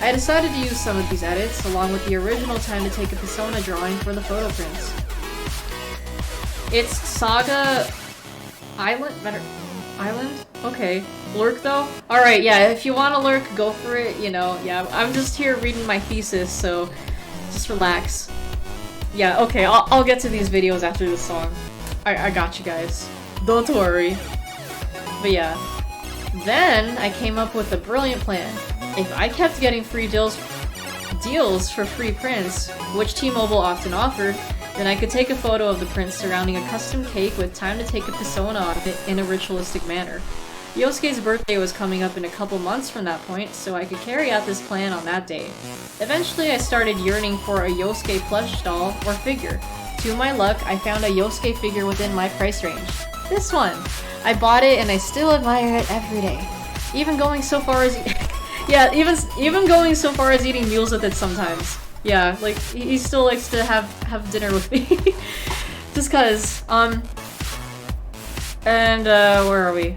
I decided to use some of these edits, along with the original Time to Take a Persona drawing for the photo prints. It's Saga Island? Island? Okay. Lurk though? Alright, yeah, if you want to lurk, go for it, you know, yeah, I'm just here reading my thesis, so just relax. Yeah, okay, I'll get to these videos after this song. I got you guys. Don't worry. But yeah. Then, I came up with a brilliant plan. If I kept getting free deals for free prints, which T-Mobile often offered, then I could take a photo of the prints surrounding a custom cake with Time to Take a Persona on it in a ritualistic manner. Yosuke's birthday was coming up in a couple months from that point, so I could carry out this plan on that day. Eventually, I started yearning for a Yosuke plush doll or figure. To my luck, I found a Yosuke figure within my price range. This one! I bought it and I still admire it every day. Even going so far as yeah, even going so far as eating meals with it sometimes. Yeah, like he still likes to have dinner with me. Just cause. And where are we?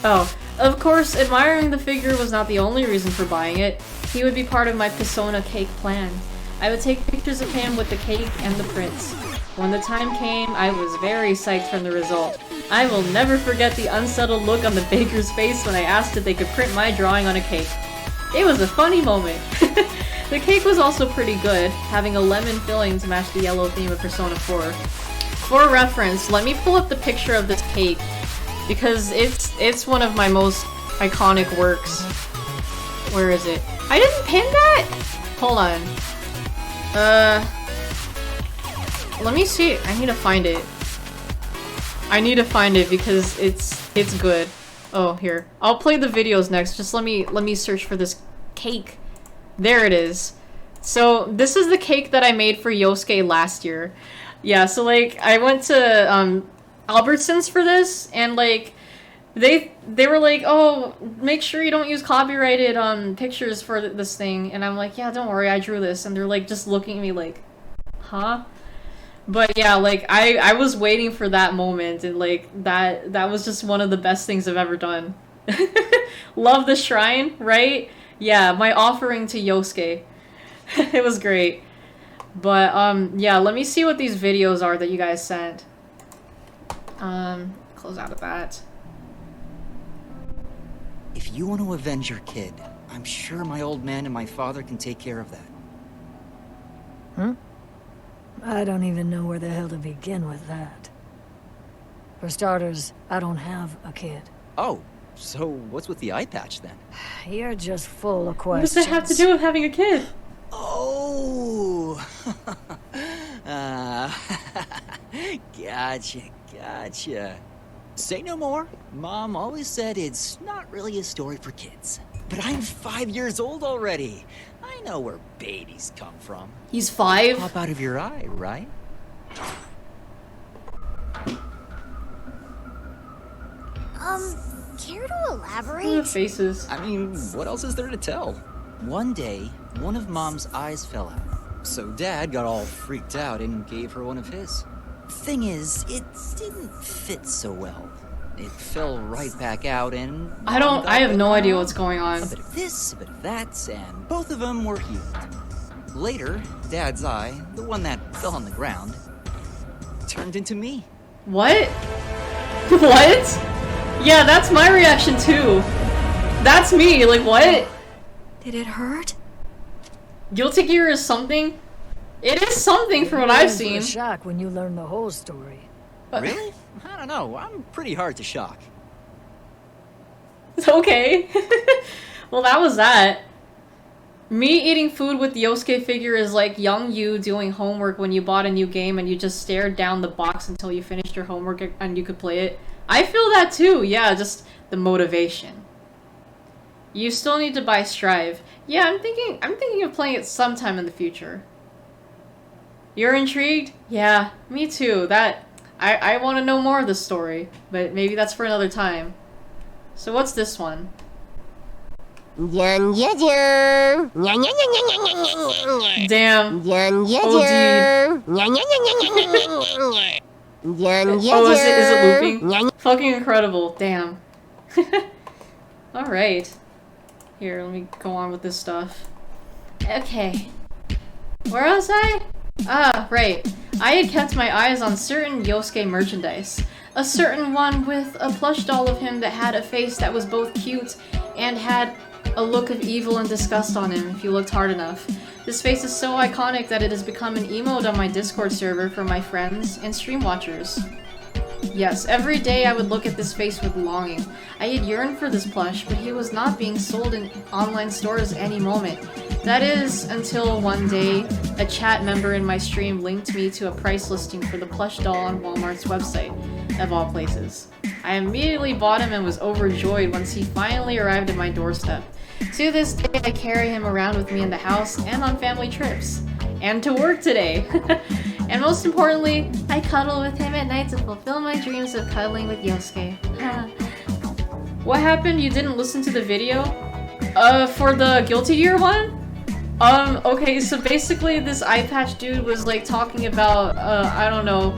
Oh, of course, admiring the figure was not the only reason for buying it. He would be part of my Persona cake plan. I would take pictures of him with the cake and the prints. When the time came, I was very psyched from the result. I will never forget the unsettled look on the baker's face when I asked if they could print my drawing on a cake. It was a funny moment. The cake was also pretty good, having a lemon filling to match the yellow theme of Persona 4. For reference, let me pull up the picture of this cake, because it's one of my most iconic works. Where is it? I didn't pin that? Hold on. Let me see. I need to find it. I need to find it because it's good. Oh, here. I'll play the videos next. Just let me search for this cake. There it is. So, this is the cake that I made for Yosuke last year. Yeah, so like I went to Albertsons for this, and like they were like, "Oh, make sure you don't use copyrighted pictures for this thing." And I'm like, "Yeah, don't worry, I drew this." And they're like just looking at me like, "Huh?" But yeah, like I was waiting for that moment, and like that was just one of the best things I've ever done. Love the shrine, right? Yeah, my offering to Yosuke. It was great. But yeah, let me see what these videos are that you guys sent. Close out of that. If you want to avenge your kid, I'm sure my old man and my father can take care of that. Huh? I don't even know where the hell to begin with that. For starters, I don't have a kid. Oh, so what's with the eye patch then? You're just full of What questions. does that have to do with having a kid? Oh! Gotcha. Say no more. Mom always said it's not really a story for kids. But I'm 5 years old already. I know where babies come from. He's 5? Pop out of your eye, right? Care to elaborate? Look at the faces. I mean, what else is there to tell? One day, one of Mom's eyes fell out. So Dad got all freaked out and gave her one of his. Thing is, it didn't fit so well. it fell right back out, and I have no idea what's going on. A bit of this, a bit of that, and both of them were healed. Later, Dad's eye, the one that fell on the ground, turned into me. What? What? Yeah, that's my reaction too. That's me, like what? Did it hurt? Guilty Gear is something? It is something from what I've seen. A shock when you learn the whole story. Really? I don't know, I'm pretty hard to shock. Okay. Well, that was that. Me eating food with the Yosuke figure is like young you doing homework when you bought a new game and you just stared down the box until you finished your homework and you could play it. I feel that too, yeah, just the motivation. You still need to buy Strive. Yeah, I'm thinking of playing it sometime in the future. You're intrigued? Yeah, me too. I want to know more of the story, but maybe that's for another time. So what's this one? Damn. Oh, is it looping? Fucking incredible. Damn. Alright. Here, let me go on with this stuff. Okay. Where was I? Ah, right. I had kept my eyes on certain Yosuke merchandise. A certain one with a plush doll of him that had a face that was both cute and had a look of evil and disgust on him if you looked hard enough. This face is so iconic that it has become an emote on my Discord server for my friends and stream watchers. Yes, every day I would look at this face with longing. I had yearned for this plush, but he was not being sold in online stores any moment. That is, until one day, a chat member in my stream linked me to a price listing for the plush doll on Walmart's website, of all places. I immediately bought him and was overjoyed once he finally arrived at my doorstep. To this day, I carry him around with me in the house and on family trips. And to work today. And most importantly, I cuddle with him at night to fulfill my dreams of cuddling with Yosuke. What happened? You didn't listen to the video? For the Guilty Gear one? Okay, so basically this eye patch dude was like talking about, I don't know,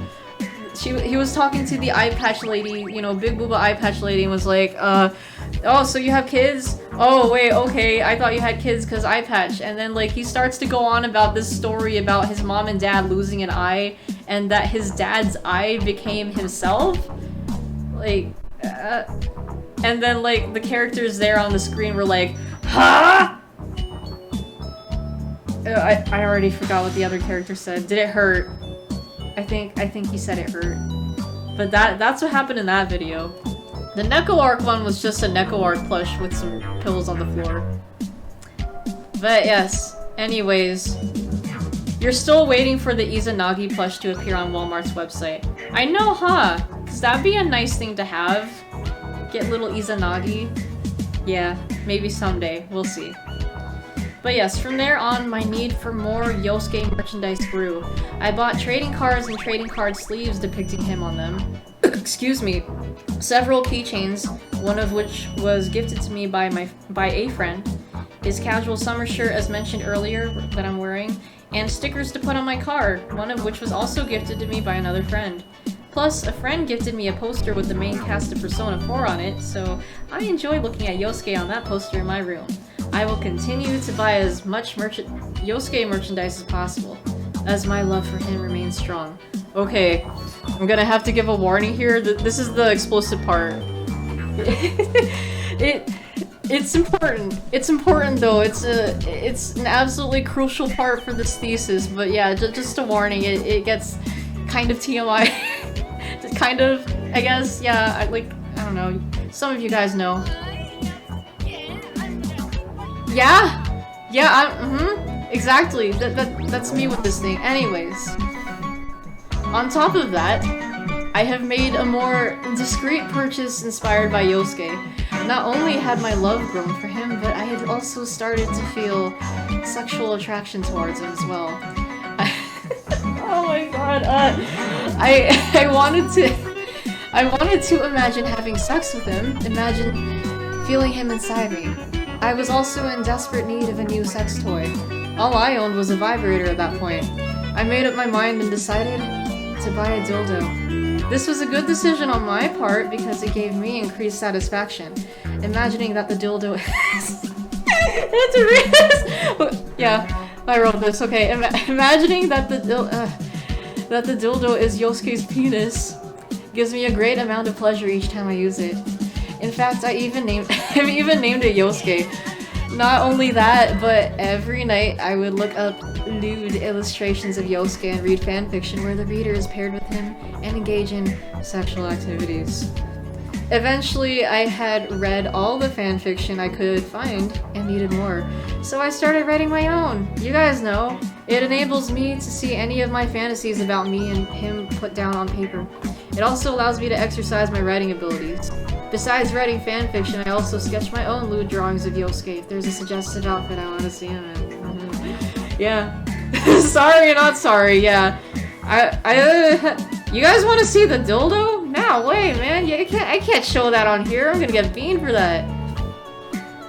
he was talking to the eye patch lady, you know, Big Booba eye patch lady, and was like, oh, so you have kids? Oh, wait, okay, I thought you had kids because eye patch. And then, like, he starts to go on about this story about his mom and dad losing an eye, and that his dad's eye became himself? Like, and then, like, the characters there on the screen were like, huh? I already forgot what the other character said. Did it hurt? I think he said it hurt. But that's what happened in that video. The Neko Arc one was just a Neko Arc plush with some pills on the floor. But yes, anyways. You're still waiting for the Izanagi plush to appear on Walmart's website. I know, huh? Cause that'd be a nice thing to have. Get little Izanagi. Yeah, maybe someday. We'll see. But yes, from there on, my need for more Yosuke merchandise grew. I bought trading cards and trading card sleeves depicting him on them. Excuse me. Several keychains, one of which was gifted to me by a friend. His casual summer shirt, as mentioned earlier, that I'm wearing, and stickers to put on my car, one of which was also gifted to me by another friend. Plus, a friend gifted me a poster with the main cast of Persona 4 on it, so I enjoy looking at Yosuke on that poster in my room. I will continue to buy as much Yosuke merchandise as possible, as my love for him remains strong. Okay, I'm gonna have to give a warning here. This is the explosive part. It's important. It's important though. It's an absolutely crucial part for this thesis. But yeah, just a warning. It gets kind of TMI. Just kind of, I guess. Yeah, I don't know. Some of you guys know. Yeah, exactly. That's me with this thing. Anyways, on top of that, I have made a more discreet purchase inspired by Yosuke. Not only had my love grown for him, but I had also started to feel sexual attraction towards him as well. Oh my god, I wanted to imagine having sex with him, imagine feeling him inside me. I was also in desperate need of a new sex toy. All I owned was a vibrator at that point. I made up my mind and decided to buy a dildo. This was a good decision on my part because it gave me increased satisfaction. Imagining that the dildo yeah, I wrote this. Okay, imagining that the dildo is Yosuke's penis gives me a great amount of pleasure each time I use it. In fact, I've even named it Yosuke. Not only that, but every night I would look up lewd illustrations of Yosuke and read fanfiction where the reader is paired with him and engage in sexual activities. Eventually, I had read all the fanfiction I could find and needed more, so I started writing my own. You guys know, it enables me to see any of my fantasies about me and him put down on paper. It also allows me to exercise my writing abilities. Besides writing fanfiction, I also sketch my own lewd drawings of Yosuke if there's a suggested outfit I want to see him in. Yeah. Sorry, not sorry, yeah. You guys want to see the dildo? No way, man. I can't show that on here. I'm gonna get beaned for that.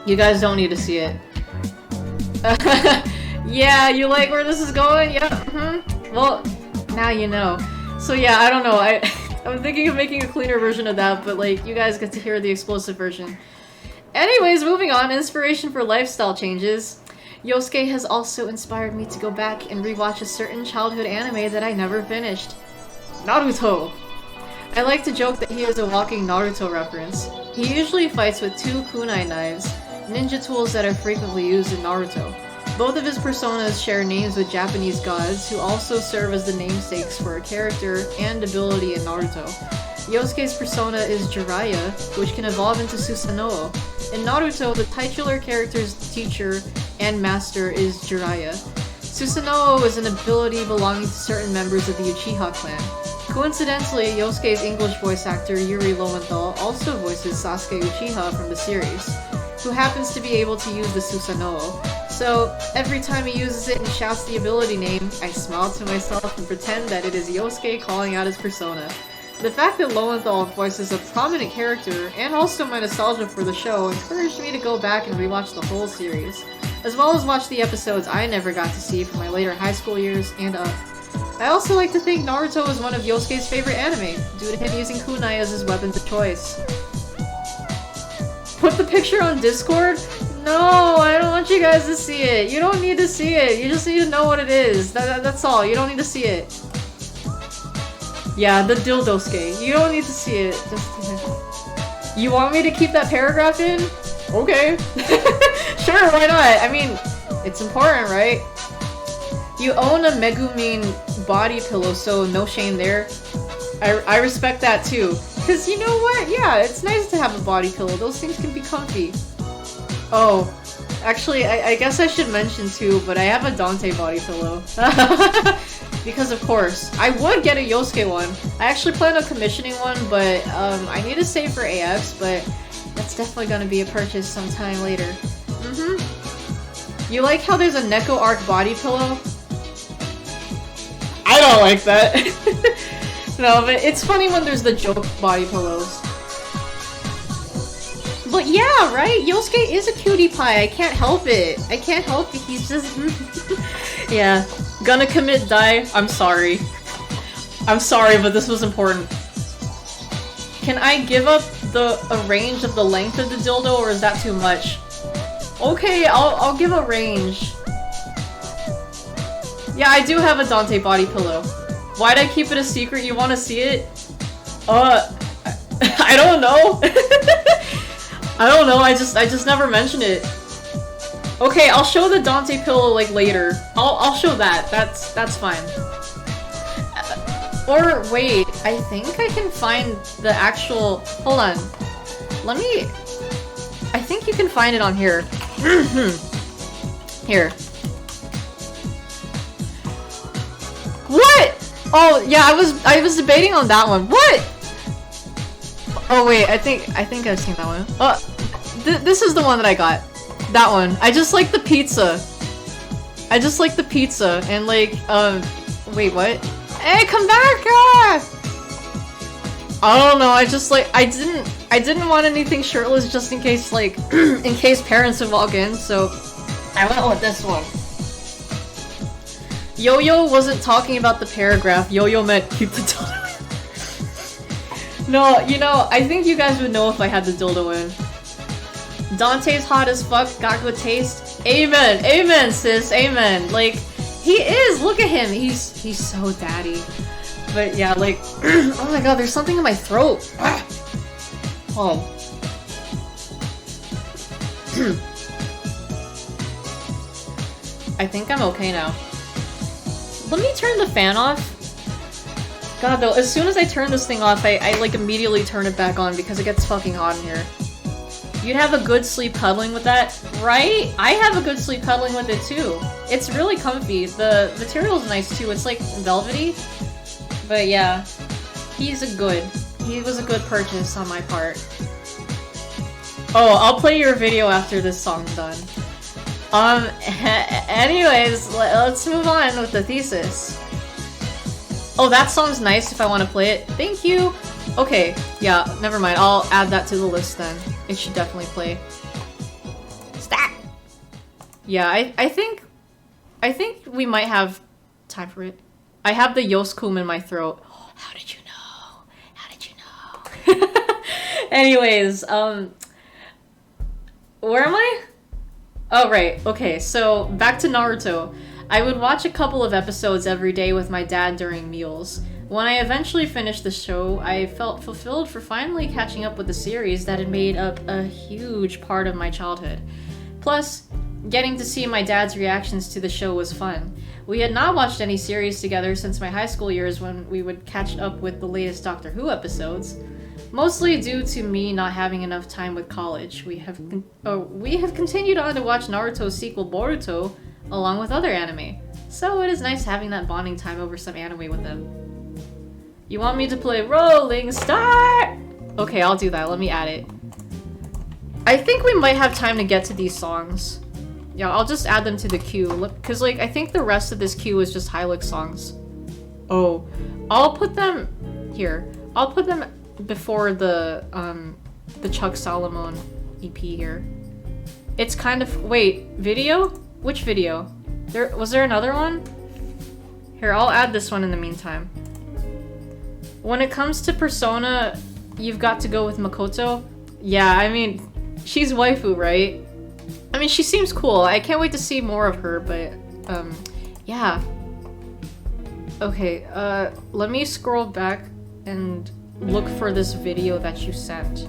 You guys don't need to see it. Yeah, you like where this is going? Yeah. Well, now you know. So yeah, I don't know. I'm thinking of making a cleaner version of that, but like, you guys get to hear the explosive version. Anyways, moving on. Inspiration for lifestyle changes. Yosuke has also inspired me to go back and rewatch a certain childhood anime that I never finished. Naruto! I like to joke that he is a walking Naruto reference. He usually fights with 2 kunai knives, ninja tools that are frequently used in Naruto. Both of his personas share names with Japanese gods who also serve as the namesakes for a character and ability in Naruto. Yosuke's persona is Jiraiya, which can evolve into Susanoo. In Naruto, the titular character's teacher and master is Jiraiya. Susanoo is an ability belonging to certain members of the Uchiha clan. Coincidentally, Yosuke's English voice actor Yuri Lowenthal also voices Sasuke Uchiha from the series, who happens to be able to use the Susanoo. So, every time he uses it and shouts the ability name, I smile to myself and pretend that it is Yosuke calling out his persona. The fact that Lowenthal voices a prominent character, and also my nostalgia for the show, encouraged me to go back and rewatch the whole series, as well as watch the episodes I never got to see from my later high school years and up. I also like to think Naruto is one of Yosuke's favorite anime, due to him using kunai as his weapons of choice. Put the picture on Discord? No, I don't want you guys to see it. You don't need to see it. You just need to know what it is. That's all. You don't need to see it. Yeah, the dildosuke. You don't need to see it. Just... You want me to keep that paragraph in? Okay. Sure, why not? I mean, it's important, right? You own a Megumin body pillow, so no shame there. I respect that too. Cause you know what? Yeah, it's nice to have a body pillow. Those things can be comfy. Oh, actually, I guess I should mention too, but I have a Dante body pillow. Because of course, I would get a Yosuke one. I actually plan on commissioning one, but I need to save for AX, but that's definitely gonna be a purchase sometime later. You like how there's a Neko Arc body pillow? I don't like that. No, but it's funny when there's the joke body pillows. But yeah, right? Yosuke is a cutie pie. I can't help it. I can't help it. He's just... Yeah. Gonna commit die. I'm sorry. I'm sorry, but this was important. Can I give up a range of the length of the dildo, or is that too much? Okay, I'll give a range. Yeah, I do have a Dante body pillow. Why'd I keep it a secret? You want to see it? I don't know. I don't know. I just never mentioned it. Okay, I'll show the Dante pillow like later. I'll show that. That's fine. Or wait, I think I can find the actual. Hold on. Let me. I think you can find it on here. Here. What? Oh yeah, I was debating on that one. What? Oh wait, I think I've seen that one. This is the one that I got. That one. I just like the pizza. I just like the pizza and like wait, what? Hey, come back! Ah! I don't know. I just like I didn't want anything shirtless just in case like in case parents would walk in, so I went with this one. Yo-Yo wasn't talking about the paragraph. Yo-Yo meant keep the No, you know, I think you guys would know if I had the dildo in. Dante's hot as fuck, got good taste. Amen, amen, sis, amen. Like, he is, look at him, he's so daddy. But yeah, like, oh my god, there's something in my throat. Oh. I think I'm okay now. Let me turn the fan off. God, though, as soon as I turn this thing off, I like immediately turn it back on because it gets fucking hot in here. You'd have a good sleep cuddling with that, right? I have a good sleep cuddling with it too. It's really comfy. The material's nice too. It's like velvety. But yeah, he was a good purchase on my part. Oh, I'll play your video after this song's done. Anyways, let's move on with the thesis. Oh, that song's nice if I want to play it. Thank you! Okay, yeah, never mind. I'll add that to the list then. It should definitely play. Stop! Yeah, I think we might have time for it. I have the Yosuke in my throat. Oh, how did you know? How did you know? Anyways, where am I? Oh, right. Okay, so back to Naruto. I would watch a couple of episodes every day with my dad during meals. When I eventually finished the show, I felt fulfilled for finally catching up with the series that had made up a huge part of my childhood. Plus, getting to see my dad's reactions to the show was fun. We had not watched any series together since my high school years when we would catch up with the latest Doctor Who episodes. Mostly due to me not having enough time with college, we have continued on to watch Naruto's sequel Boruto, along with other anime. So it is nice having that bonding time over some anime with them. You want me to play Rolling Star? Okay, I'll do that. Let me add it. I think we might have time to get to these songs. Yeah, I'll just add them to the queue. Look, cause like I think the rest of this queue is just Hylix songs. Oh, I'll put them here. I'll put them before the Chuck Solomon EP here. It's kind of video? Which video? Was there another one? Here, I'll add this one in the meantime. When it comes to Persona, you've got to go with Makoto. Yeah, I mean, she's waifu, right? I mean, she seems cool. I can't wait to see more of her, but yeah. Okay, let me scroll back and look for this video that you sent.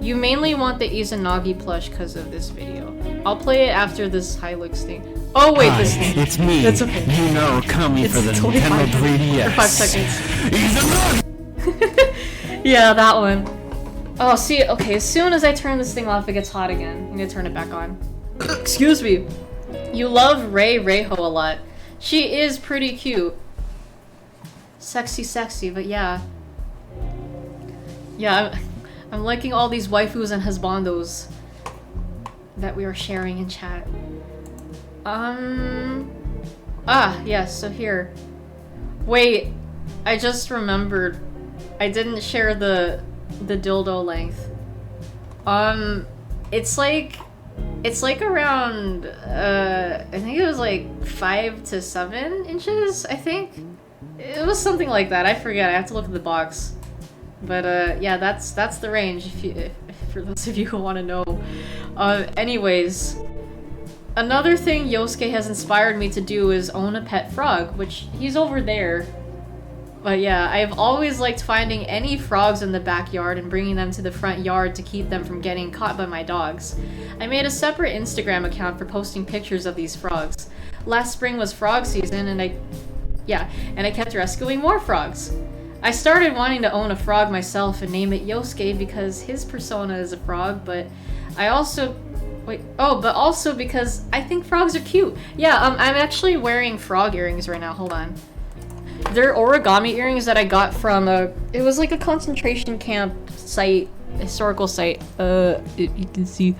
You mainly want the Izanagi plush because of this video. I'll play it after this Hylix thing. Oh wait, Hi, this thing. it's me. That's okay. You know, coming for the Nintendo 3DS. For 5 seconds. Yeah, that one. Oh, see, okay, as soon as I turn this thing off, it gets hot again. I'm gonna turn it back on. Excuse me. You love Reiho a lot. She is pretty cute. Sexy, but yeah. Yeah, I'm liking all these waifus and husbandos that we are sharing in chat. Yes, so here. Wait, I just remembered. I didn't share the dildo length. It's like around, I think it was like 5 to 7 inches, I think? It was something like that, I forget, I have to look at the box. But yeah, that's the range if for those of you who want to know. Anyways, another thing Yosuke has inspired me to do is own a pet frog, which he's over there. But yeah, I've always liked finding any frogs in the backyard and bringing them to the front yard to keep them from getting caught by my dogs. I made a separate Instagram account for posting pictures of these frogs. Last spring was frog season and I kept rescuing more frogs. I started wanting to own a frog myself and name it Yosuke because his persona is a frog, but also because I think frogs are cute. Yeah, I'm actually wearing frog earrings right now, hold on. They're origami earrings that I got from it was like a concentration camp site, historical site. You can see,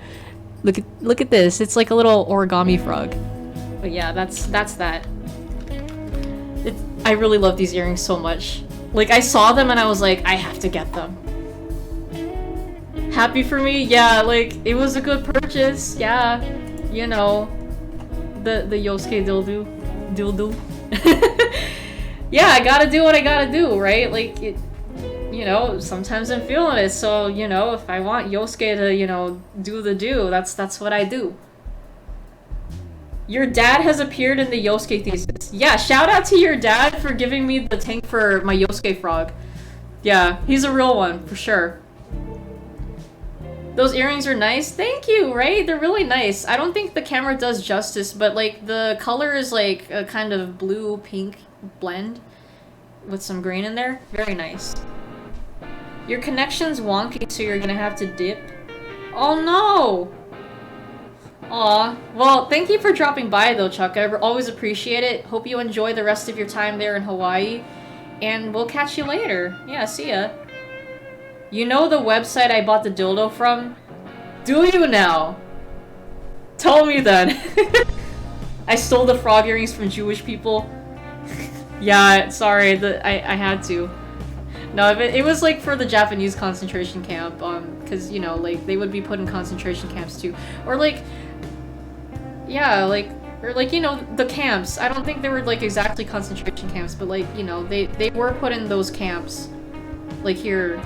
look at this. It's like a little origami frog. But yeah, that's that. I really love these earrings so much. Like, I saw them and I was like, I have to get them. Happy for me? Yeah, like, it was a good purchase. Yeah, you know, the Yosuke dildo. Yeah, I gotta do what I gotta do, right? Like, you know, sometimes I'm feeling it, so, you know, if I want Yosuke to, you know, do the do, that's what I do. Your dad has appeared in the Yosuke Thesis. Yeah, shout out to your dad for giving me the tank for my Yosuke frog. Yeah, he's a real one, for sure. Those earrings are nice. Thank you, right? They're really nice. I don't think the camera does justice, but like the color is like a kind of blue-pink blend with some green in there. Very nice. Your connection's wonky, so you're gonna have to dip. Oh no! Aw. Well, thank you for dropping by though, Chuck. I always appreciate it. Hope you enjoy the rest of your time there in Hawaii. And we'll catch you later. Yeah, see ya. You know the website I bought the dildo from? Do you now? Tell me then. I stole the frog earrings from Jewish people. Yeah, sorry, I had to. No, it was like for the Japanese concentration camp, cause you know, like they would be put in concentration camps too, or like, yeah, like, or like, you know, the camps. I don't think they were like exactly concentration camps, but like, you know, they were put in those camps, like here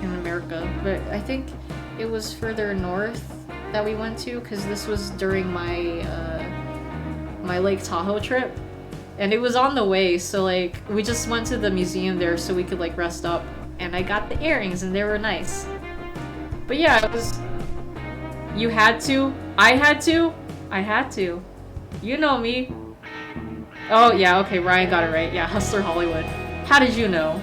in America. But I think it was further north that we went to, cause this was during my my Lake Tahoe trip. And it was on the way, so like, we just went to the museum there so we could like rest up. And I got the earrings and they were nice. But yeah, it was... You had to? I had to? I had to. You know me. Oh yeah, okay, Ryan got it right. Yeah, Hustler Hollywood. How did you know?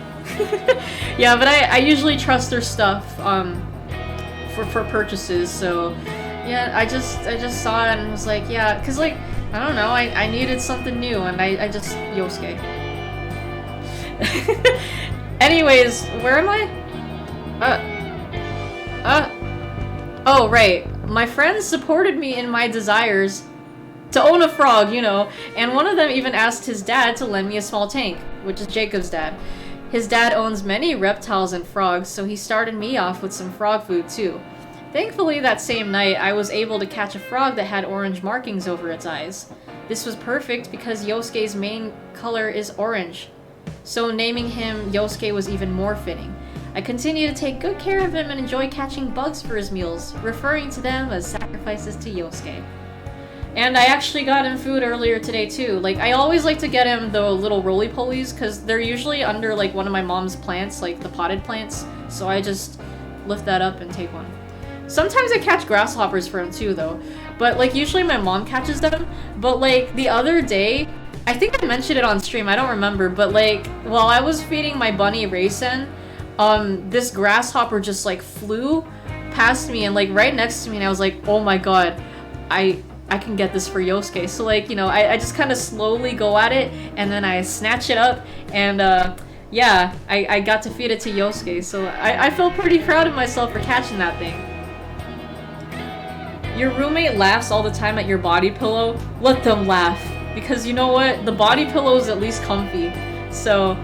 Yeah, but I usually trust their stuff for purchases, so... Yeah, I just saw it and was like, yeah, cause like, I don't know, I needed something new and I just, Yosuke. Anyways, where am I? Oh, right. My friends supported me in my desires to own a frog, you know, and one of them even asked his dad to lend me a small tank, which is Jacob's dad. His dad owns many reptiles and frogs, so he started me off with some frog food too. Thankfully, that same night, I was able to catch a frog that had orange markings over its eyes. This was perfect because Yosuke's main color is orange, so naming him Yosuke was even more fitting. I continue to take good care of him and enjoy catching bugs for his meals, referring to them as sacrifices to Yosuke. And I actually got him food earlier today too. Like, I always like to get him the little roly-polies, because they're usually under like one of my mom's plants, like the potted plants, so I just lift that up and take one. Sometimes I catch grasshoppers for him too, though. But, like, usually my mom catches them. But, like, the other day, I think I mentioned it on stream, I don't remember. But, like, while I was feeding my bunny Raisin, this grasshopper just, like, flew past me and, like, right next to me. And I was like, oh my god, I can get this for Yosuke. So, like, you know, I just kind of slowly go at it. And then I snatch it up. And, yeah, I got to feed it to Yosuke. So I feel pretty proud of myself for catching that thing. Your roommate laughs all the time at your body pillow. Let them laugh. Because you know what? The body pillow is at least comfy. So,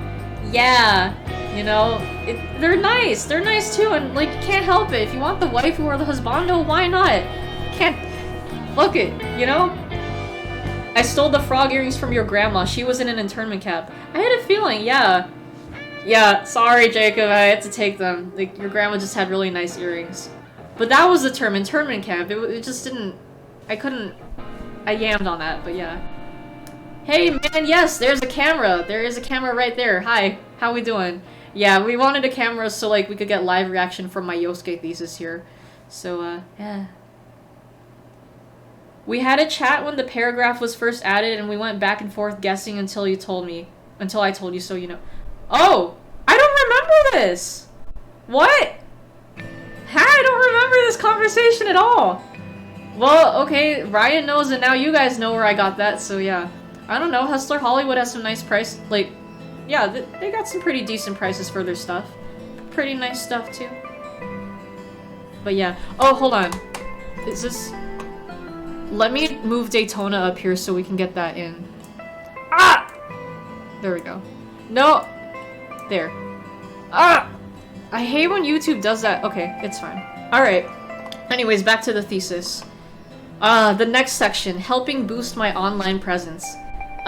yeah. You know, they're nice. They're nice too. And, like, you can't help it. If you want the waifu or the husbando, why not? Can't... Fuck it, you know? I stole the frog earrings from your grandma. She was in an internment camp. I had a feeling, yeah. Yeah, sorry, Jacob. I had to take them. Like, your grandma just had really nice earrings. But that was the term, internment camp. It just didn't... I couldn't... I yammed on that, but yeah. Hey, man, yes, there's a camera. There is a camera right there. Hi, how we doing? Yeah, we wanted a camera so, like, we could get live reaction from my Yosuke Thesis here. So, yeah. We had a chat when the paragraph was first added, and we went back and forth guessing until you told me. Until I told you, so you know. Oh! I don't remember this! What? I don't remember this conversation at all. Well, okay, Ryan knows and now you guys know where I got that, so yeah. I don't know, Hustler Hollywood has some nice price, like, yeah, they got some pretty decent prices for their stuff. Pretty nice stuff, too. But yeah. Oh, hold on. Is this... Let me move Daytona up here so we can get that in. Ah! There we go. No! There. Ah! I hate when YouTube does that. Okay, it's fine. Alright. Anyways, back to the thesis. The next section. Helping boost my online presence.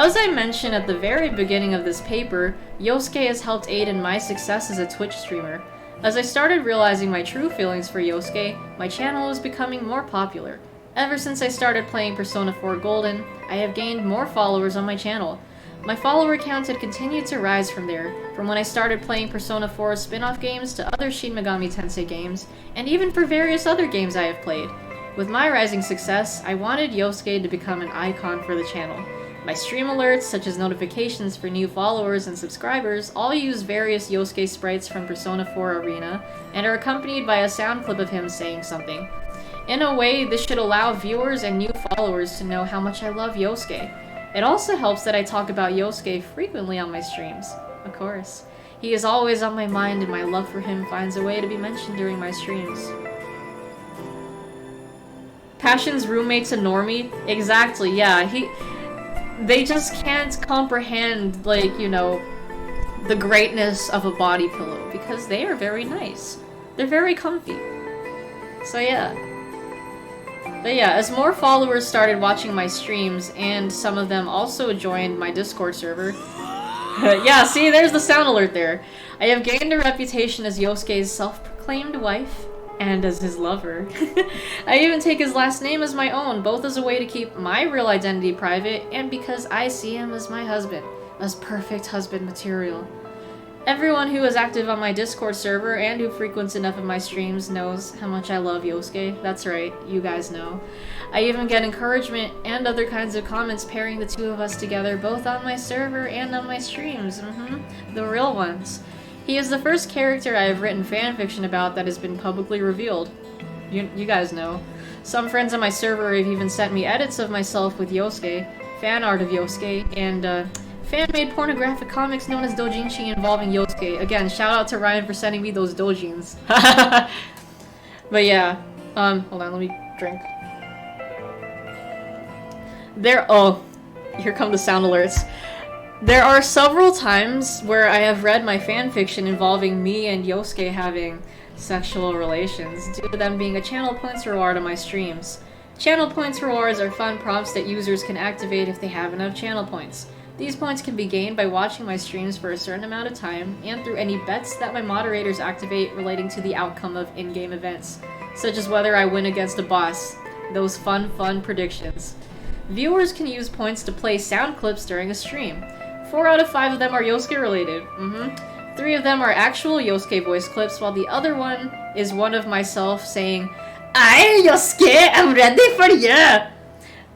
As I mentioned at the very beginning of this paper, Yosuke has helped aid in my success as a Twitch streamer. As I started realizing my true feelings for Yosuke, my channel was becoming more popular. Ever since I started playing Persona 4 Golden, I have gained more followers on my channel. My follower count had continued to rise from there, from when I started playing Persona 4 spin-off games to other Shin Megami Tensei games, and even for various other games I have played. With my rising success, I wanted Yosuke to become an icon for the channel. My stream alerts, such as notifications for new followers and subscribers, all use various Yosuke sprites from Persona 4 Arena, and are accompanied by a sound clip of him saying something. In a way, this should allow viewers and new followers to know how much I love Yosuke. It also helps that I talk about Yosuke frequently on my streams. Of course. He is always on my mind and my love for him finds a way to be mentioned during my streams. Passion's roommate's a normie? Exactly, yeah, they just can't comprehend, like, you know, the greatness of a body pillow, because they are very nice. They're very comfy. So yeah. But yeah, as more followers started watching my streams, and some of them also joined my Discord server. Yeah, see, there's the sound alert there. I have gained a reputation as Yosuke's self-proclaimed wife, and as his lover. I even take his last name as my own, both as a way to keep my real identity private, and because I see him as my husband, as perfect husband material. Everyone who is active on my Discord server and who frequents enough of my streams knows how much I love Yosuke. That's right, you guys know. I even get encouragement and other kinds of comments pairing the two of us together, both on my server and on my streams. The real ones. He is the first character I have written fanfiction about that has been publicly revealed. You guys know. Some friends on my server have even sent me edits of myself with Yosuke, fan art of Yosuke, and fan-made pornographic comics known as doujinshi involving Yosuke. Again, shout out to Ryan for sending me those doujins. But yeah, hold on, let me drink. Oh, here come the sound alerts. There are several times where I have read my fanfiction involving me and Yosuke having sexual relations, due to them being a channel points reward on my streams. Channel points rewards are fun prompts that users can activate if they have enough channel points. These points can be gained by watching my streams for a certain amount of time, and through any bets that my moderators activate relating to the outcome of in-game events, such as whether I win against a boss. Those fun predictions. Viewers can use points to play sound clips during a stream. 4 out of 5 of them are Yosuke related. 3 of them are actual Yosuke voice clips, while the other one is one of myself saying, "Aye, Yosuke, I'm ready for ya!"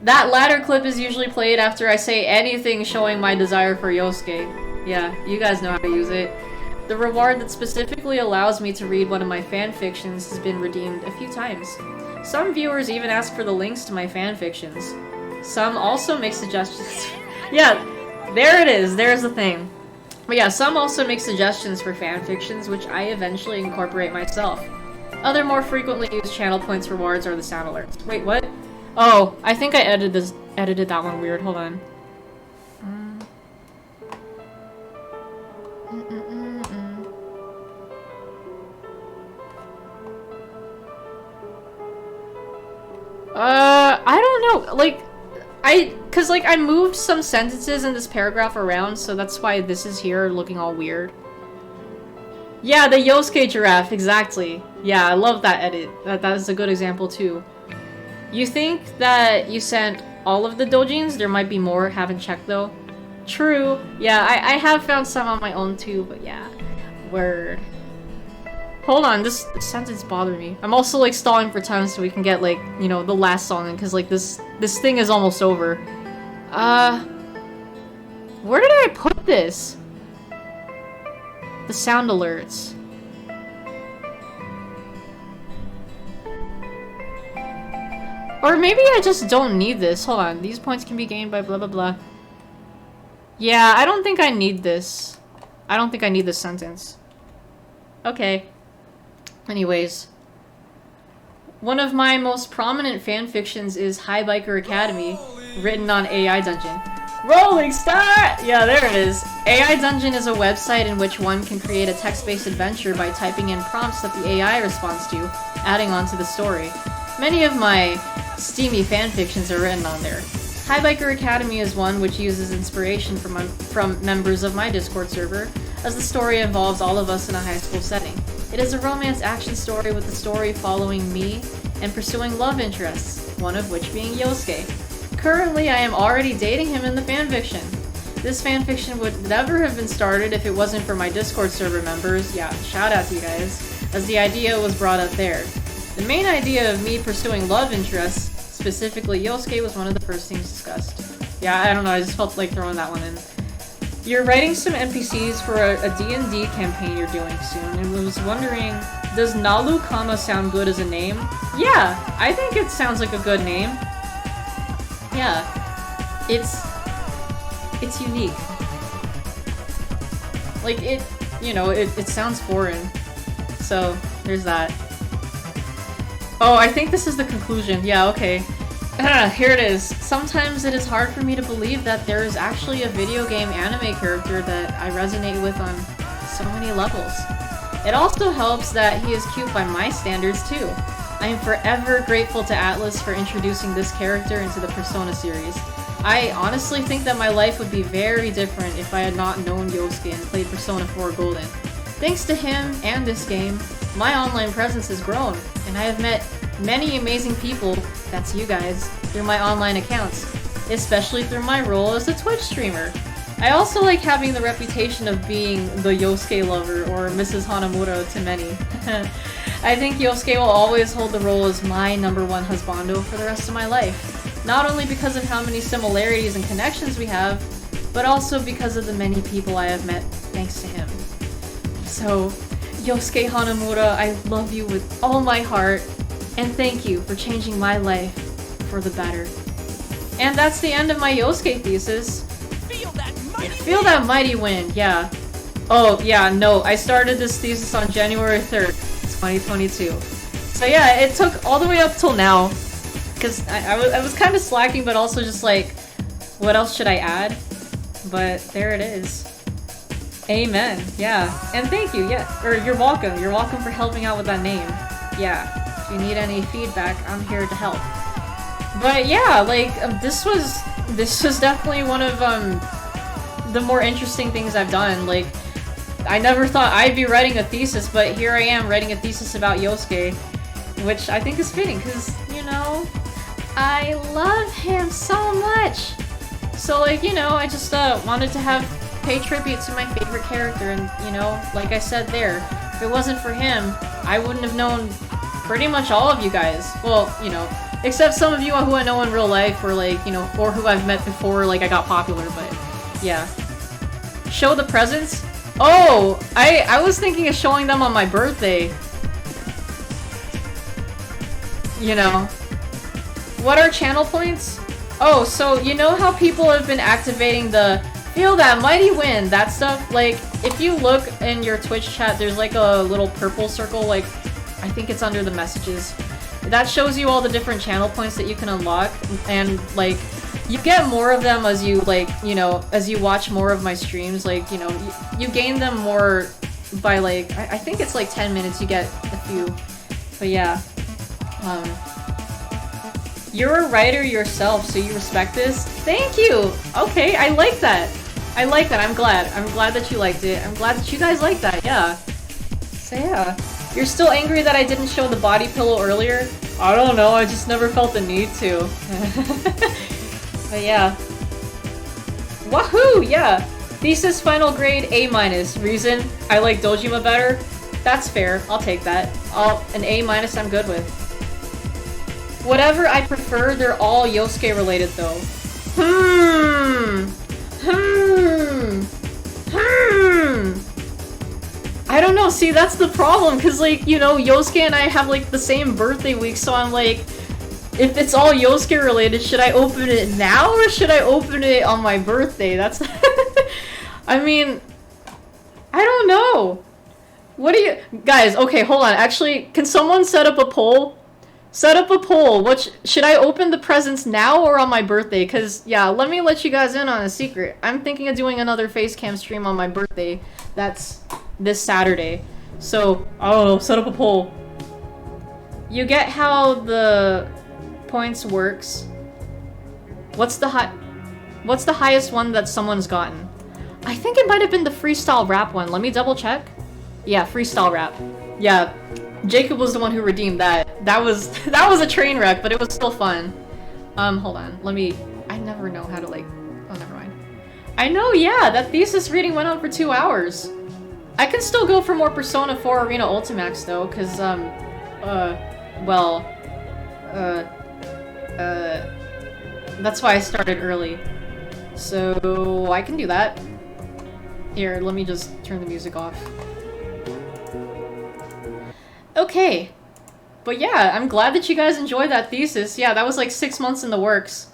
That latter clip is usually played after I say anything showing my desire for Yosuke. Yeah, you guys know how to use it. The reward that specifically allows me to read one of my fanfictions has been redeemed a few times. Some viewers even ask for the links to my fanfictions. Some also make suggestions. Yeah, there it is, there's the thing. But yeah, some also make suggestions for fanfictions, which I eventually incorporate myself. Other more frequently used channel points rewards are the sound alerts. Wait, what? Oh, I think I edited that one weird, hold on. I don't know, like, cause like I moved some sentences in this paragraph around, so that's why this is here looking all weird. Yeah, the Yosuke giraffe, exactly. Yeah, I love that edit. That is a good example too. You think that you sent all of the doujins? There might be more, haven't checked though. True. Yeah, I have found some on my own too, but yeah. Word. Hold on, this sentence bothered me. I'm also like stalling for time so we can get like, you know, the last song in, cause like this thing is almost over. Where did I put this? The sound alerts. Or maybe I just don't need this. Hold on, these points can be gained by blah blah blah. Yeah, I don't think I need this. I don't think I need this sentence. Okay. Anyways. One of my most prominent fanfictions is High Biker Academy, written on AI Dungeon. Rolling Star! Yeah, there it is. AI Dungeon is a website in which one can create a text-based adventure by typing in prompts that the AI responds to, adding on to the story. Many of my steamy fanfictions are written on there. High Biker Academy is one which uses inspiration from members of my Discord server, as the story involves all of us in a high school setting. It is a romance action story with the story following me and pursuing love interests, one of which being Yosuke. Currently, I am already dating him in the fanfiction. This fanfiction would never have been started if it wasn't for my Discord server members, yeah, shout out to you guys, as the idea was brought up there. The main idea of me pursuing love interests, specifically Yosuke, was one of the first things discussed. Yeah, I don't know, I just felt like throwing that one in. You're writing some NPCs for a D&D campaign you're doing soon, and was wondering, does Nalu Kama sound good as a name? Yeah, I think it sounds like a good name. Yeah, it's unique. Like, it sounds foreign. So, there's that. Oh, I think this is the conclusion. Yeah, okay. Here it is. Sometimes it is hard for me to believe that there is actually a video game anime character that I resonate with on so many levels. It also helps that he is cute by my standards too. I am forever grateful to Atlas for introducing this character into the Persona series. I honestly think that my life would be very different if I had not known Yosuke and played Persona 4 Golden. Thanks to him and this game, my online presence has grown, and I have met many amazing people, that's you guys, through my online accounts, especially through my role as a Twitch streamer. I also like having the reputation of being the Yosuke lover, or Mrs. Hanamura to many. I think Yosuke will always hold the role as my #1 husbando for the rest of my life. Not only because of how many similarities and connections we have, but also because of the many people I have met thanks to him. So, Yosuke Hanamura, I love you with all my heart, and thank you for changing my life for the better. And that's the end of my Yosuke thesis. Feel that mighty wind, yeah. Oh, yeah, no, I started this thesis on January 3rd, 2022. So yeah, it took all the way up till now, because I was kind of slacking, but also just like, what else should I add? But there it is. Amen, yeah. And thank you, yeah. Or you're welcome. You're welcome for helping out with that name. Yeah. If you need any feedback, I'm here to help. But yeah, like, this was definitely one of, the more interesting things I've done. Like, I never thought I'd be writing a thesis, but here I am writing a thesis about Yosuke, which I think is fitting, because, you know, I love him so much. So, like, you know, I just, wanted to pay tribute to my favorite character, and, you know, like I said there, if it wasn't for him, I wouldn't have known pretty much all of you guys. Well, you know, except some of you who I know in real life, or like, you know, or who I've met before, like I got popular, but yeah. Show the presents? Oh, I was thinking of showing them on my birthday. You know. What are channel points? Oh, so you know how people have been activating the feel that mighty wind, that stuff? Like, if you look in your Twitch chat, there's like a little purple circle, like, I think it's under the messages. That shows you all the different channel points that you can unlock, and like, you get more of them as you, like, you know, as you watch more of my streams. Like, you know, you gain them more by, like, I think it's like 10 minutes you get a few. But yeah. You're a writer yourself, so you respect this? Thank you! Okay, I like that. I like that, I'm glad. I'm glad that you liked it. I'm glad that you guys like that, yeah. So yeah. You're still angry that I didn't show the body pillow earlier? I don't know, I just never felt the need to. But yeah. Wahoo! Yeah! Thesis final grade A-. Reason? I like Dojima better? That's fair, I'll take that. An A- I'm good with. Whatever I prefer, they're all Yosuke related though. I don't know, see, that's the problem, because, like, you know, Yosuke and I have, like, the same birthday week, so I'm like, if it's all Yosuke related, should I open it now, or should I open it on my birthday? That's... I mean... I don't know. What do you... Guys, okay, hold on, actually, can someone set up a poll? Set up a poll. Should I open the presents now or on my birthday? Because, yeah, let me let you guys in on a secret. I'm thinking of doing another Facecam stream on my birthday. That's this Saturday. So, I don't know, set up a poll. You get how the points works? What's the highest one that someone's gotten? I think it might have been the freestyle rap one. Let me double check. Yeah, freestyle rap. Yeah, Jacob was the one who redeemed that. That was a train wreck, but it was still fun. Hold on. I never know how to like. Oh, never mind. I know. Yeah, that thesis reading went on for 2 hours. I can still go for more Persona 4 Arena Ultimax though, cause that's why I started early. So I can do that. Here, let me just turn the music off. Okay. But yeah, I'm glad that you guys enjoyed that thesis. Yeah, that was like 6 months in the works.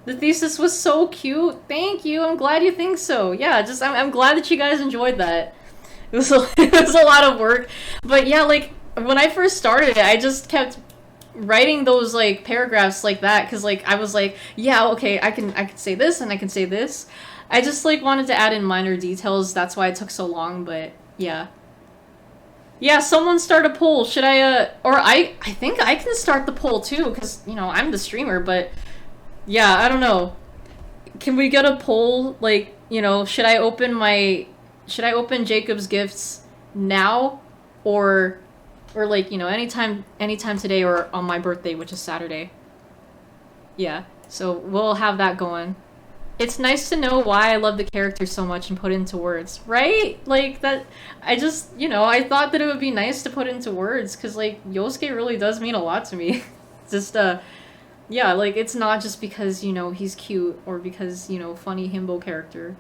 The thesis was so cute. Thank you. I'm glad you think so. Yeah, just I'm glad that you guys enjoyed that. It was a lot of work. But yeah, like when I first started it, I just kept writing those like paragraphs like that because like I was like, yeah, okay, I can say this and I can say this. I just like wanted to add in minor details. That's why it took so long. But yeah. Yeah, someone start a poll. Should I, or I think I can start the poll too, because, you know, I'm the streamer, but, yeah, I don't know. Can we get a poll, like, you know, should I open Jacob's gifts now, or like, you know, anytime today or on my birthday, which is Saturday. Yeah, so we'll have that going. It's nice to know why I love the character so much and put it into words, right? Like, that, I just, you know, I thought that it would be nice to put into words, because, like, Yosuke really does mean a lot to me. Just, yeah, like, it's not just because, you know, he's cute, or because, you know, funny himbo character,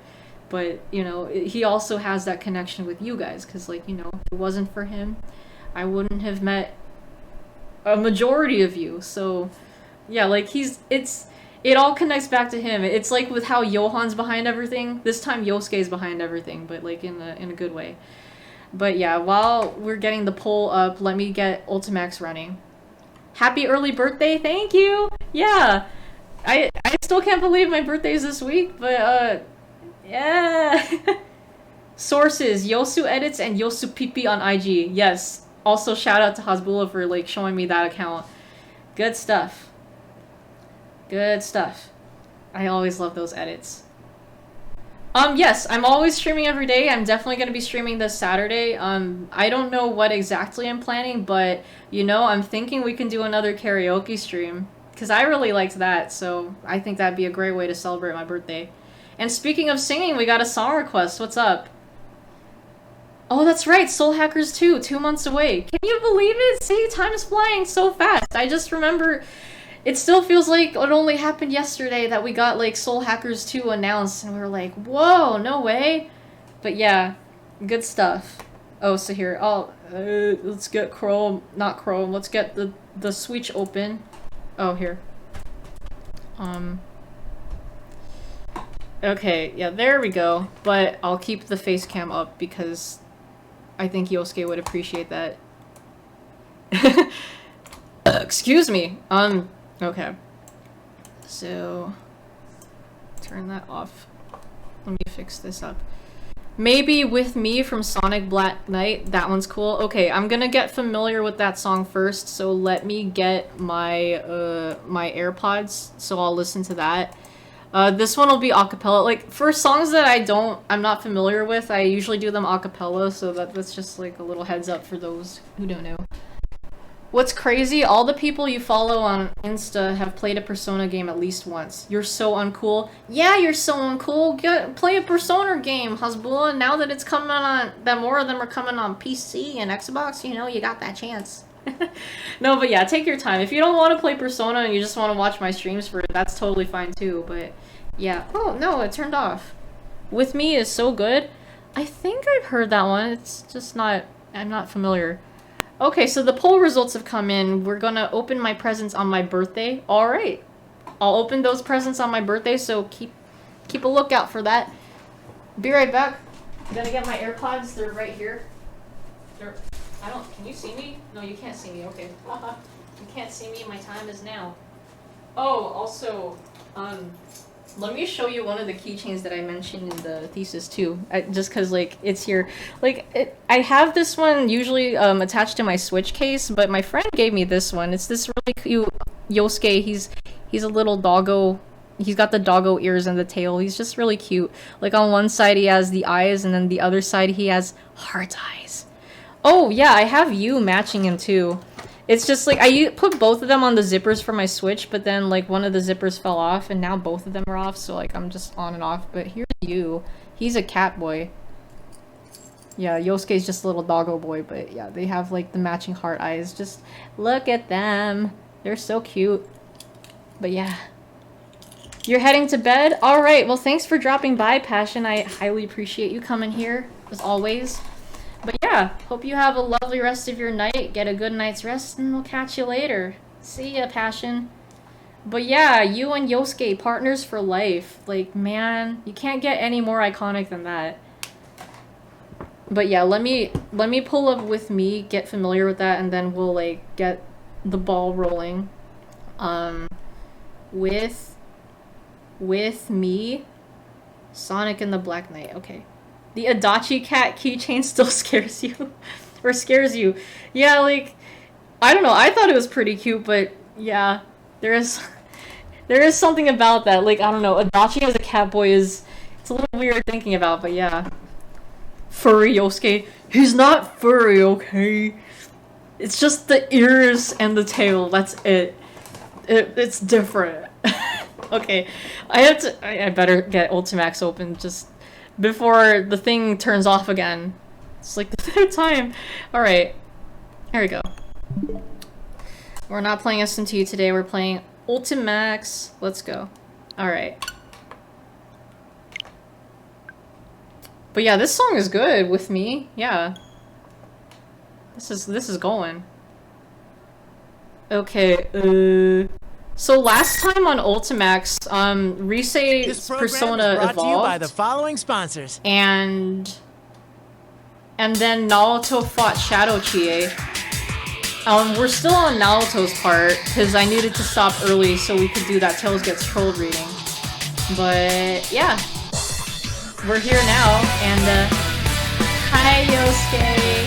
but, you know, he also has that connection with you guys, because, like, you know, if it wasn't for him, I wouldn't have met a majority of you, so, yeah, like, it all connects back to him. It's like with how Johan's behind everything. This time Yosuke's behind everything, but like in a good way. But yeah, while we're getting the poll up, let me get Ultimax running. Happy early birthday, thank you! Yeah! I still can't believe my birthday's this week, but yeah! Sources, Yosu Edits and Yosu Pipi on IG. Yes. Also shout out to Hasbula for like showing me that account. Good stuff. Good stuff. I always love those edits. Yes, I'm always streaming every day. I'm definitely going to be streaming this Saturday. I don't know what exactly I'm planning, but, you know, I'm thinking we can do another karaoke stream. Because I really liked that, so I think that'd be a great way to celebrate my birthday. And speaking of singing, we got a song request. What's up? Oh, that's right, Soul Hackers 2, 2 months away. Can you believe it? See, time is flying so fast. I just remember... It still feels like it only happened yesterday that we got, like, Soul Hackers 2 announced, and we were like, whoa, no way! But yeah, good stuff. Oh, so here, let's get Chrome, not Chrome, let's get the Switch open. Oh, here. Okay, yeah, there we go. But I'll keep the face cam up because I think Yosuke would appreciate that. Excuse me. Okay. So, turn that off. Let me fix this up. Maybe With Me from Sonic Black Knight. That one's cool. Okay, I'm gonna get familiar with that song first, so let me get my, my AirPods, so I'll listen to that. This one will be a cappella. Like, for songs that I'm not familiar with, I usually do them a cappella, so that's just like a little heads up for those who don't know. What's crazy, all the people you follow on Insta have played a Persona game at least once. You're so uncool. Yeah, you're so uncool. Play a Persona game, Hasbula. Now that it's coming on, that more of them are coming on PC and Xbox, you know, you got that chance. No, but yeah, take your time. If you don't want to play Persona and you just want to watch my streams for it, that's totally fine too, but yeah. Oh, no, it turned off. With Me is so good. I think I've heard that one. It's just not, I'm not familiar. Okay, so the poll results have come in. We're gonna open my presents on my birthday. Alright. I'll open those presents on my birthday, so keep a lookout for that. Be right back. I'm gonna get my AirPods. They're right here. Can you see me? No, you can't see me. Okay. You can't see me. My time is now. Oh, also, let me show you one of the keychains that I mentioned in the thesis too. Just cause like it's here. Like I have this one usually attached to my Switch case, but my friend gave me this one. It's this really cute Yosuke. He's a little doggo he's got the doggo ears and the tail. He's just really cute. Like on one side he has the eyes, and then the other side he has heart eyes. Oh yeah, I have you matching him too. It's just like I put both of them on the zippers for my Switch, but then like one of the zippers fell off, and now both of them are off. So like I'm just on and off. But here's you. He's a cat boy. Yeah, Yosuke's just a little doggo boy, but yeah, they have like the matching heart eyes. Just look at them. They're so cute. But yeah. You're heading to bed? Alright, well thanks for dropping by, Passion. I highly appreciate you coming here, as always. But yeah, hope you have a lovely rest of your night. Get a good night's rest, and we'll catch you later. See ya, Passion. But yeah, you and Yosuke, partners for life. Like, man, you can't get any more iconic than that. But yeah, let me pull up with me, get familiar with that, and then we'll like get the ball rolling. With me, Sonic and the Black Knight. Okay. The Adachi cat keychain still scares you. Or scares you. Yeah, like, I don't know, I thought it was pretty cute, but yeah, there is something about that. Like, I don't know, Adachi as a cat boy it's a little weird thinking about, but yeah. Furry Yosuke. He's not furry, okay? It's just the ears and the tail, that's it. It's different. Okay, I better get Ultimax open just before the thing turns off again. It's like the third time. Alright, here we go. We're not playing SMT today, we're playing Ultimax. Let's go. Alright. But yeah, this song is good with me. Yeah. This is going. Okay, so last time on Ultimax, Risei's persona brought evolved. to you by the following sponsors. And then Naoto fought Shadow Chie. We're still on Naoto's part, because I needed to stop early so we could do that Tails Gets Trolled reading. But yeah. We're here now, and hi Yosuke!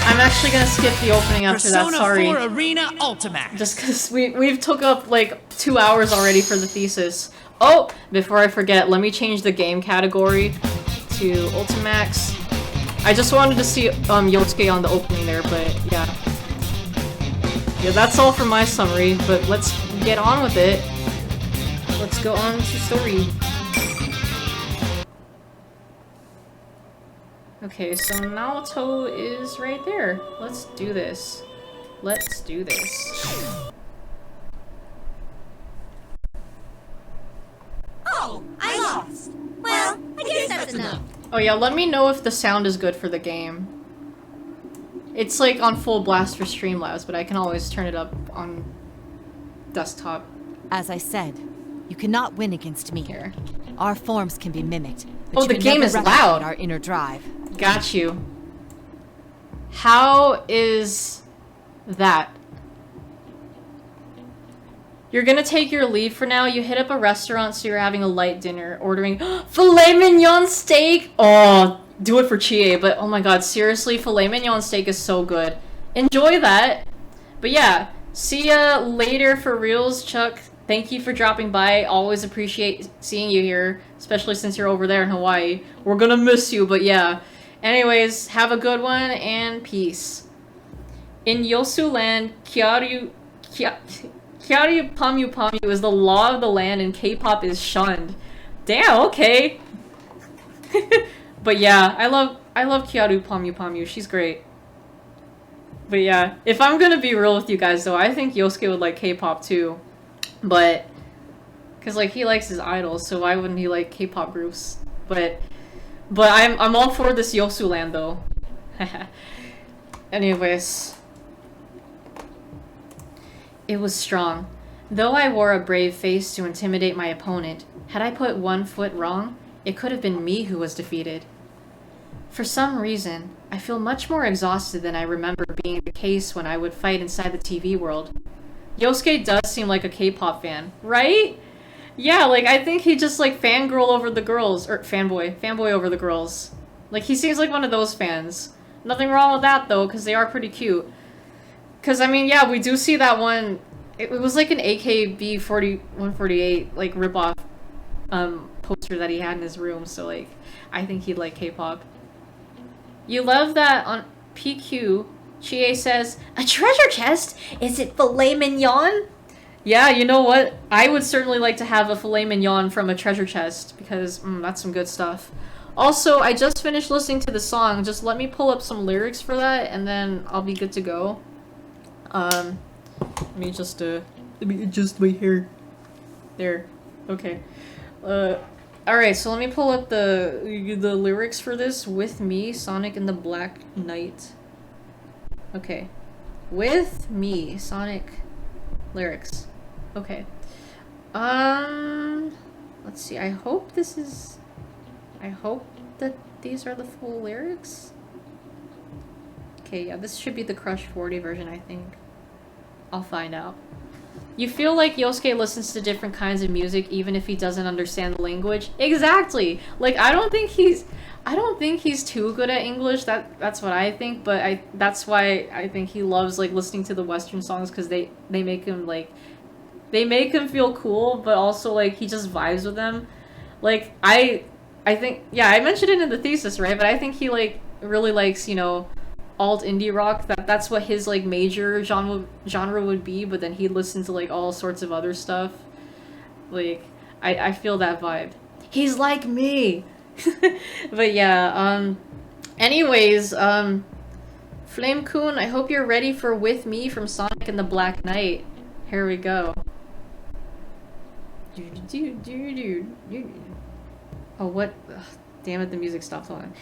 I'm actually gonna skip the opening after that, sorry. Persona 4 Arena Ultimax. Just because we've took up like 2 hours already for the thesis. Oh! Before I forget, let me change the game category to Ultimax. I just wanted to see Yosuke on the opening there, but yeah. Yeah, that's all for my summary, but let's get on with it. Let's go on to story. Okay, so Naoto is right there. Let's do this. Let's do this. Oh, I lost. Well, I guess that's enough. Oh yeah, let me know if the sound is good for the game. It's like on full blast for Streamlabs, but I can always turn it up on desktop. As I said, you cannot win against me. Here. Our forms can be mimicked, but Oh, you the can game never is replicate loud. our inner drive. Got you. How is that? You're gonna take your leave for now. You hit up a restaurant, so you're having a light dinner, ordering filet mignon steak. Oh, do it for Chie, but oh my god, seriously, filet mignon steak is so good. Enjoy that. But yeah, see ya later for reals, Chuck. Thank you for dropping by. Always appreciate seeing you here, especially since you're over there in Hawaii. We're gonna miss you, but yeah. Anyways, have a good one, and peace. In Yosu land, Kyaru Pamyu Pamyu is the law of the land, and K-pop is shunned. Damn, okay. But yeah, I love Kyaru Pamyu Pamyu. She's great. But yeah, if I'm gonna be real with you guys though, I think Yosuke would like K-pop too. But cause like he likes his idols, so why wouldn't he like K-pop groups? But I'm all for this Yosu land though. Anyways. It was strong. Though I wore a brave face to intimidate my opponent, had I put one foot wrong, it could have been me who was defeated. For some reason, I feel much more exhausted than I remember being the case when I would fight inside the TV world. Yosuke does seem like a K-pop fan, right? Yeah, like, I think he just, like, fangirl over the girls, or fanboy over the girls. Like, he seems like one of those fans. Nothing wrong with that, though, because they are pretty cute. Because, I mean, yeah, we do see that one it was like an AKB 148 like ripoff poster that he had in his room. So like, I think he'd like K-pop. You love that on PQ. Chie says, "A treasure chest? Is it filet mignon?" Yeah, you know what? I would certainly like to have a filet mignon from a treasure chest because that's some good stuff. Also, I just finished listening to the song. Just let me pull up some lyrics for that, and then I'll be good to go. Let me just adjust my hair. There. Okay. Alright, so let me pull up the lyrics for this. With me, Sonic and the Black Knight. Okay. With me, Sonic lyrics. Okay. Let's see. I hope that these are the full lyrics. Okay, yeah, this should be the Crush 40 version, I think. I'll find out. You feel like Yosuke listens to different kinds of music even if he doesn't understand the language? Exactly! Like, I don't think he's too good at English. That's what I think, but that's why I think he loves like listening to the Western songs, because they make him like they make him feel cool, but also like he just vibes with them. Like I think, yeah, I mentioned it in the thesis, right? But I think he like really likes, you know, alt indie rock. That's what his like major genre would be, but then he listens to like all sorts of other stuff. Like I feel that vibe. He's like me. But yeah, anyways, Flame Kun, I hope you're ready for With Me from Sonic and the Black Knight. Here we go. Oh, what? Ugh, damn it, the music stopped on.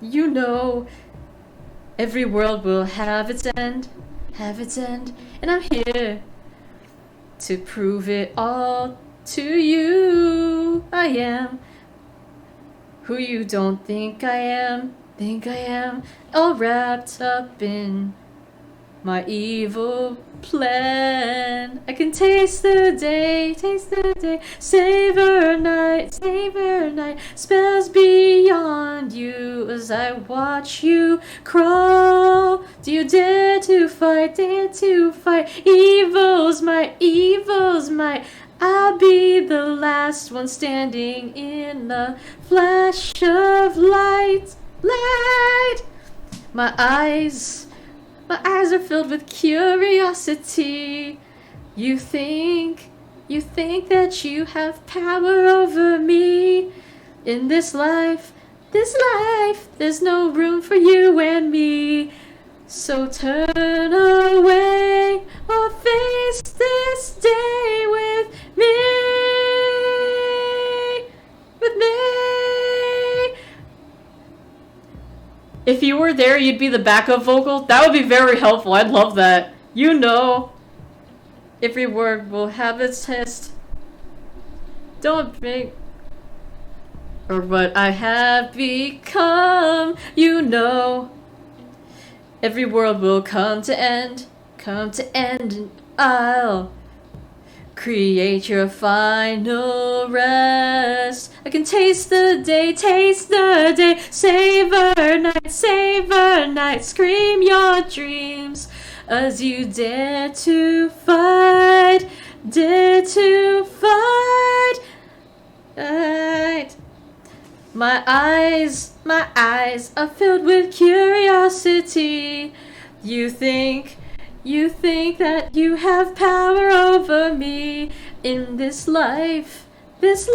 You know, every world will have its end, and I'm here to prove it all to you. I am who you don't think I am, all wrapped up in my evil plan. I can taste the day, savor night, spells beyond you as I watch you crawl. Do you dare to fight, evil's might, I'll be the last one standing in a flash of light. My eyes are filled with curiosity. You think that you have power over me. In this life, there's no room for you and me. So turn away or face this day with me. If you were there, you'd be the backup vocal. That would be very helpful. I'd love that. You know, every word will have its test. Don't think or what I have become. You know, every world will come to end, and I'll create your final rest. I can taste the day, savor night, scream your dreams as you dare to fight. My eyes are filled with curiosity. You think that you have power over me. In this life, there's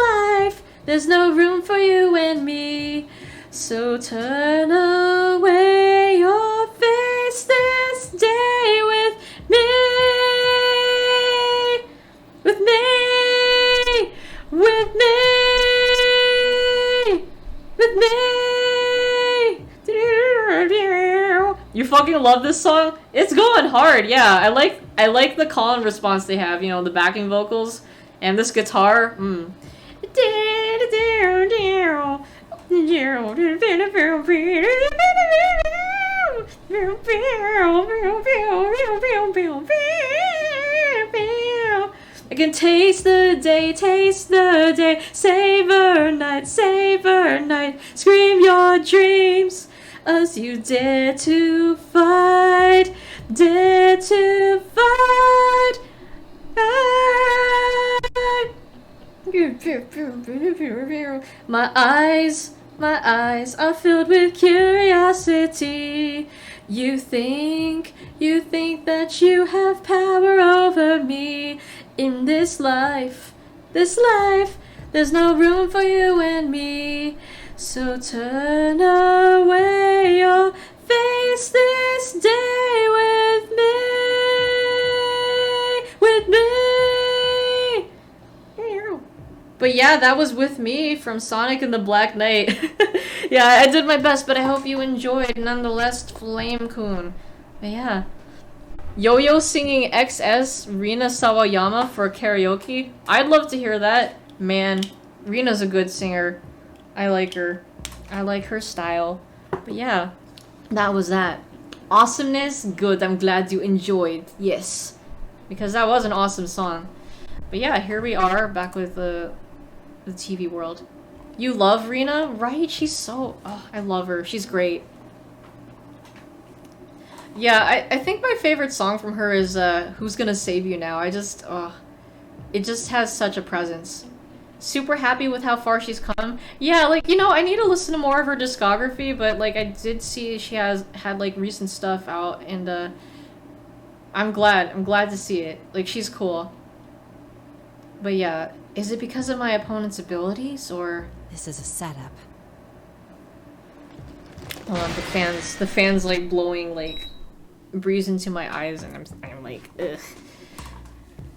no room for you and me. So turn away or face this day with me. You fucking love this song? It's going hard, yeah. I like the call and response they have, you know, the backing vocals and this guitar. I I can taste the day, savor night, scream your dreams as you dare to fight, My eyes are filled with curiosity. You think that you have power over me. In this life, there's no room for you and me. So turn away or face this day with me. But yeah, that was With Me from Sonic and the Black Knight. Yeah, I did my best, but I hope you enjoyed nonetheless, Flame-kun. But yeah. Yo-Yo singing XS Rina Sawayama for karaoke. I'd love to hear that. Man, Rina's a good singer. I like her. I like her style. But yeah, that was that. Awesomeness? Good, I'm glad you enjoyed. Yes. Because that was an awesome song. But yeah, here we are, back with the TV world. You love Rina, right? She's so... Oh, I love her. She's great. Yeah, I think my favorite song from her is Who's Gonna Save You Now. It just has such a presence. Super happy with how far she's come. Yeah, like, you know, I need to listen to more of her discography, but like I did see she had like recent stuff out, and I'm glad to see it. Like, she's cool. But yeah, is it because of my opponent's abilities, or... This is a setup. Hold on, the fans like blowing like breeze into my eyes, and I'm like, ugh.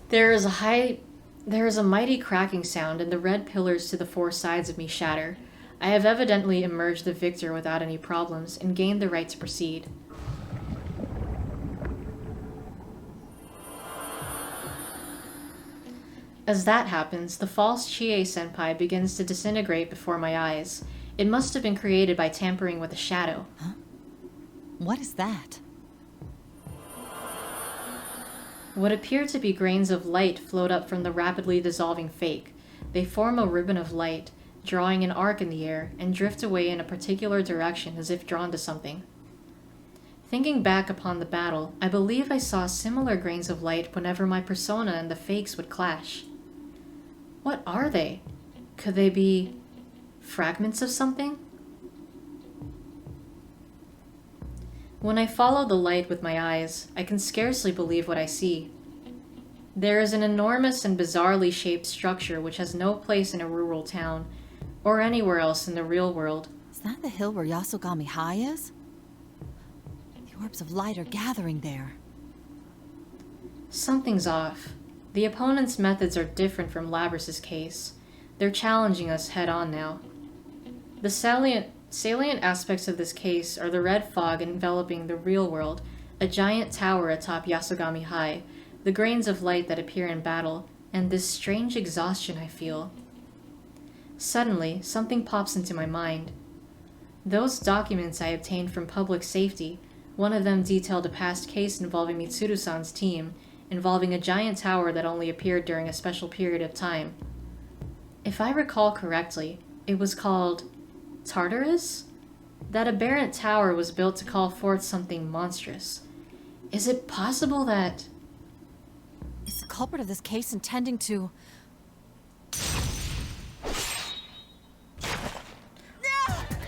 There is a mighty cracking sound, and the red pillars to the four sides of me shatter. I have evidently emerged the victor without any problems, and gained the right to proceed. As that happens, the false Chie-senpai begins to disintegrate before my eyes. It must have been created by tampering with a shadow. Huh? What is that? What appear to be grains of light float up from the rapidly dissolving fake. They form a ribbon of light, drawing an arc in the air, and drift away in a particular direction as if drawn to something. Thinking back upon the battle, I believe I saw similar grains of light whenever my persona and the fakes would clash. What are they? Could they be fragments of something? When I follow the light with my eyes, I can scarcely believe what I see. There is an enormous and bizarrely shaped structure which has no place in a rural town, or anywhere else in the real world. Is that the hill where Yasogami High is? The orbs of light are gathering there. Something's off. The opponent's methods are different from Labrys's case. They're challenging us head-on now. The salient aspects of this case are the red fog enveloping the real world, a giant tower atop Yasogami High, the grains of light that appear in battle, and this strange exhaustion I feel. Suddenly, something pops into my mind. Those documents I obtained from public safety, one of them detailed a past case involving Mitsuru-san's team, involving a giant tower that only appeared during a special period of time. If I recall correctly, it was called Tartarus? That aberrant tower was built to call forth something monstrous. Is it possible that... Is the culprit of this case intending to...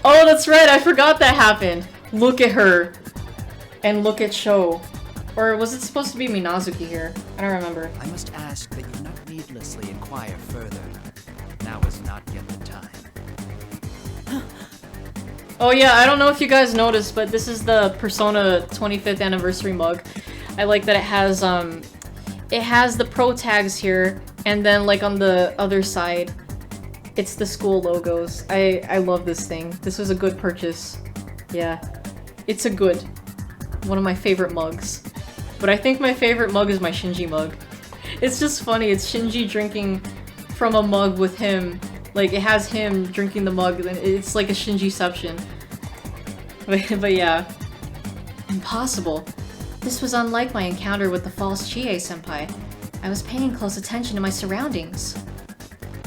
Oh, that's right, I forgot that happened. Look at her. And look at Sho. Or was it supposed to be Minazuki here? I don't remember. I must ask that you not needlessly inquire further. Now is not yet the time. Oh yeah, I don't know if you guys noticed, but this is the Persona 25th anniversary mug. I like that it has the pro tags here, and then like on the other side, it's the school logos. I love this thing. This was a good purchase. Yeah, it's a good. One of my favorite mugs. But I think my favorite mug is my Shinji mug. It's just funny, it's Shinji drinking from a mug with him. Like, it has him drinking the mug, and it's like a Shinji-ception. But yeah. Impossible. This was unlike my encounter with the false Chie-senpai. I was paying close attention to my surroundings.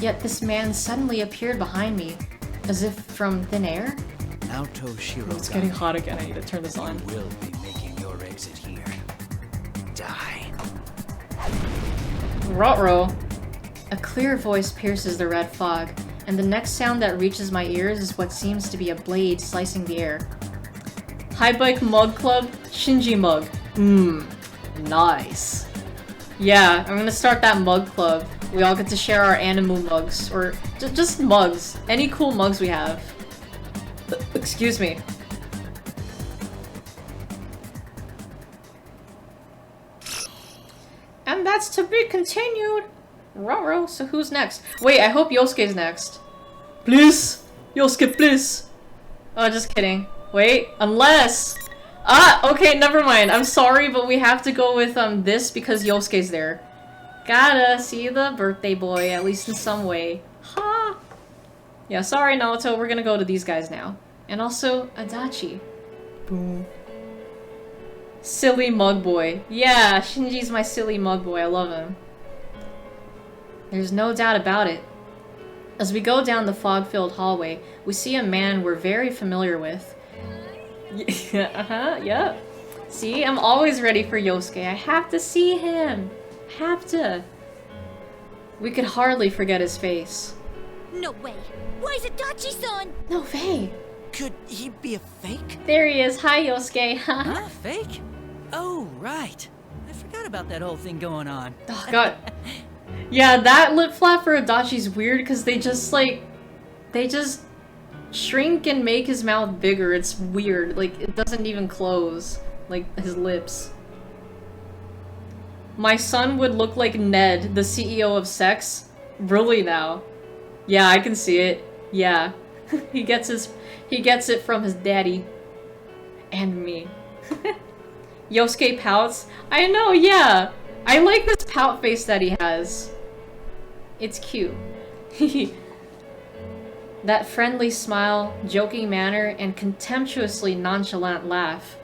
Yet this man suddenly appeared behind me, as if from thin air. Naoto Shirogane. It's getting hot again, I need to turn this on. You will be making your exit here. Die. Ruh-roh. A clear voice pierces the red fog, and the next sound that reaches my ears is what seems to be a blade slicing the air. High Bike Mug Club, Shinji Mug. Nice. Yeah, I'm gonna start that mug club. We all get to share our anime mugs, or just mugs. Any cool mugs we have. Excuse me. And that's to be continued. Ruh-roh, so who's next? Wait, I hope Yosuke's next. Please! Yosuke, please! Oh, just kidding. Wait, unless... Ah, okay, never mind. I'm sorry, but we have to go with this because Yosuke's there. Gotta see the birthday boy, at least in some way. Ha! Yeah, sorry, Naoto, we're gonna go to these guys now. And also, Adachi. Boom. Silly mug boy. Yeah, Shinji's my silly mug boy. I love him. There's no doubt about it. As we go down the fog-filled hallway, we see a man we're very familiar with. Yep. See, I'm always ready for Yosuke. I have to see him. Have to. We could hardly forget his face. No way. Why is it Adachi-san? No way. Could he be a fake? There he is. Hi, Yosuke. Huh? Fake? Oh, right. I forgot about that whole thing going on. Oh, God. Yeah, that lip flap for Adachi's weird because they just shrink and make his mouth bigger. It's weird. Like, it doesn't even close. Like, his lips. My son would look like Ned, the CEO of Sex. Really now? Yeah, I can see it. Yeah. he gets it from his daddy. And me. Yosuke pouts. I know, yeah. I like this pout face that he has. It's cute. That friendly smile, joking manner, and contemptuously nonchalant laugh.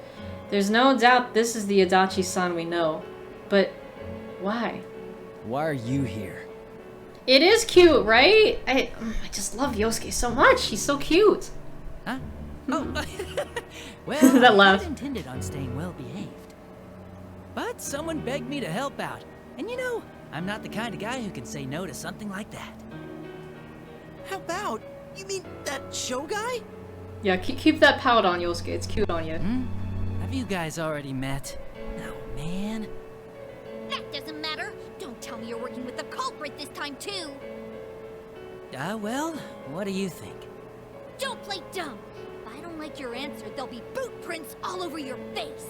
There's no doubt this is the Adachi-san we know. But why? Why are you here? It is cute, right? I just love Yosuke so much. He's so cute. Huh? Oh, well, that laugh. I intended on staying well behaved. But someone begged me to help out. And you know, I'm not the kind of guy who can say no to something like that. How about? You mean that show guy? Yeah, keep that pout on, Yosuke. It's cute on you. Have you guys already met? Oh, man. That doesn't matter. Don't tell me you're working with the culprit this time, too. Well, what do you think? Don't play dumb. If I don't like your answer, there'll be boot prints all over your face.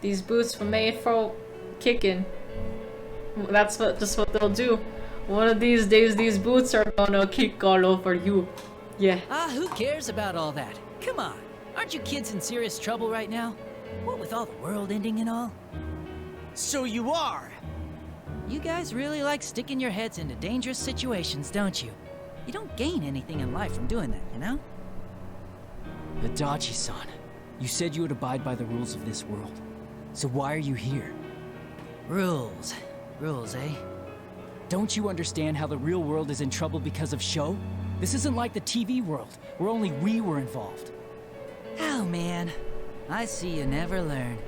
These boots were made for kicking. That's just what they'll do. One of these days, these boots are gonna kick all over you. Yeah. Who cares about all that? Come on. Aren't you kids in serious trouble right now? What with all the world ending and all? So you are. You guys really like sticking your heads into dangerous situations, don't you? You don't gain anything in life from doing that, you know? Adachi-san, you said you would abide by the rules of this world. So why are you here? Rules. Rules, eh? Don't you understand how the real world is in trouble because of show? This isn't like the TV world, where only we were involved. Oh, man. I see you never learn.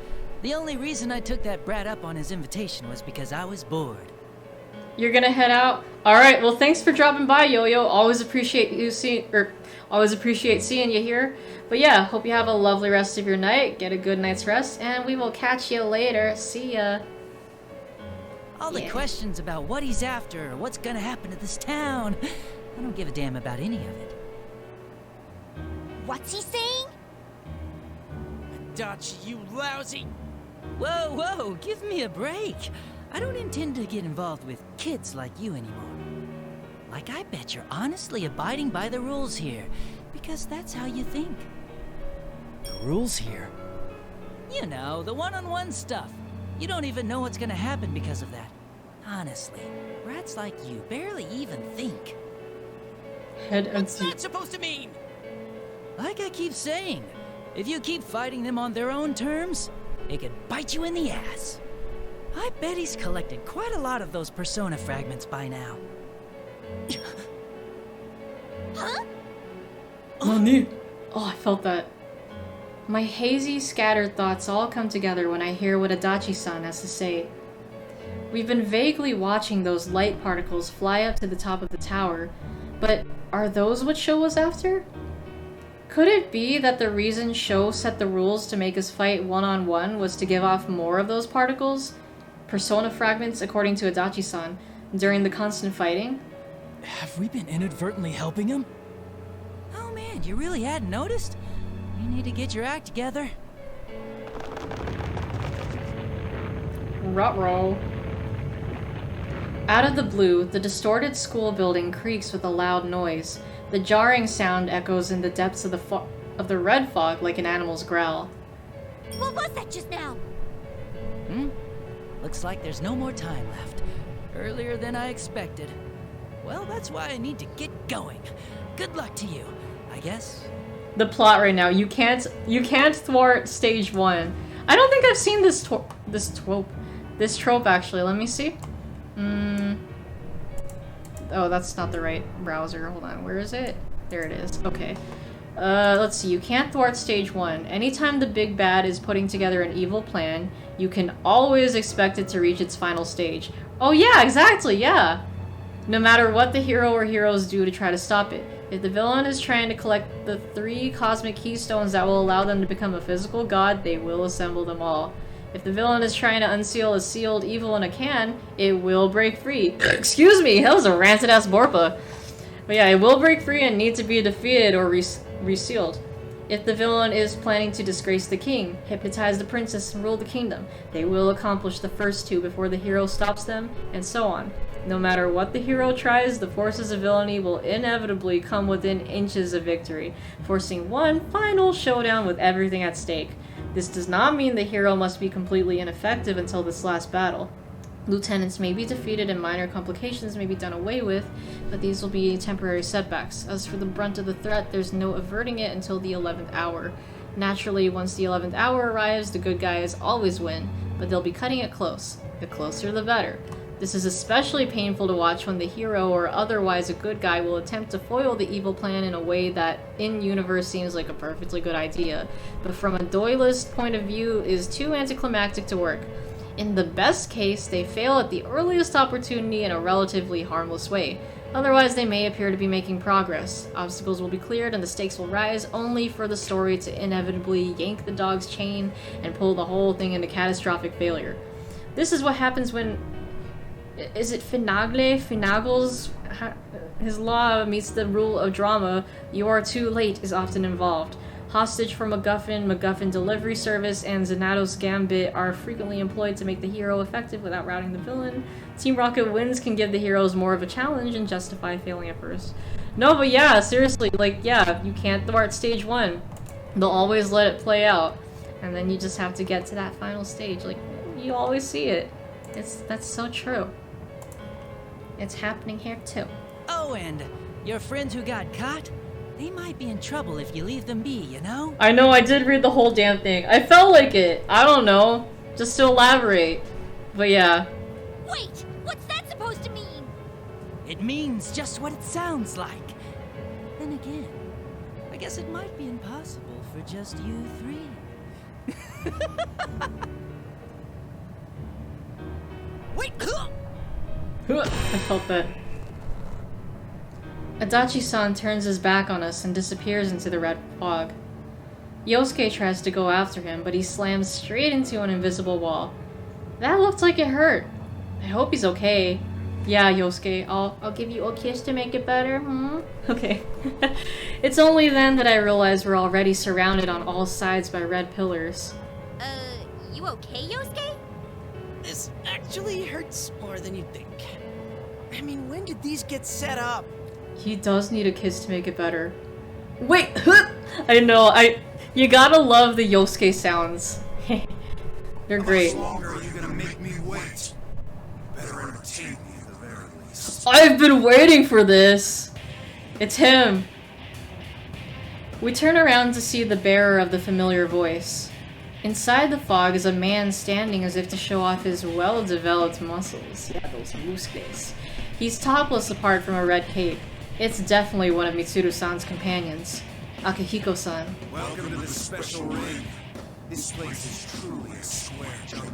The only reason I took that brat up on his invitation was because I was bored. You're gonna head out? Alright, well thanks for dropping by, Yo-Yo. Always appreciate seeing you here. But yeah, hope you have a lovely rest of your night, get a good night's rest, and we will catch you later. See ya. All the questions about what he's after, or what's gonna happen to this town, I don't give a damn about any of it. What's he saying? Adachi, you lousy... Whoa, whoa, give me a break. I don't intend to get involved with kids like you anymore. Like, I bet you're honestly abiding by the rules here, because that's how you think. The rules here? You know, the one-on-one stuff. You don't even know what's gonna happen because of that. Honestly, rats like you barely even think. What's that supposed to mean? Like I keep saying, if you keep fighting them on their own terms, it could bite you in the ass. I bet he's collected quite a lot of those persona fragments by now. Huh? Nani? Oh, I felt that. My hazy, scattered thoughts all come together when I hear what Adachi-san has to say. We've been vaguely watching those light particles fly up to the top of the tower, but are those what Sho was after? Could it be that the reason Sho set the rules to make us fight one-on-one was to give off more of those particles? Persona fragments, according to Adachi-san, during the constant fighting? Have we been inadvertently helping him? Oh man, you really hadn't noticed? You need to get your act together. Ruh-roh. Out of the blue, the distorted school building creaks with a loud noise. The jarring sound echoes in the depths of the red fog like an animal's growl. What was that just now? Looks like there's no more time left. Earlier than I expected. Well, that's why I need to get going. Good luck to you, I guess. The plot right now, you can't thwart stage 1. I don't think I've seen this trope actually. Let me see. Oh, that's not the right browser. Hold on, where is it? There it is. Okay. Let's see. You can't thwart stage 1. Anytime the big bad is putting together an evil plan, you can always expect it to reach its final stage. Oh yeah, exactly, yeah. No matter what the hero or heroes do to try to stop it. If the villain is trying to collect the 3 cosmic keystones that will allow them to become a physical god, they will assemble them all. If the villain is trying to unseal a sealed evil in a can, it will break free. Excuse me, that was a ranted-ass Borpa. But yeah, it will break free and need to be defeated or resealed. If the villain is planning to disgrace the king, hypnotize the princess, and rule the kingdom, they will accomplish the first 2 before the hero stops them, and so on. No matter what the hero tries, the forces of villainy will inevitably come within inches of victory, forcing one final showdown with everything at stake. This does not mean the hero must be completely ineffective until this last battle. Lieutenants may be defeated and minor complications may be done away with, but these will be temporary setbacks. As for the brunt of the threat, there's no averting it until the 11th hour. Naturally, once the 11th hour arrives, the good guys always win, but they'll be cutting it close. The closer the better. This is especially painful to watch when the hero or otherwise a good guy will attempt to foil the evil plan in a way that in-universe seems like a perfectly good idea, but from a Doylist point of view is too anticlimactic to work. In the best case, they fail at the earliest opportunity in a relatively harmless way. Otherwise, they may appear to be making progress. Obstacles will be cleared and the stakes will rise, only for the story to inevitably yank the dog's chain and pull the whole thing into catastrophic failure. This is what happens when... Is it Finagle's his law meets the rule of drama. You are too late is often involved. Hostage for MacGuffin delivery service, and Zanato's gambit are frequently employed to make the hero effective without routing the villain. Team Rocket wins can give the heroes more of a challenge and justify failing at first. No, but yeah, seriously, like, yeah, you can't thwart stage 1. They'll always let it play out, and then you just have to get to that final stage. Like, you always see it. That's so true. It's happening here too. Oh, and your friends who got caught? They might be in trouble if you leave them be, you know? I know, I did read the whole damn thing. I felt like it. I don't know. Just to elaborate. But yeah. Wait! What's that supposed to mean? It means just what it sounds like. Then again, I guess it might be impossible for just you 3. Wait! I felt that. Adachi-san turns his back on us and disappears into the red fog. Yosuke tries to go after him, but he slams straight into an invisible wall. That looked like it hurt. I hope he's okay. Yeah, Yosuke, I'll give you a kiss to make it better, hmm? Okay. It's only then that I realize we're already surrounded on all sides by red pillars. You okay, Yosuke? This actually hurts more than you'd think. I mean, when did these get set up? He does need a kiss to make it better. Wait! I know, you gotta love the Yosuke sounds. They're great. How much longer are you gonna make me wait? Better entertain me at the very least. I've been waiting for this! It's him. We turn around to see the bearer of the familiar voice. Inside the fog is a man standing as if to show off his well-developed muscles. Yeah, those muscles. He's topless apart from a red cape. It's definitely one of Mitsuru-san's companions. Akihiko-san. Welcome to the special ring. This place is truly a square jungle.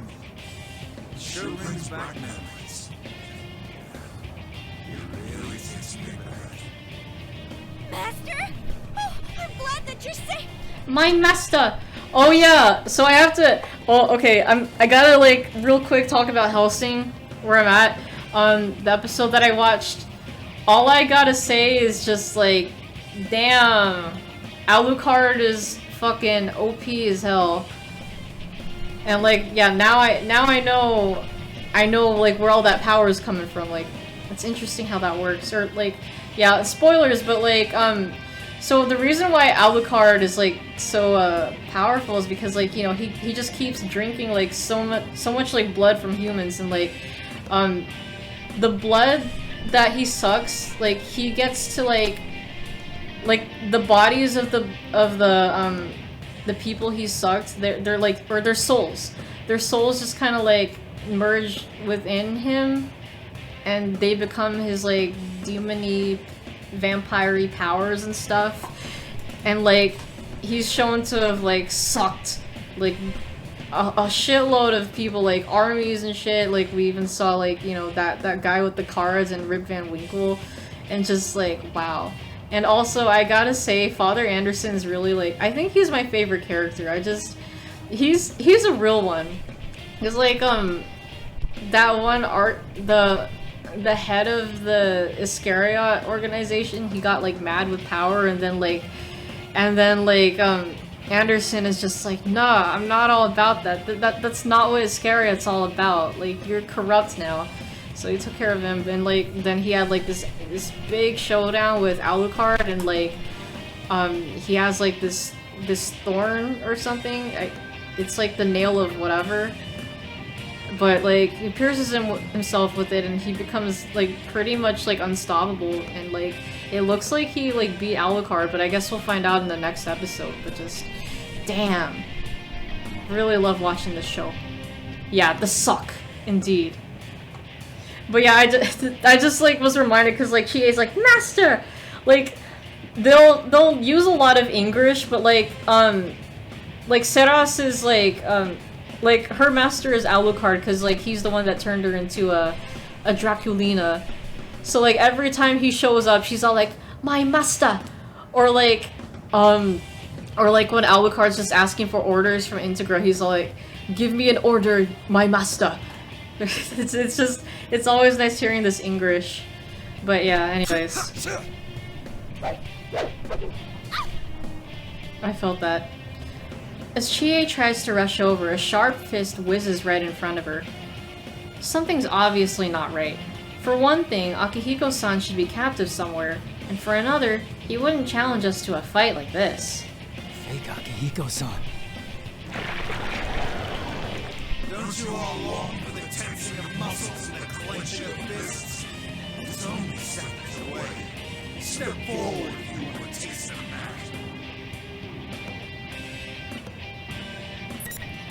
It sure brings back memories. It really takes me back. Master? Oh, I'm glad that you're safe. My master! Oh yeah, so I have to. Well, okay, I gotta like real quick talk about Hellsing, where I'm at. The episode that I watched. All I gotta say is just like, damn, Alucard is fucking OP as hell. And like, yeah, now I know like where all that power is coming from. Like, it's interesting how that works. Or like, yeah, spoilers, but like, so the reason why Alucard is like so powerful is because like, you know, he just keeps drinking like so much like blood from humans, and like the blood that he sucks, like he gets to like the bodies of the people he sucked, they're like, or their souls just kind of like merge within him, and they become his like demony vampire-y powers and stuff, and like he's shown to have like sucked like a shitload of people, like armies and shit. Like we even saw like, you know, that guy with the cards and Rip Van Winkle, and just like, wow. And also I gotta say, Father Anderson's really like, I think he's my favorite character. He's a real one. He's like that one the head of the Iscariot organization, he got like mad with power, and then Anderson is just like, nah, I'm not all about that. That's not what Iscariot's all about. Like, you're corrupt now. So he took care of him, and like then he had like this big showdown with Alucard, and like he has like this thorn or something. It's like the nail of whatever. But like he pierces himself with it, and he becomes like pretty much like unstoppable, and like it looks like he like beat Alucard, but I guess we'll find out in the next episode. But just damn, really love watching this show. Yeah, the suck indeed. But yeah, I just like was reminded because like Chie's like, master, like they'll use a lot of English, but like Seras is like her master is Alucard, because like he's the one that turned her into a Draculina. So like every time he shows up, she's all like, my master, or like when Alucard's just asking for orders from Integra, he's all like, give me an order, my master. It's always nice hearing this English. But yeah, anyways, I felt that. As Chie tries to rush over, a sharp fist whizzes right in front of her. Something's obviously not right. For one thing, Akihiko-san should be captive somewhere, and for another, he wouldn't challenge us to a fight like this. Fake Akihiko-san. Don't you all long for the tensing of muscles and the clenching of fists? It's only seconds away. Step forward if you want to taste the match.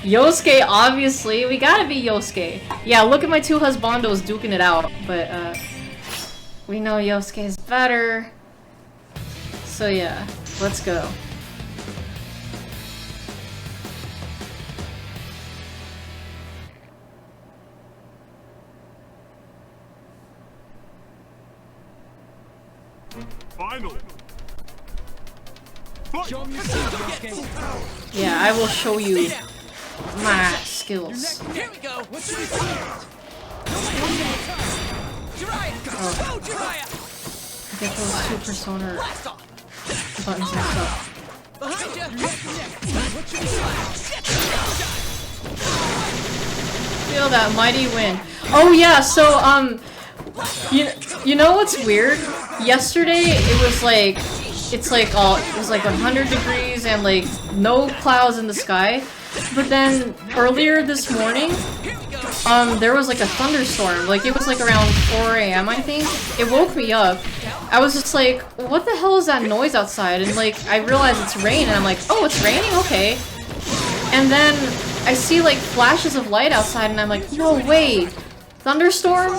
Yosuke, obviously. We gotta be Yosuke. Yeah, look at my two husbandos duking it out. But, we know Yosuke's better. So yeah, let's go. Finally! Show me your skills, Yosuke. Yeah, I will show you my skills. Here we go. What should we do? Jiraiya, go, Jiraiya! Get those two persona buttons mixed up. Behind you. What should we do? Feel that mighty wind. Oh yeah, so you know what's weird? Yesterday it was like it was like 100 degrees and like no clouds in the sky. But then earlier this morning, there was like a thunderstorm. Like it was like around 4 AM, I think. It woke me up. I was just like, what the hell is that noise outside? And like I realized it's rain, and I'm like, oh, it's raining? Okay. And then I see like flashes of light outside and I'm like, no way! Thunderstorm?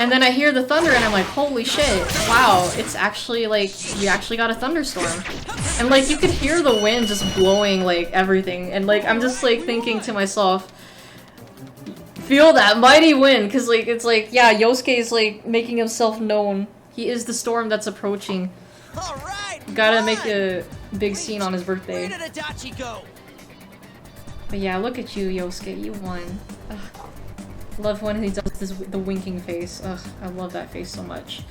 And then I hear the thunder and I'm like, holy shit, wow, it's actually like, we actually got a thunderstorm. And like, you could hear the wind just blowing like everything. And like, I'm just like thinking to myself, feel that mighty wind, cause like, it's like, yeah, Yosuke is like making himself known. He is the storm that's approaching. Gotta make a big scene on his birthday. Where did Adachi go? But yeah, look at you, Yosuke, you won. Ugh. Love when he does the winking face. Ugh, I love that face so much.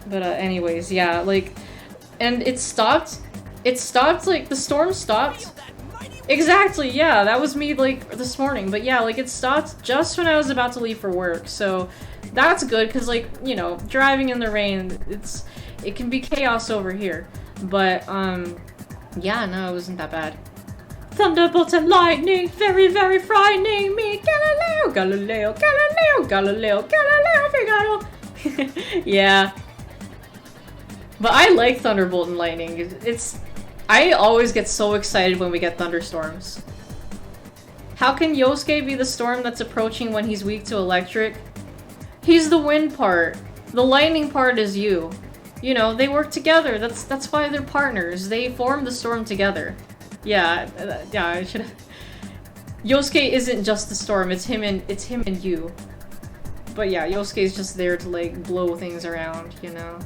But anyways, yeah, like, and it stopped. It stopped, like, the storm stopped. Exactly, yeah, that was me, like, this morning. But yeah, like, it stopped just when I was about to leave for work. So that's good, because, like, you know, driving in the rain, it can be chaos over here. But, yeah, no, it wasn't that bad. Thunderbolt and lightning, very, very frightening me. Galileo, Galileo, Galileo, Galileo, Galileo, Figaro. Yeah. But I like Thunderbolt and lightning. I always get so excited when we get thunderstorms. How can Yosuke be the storm that's approaching when he's weak to electric? He's the wind part. The lightning part is you. You know, they work together. That's why they're partners. They form the storm together. Yeah, I should have... Yosuke isn't just the storm, it's him and you. But yeah, Yosuke's just there to like blow things around, you know?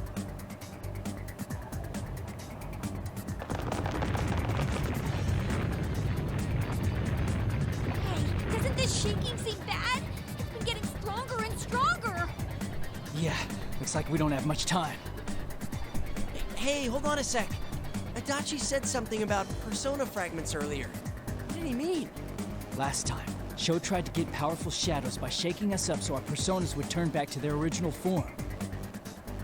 Hey, doesn't this shaking seem bad? It's been getting stronger and stronger. Yeah, looks like we don't have much time. Hey, hold on a sec. Adachi said something about persona fragments earlier. What did he mean? Last time, Sho tried to get powerful shadows by shaking us up so our personas would turn back to their original form.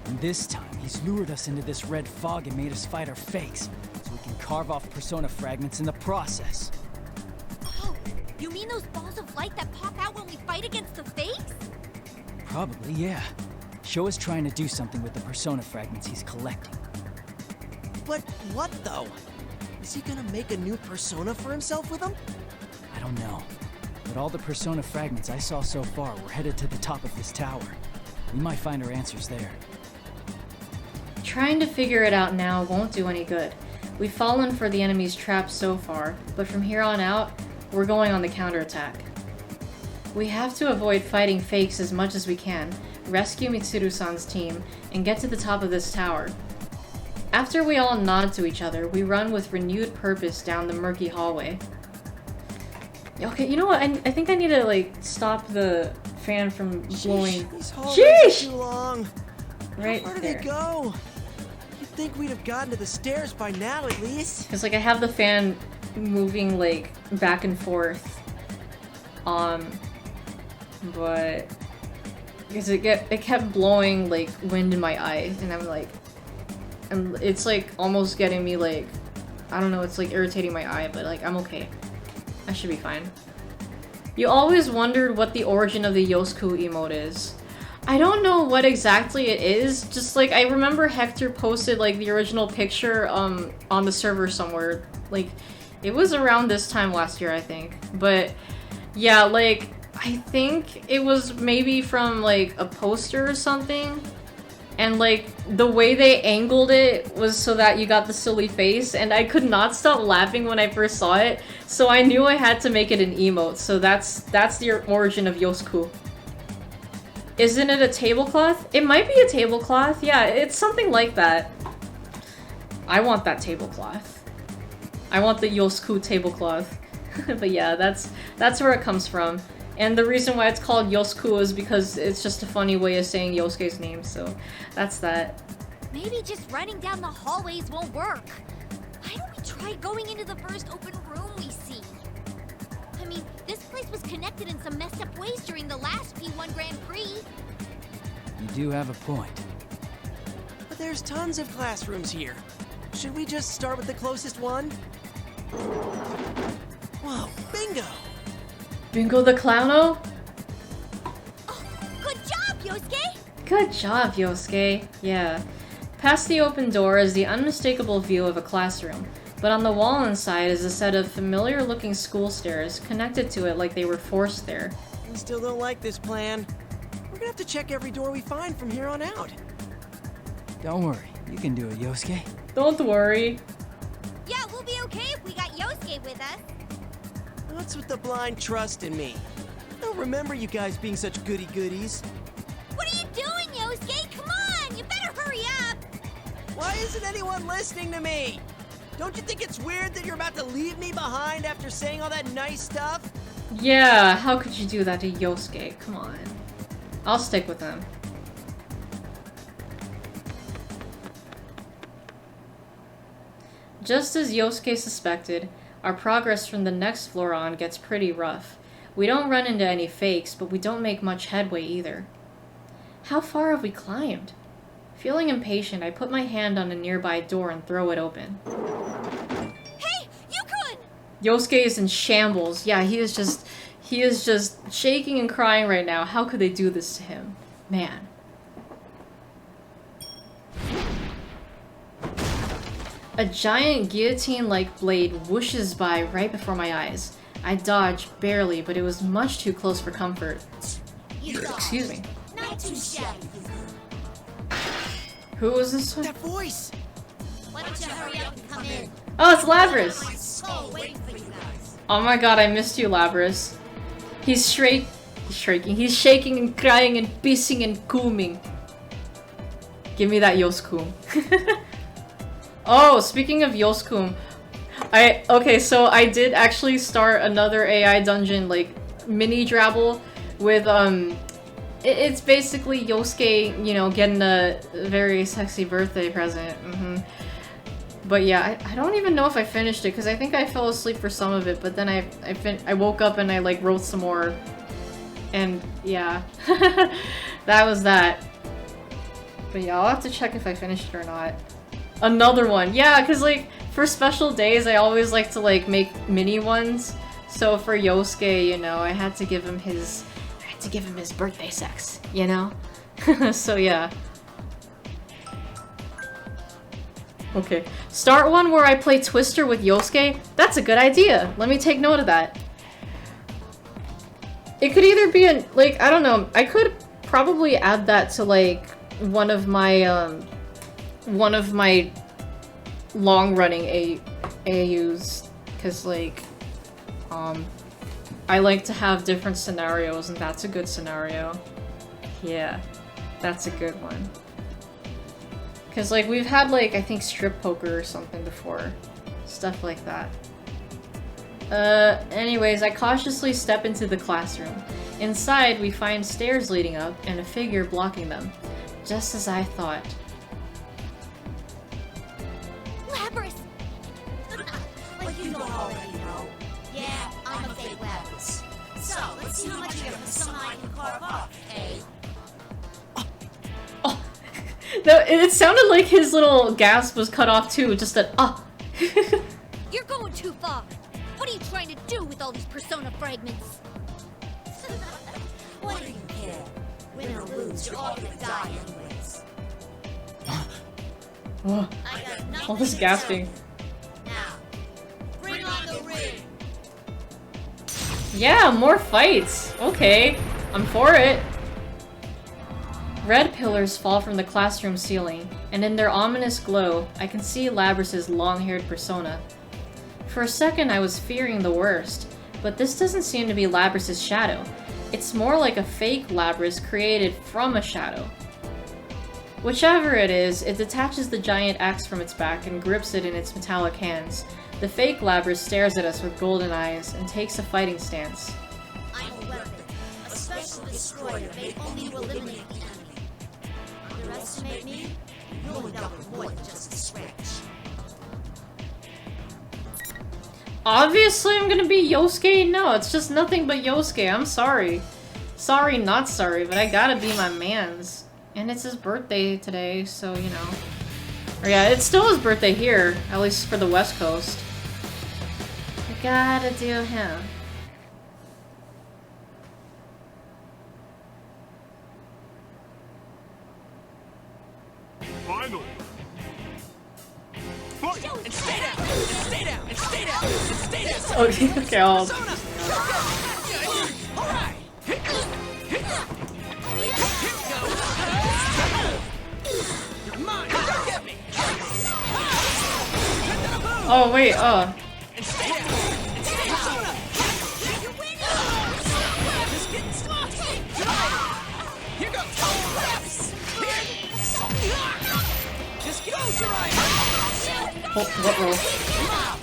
And this time, he's lured us into this red fog and made us fight our fakes, so we can carve off persona fragments in the process. Oh, you mean those balls of light that pop out when we fight against the fakes? Probably, yeah. Sho is trying to do something with the persona fragments he's collecting. But what, though? Is he gonna make a new persona for himself with them? I don't know. But all the persona fragments I saw so far were headed to the top of this tower. We might find our answers there. Trying to figure it out now won't do any good. We've fallen for the enemy's trap so far, but from here on out, we're going on the counterattack. We have to avoid fighting fakes as much as we can, rescue Mitsuru-san's team, and get to the top of this tower. After we all nod to each other, we run with renewed purpose down the murky hallway. Okay, you know what? I think I need to, like, stop the fan from blowing. These hallways are too long. Right How far there. did they go? You'd think we'd have gotten to the stairs by now, at least. Because, like, I have the fan moving, like, back and forth. But... Because it kept blowing, like, wind in my eye, and I'm like... And it's like almost getting me like, I don't know, it's like irritating my eye, but like I'm okay. I should be fine. You always wondered what the origin of the Yosuke emote is. I don't know what exactly it is, just like I remember Hector posted like the original picture on the server somewhere. Like it was around this time last year, I think. But yeah, like I think it was maybe from like a poster or something. And like the way they angled it was so that you got the silly face, and I could not stop laughing when I first saw it, so I knew I had to make it an emote. So that's the origin of Yosuke. Isn't it a tablecloth? It might be a tablecloth. Yeah, it's something like that. I want that tablecloth. I want the Yosuke tablecloth. But yeah, that's where it comes from. And the reason why it's called Yosuke is because it's just a funny way of saying Yosuke's name, so that's that. Maybe just running down the hallways won't work. Why don't we try going into the first open room we see? I mean, this place was connected in some messed up ways during the last P1 Grand Prix. You do have a point. But there's tons of classrooms here. Should we just start with the closest one? Whoa, bingo! Bingo the Clowno? Oh, good job, Yosuke! Good job, Yosuke. Yeah. Past the open door is the unmistakable view of a classroom. But on the wall inside is a set of familiar-looking school stairs connected to it like they were forced there. I still don't like this plan. We're gonna have to check every door we find from here on out. Don't worry, you can do it, Yosuke. Don't worry. Yeah, we'll be okay if we got Yosuke with us. What's with the blind trust in me? I don't remember you guys being such goody-goodies. What are you doing, Yosuke? Come on, you better hurry up. Why isn't anyone listening to me? Don't you think it's weird that you're about to leave me behind after saying all that nice stuff? Yeah, how could you do that to Yosuke? Come on. I'll stick with him. Just as Yosuke suspected, our progress from the next floor on gets pretty rough. We don't run into any fakes, but we don't make much headway either. How far have we climbed? Feeling impatient, I put my hand on a nearby door and throw it open. Hey, Yukon! Yosuke is in shambles. Yeah, he is just shaking and crying right now. How could they do this to him? Man. A giant guillotine-like blade whooshes by right before my eyes. I dodge, barely, but it was much too close for comfort. Excuse me. Not too shabby. Who was this one? That voice! Why don't you hurry up and come in? Oh, it's Labras! So wait for you guys. Oh my god, I missed you, Labras. He's shaking and crying and pissing and cooming. Give me that Yosuke. Oh, speaking of Yosuke, okay, so I did actually start another AI dungeon, like, mini Drabble with, it's basically Yosuke, you know, getting a very sexy birthday present. But yeah, I don't even know if I finished it, because I think I fell asleep for some of it, but then I woke up and I, like, wrote some more. And, yeah. That was that. But yeah, I'll have to check if I finished it or not. Another one. Yeah, because, like, for special days, I always like to, like, make mini ones. So for Yosuke, you know, I had to give him his birthday sex, you know? So yeah. Okay. Start one where I play Twister with Yosuke? That's a good idea. Let me take note of that. It could either be an, like, I don't know. I could probably add that to, like, one of my long-running AUs, because, like, I like to have different scenarios, and that's a good scenario. Yeah, that's a good one. Because, like, we've had, like, I think strip poker or something before. Stuff like that. Anyways, I cautiously step into the classroom. Inside, we find stairs leading up and a figure blocking them. Just as I thought. Labras! Like you don't already know. Yeah, I'm a fake Labras. So, let's see how much of your persona I can carve off, eh? No, it sounded like his little gasp was cut off too, just a You're going too far. What are you trying to do with all these persona fragments? What do you care? Win or lose, you're all gonna die anyways. all this gasping. Now, bring on the ring. Yeah, more fights. Okay, I'm for it. Red pillars fall from the classroom ceiling, and in their ominous glow, I can see Labras's long-haired persona. For a second, I was fearing the worst, but this doesn't seem to be Labras's shadow. It's more like a fake Labras created from a shadow. Whichever it is, it detaches the giant axe from its back and grips it in its metallic hands. The fake Labras stares at us with golden eyes and takes a fighting stance. I'm a weapon, a special destroyer made only to eliminate the enemy. Underestimate me, you'll end up with more than just a scratch. Obviously I'm gonna be Yosuke? No, it's just nothing but Yosuke. I'm sorry. Sorry, not sorry, but I gotta be my man's. And it's his birthday today, so, you know. Or yeah, it's still his birthday here, at least for the West Coast. I gotta do him. Finally! And stay down! And stay down! And stay down! And stay down! Okay, okay, I'll... Persona! Alright! Come on! Get me! Oh, wait, And stay down! And stay down! Persona! You're winning! Just getting started! Here goes! Just get over right! what roll?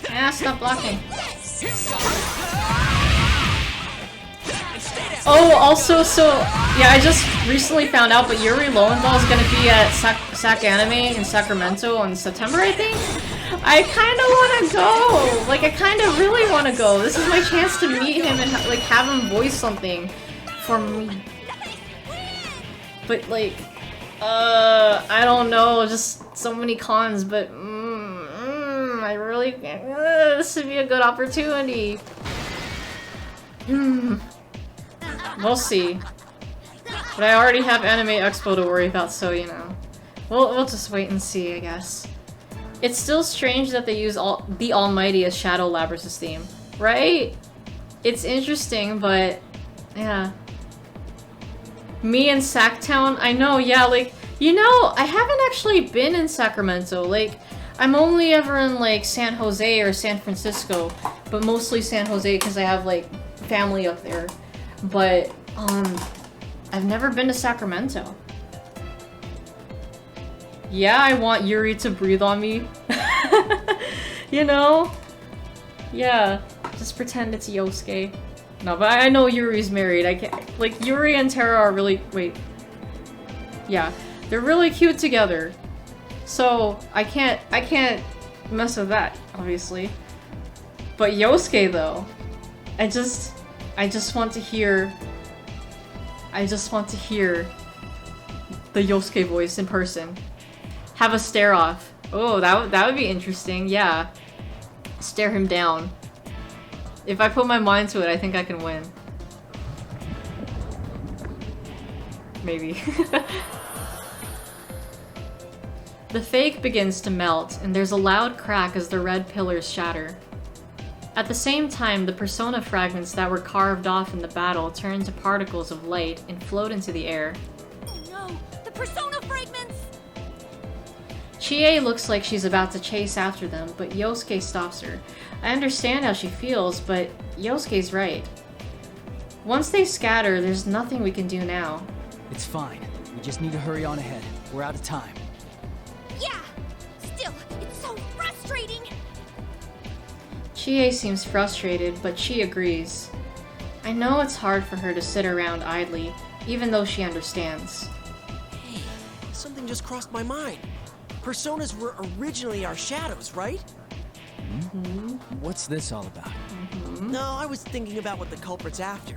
Ah, stop blocking. Oh, also, so, yeah, I just recently found out, but Yuri Lowenthal is gonna be at Sac Anime in Sacramento in September, I think? I kinda wanna go! Like, I kinda really wanna go. This is my chance to meet him and, like, have him voice something for me. But, like, I don't know, just so many cons, but, I really, this would be a good opportunity. We'll see. But I already have Anime Expo to worry about, so, you know. We'll just wait and see, I guess. It's still strange that they use the Almighty as Shadow Labrys' theme, right? It's interesting, but yeah. Me in Sacktown? I know, yeah, like, you know, I haven't actually been in Sacramento. Like, I'm only ever in, like, San Jose or San Francisco, but mostly San Jose because I have, like, family up there. But, I've never been to Sacramento. Yeah, I want Yuri to breathe on me. You know? Yeah, just pretend it's Yosuke. No, but I know Yuri's married. I can't, like, Yuri and Terra are really, wait. Yeah, they're really cute together. So, I can't mess with that, obviously. But Yosuke, though, I just want to hear the Yosuke voice in person. Have a stare off. Oh, that would be interesting. Yeah. Stare him down. If I put my mind to it, I think I can win. Maybe. The fake begins to melt, and there's a loud crack as the red pillars shatter. At the same time, the persona fragments that were carved off in the battle turn to particles of light and float into the air. Oh no! The persona fragments! Chie looks like she's about to chase after them, but Yosuke stops her. I understand how she feels, but Yosuke's right. Once they scatter, there's nothing we can do now. It's fine. We just need to hurry on ahead. We're out of time. Yeah! Still, it's so frustrating! Chie seems frustrated, but she agrees. I know it's hard for her to sit around idly, even though she understands. Hey, something just crossed my mind. Personas were originally our shadows, right? What's this all about? No, I was thinking about what the culprit's after.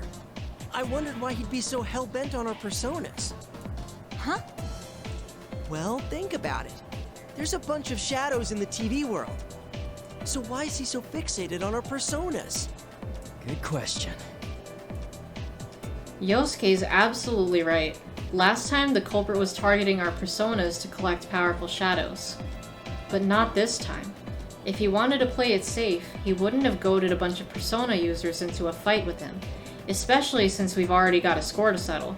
I wondered why he'd be so hell-bent on our personas. Huh? Well, think about it. There's a bunch of shadows in the TV world. So why is he so fixated on our personas? Good question. Yosuke's absolutely right. Last time, the culprit was targeting our personas to collect powerful shadows. But not this time. If he wanted to play it safe, he wouldn't have goaded a bunch of persona users into a fight with him, especially since we've already got a score to settle.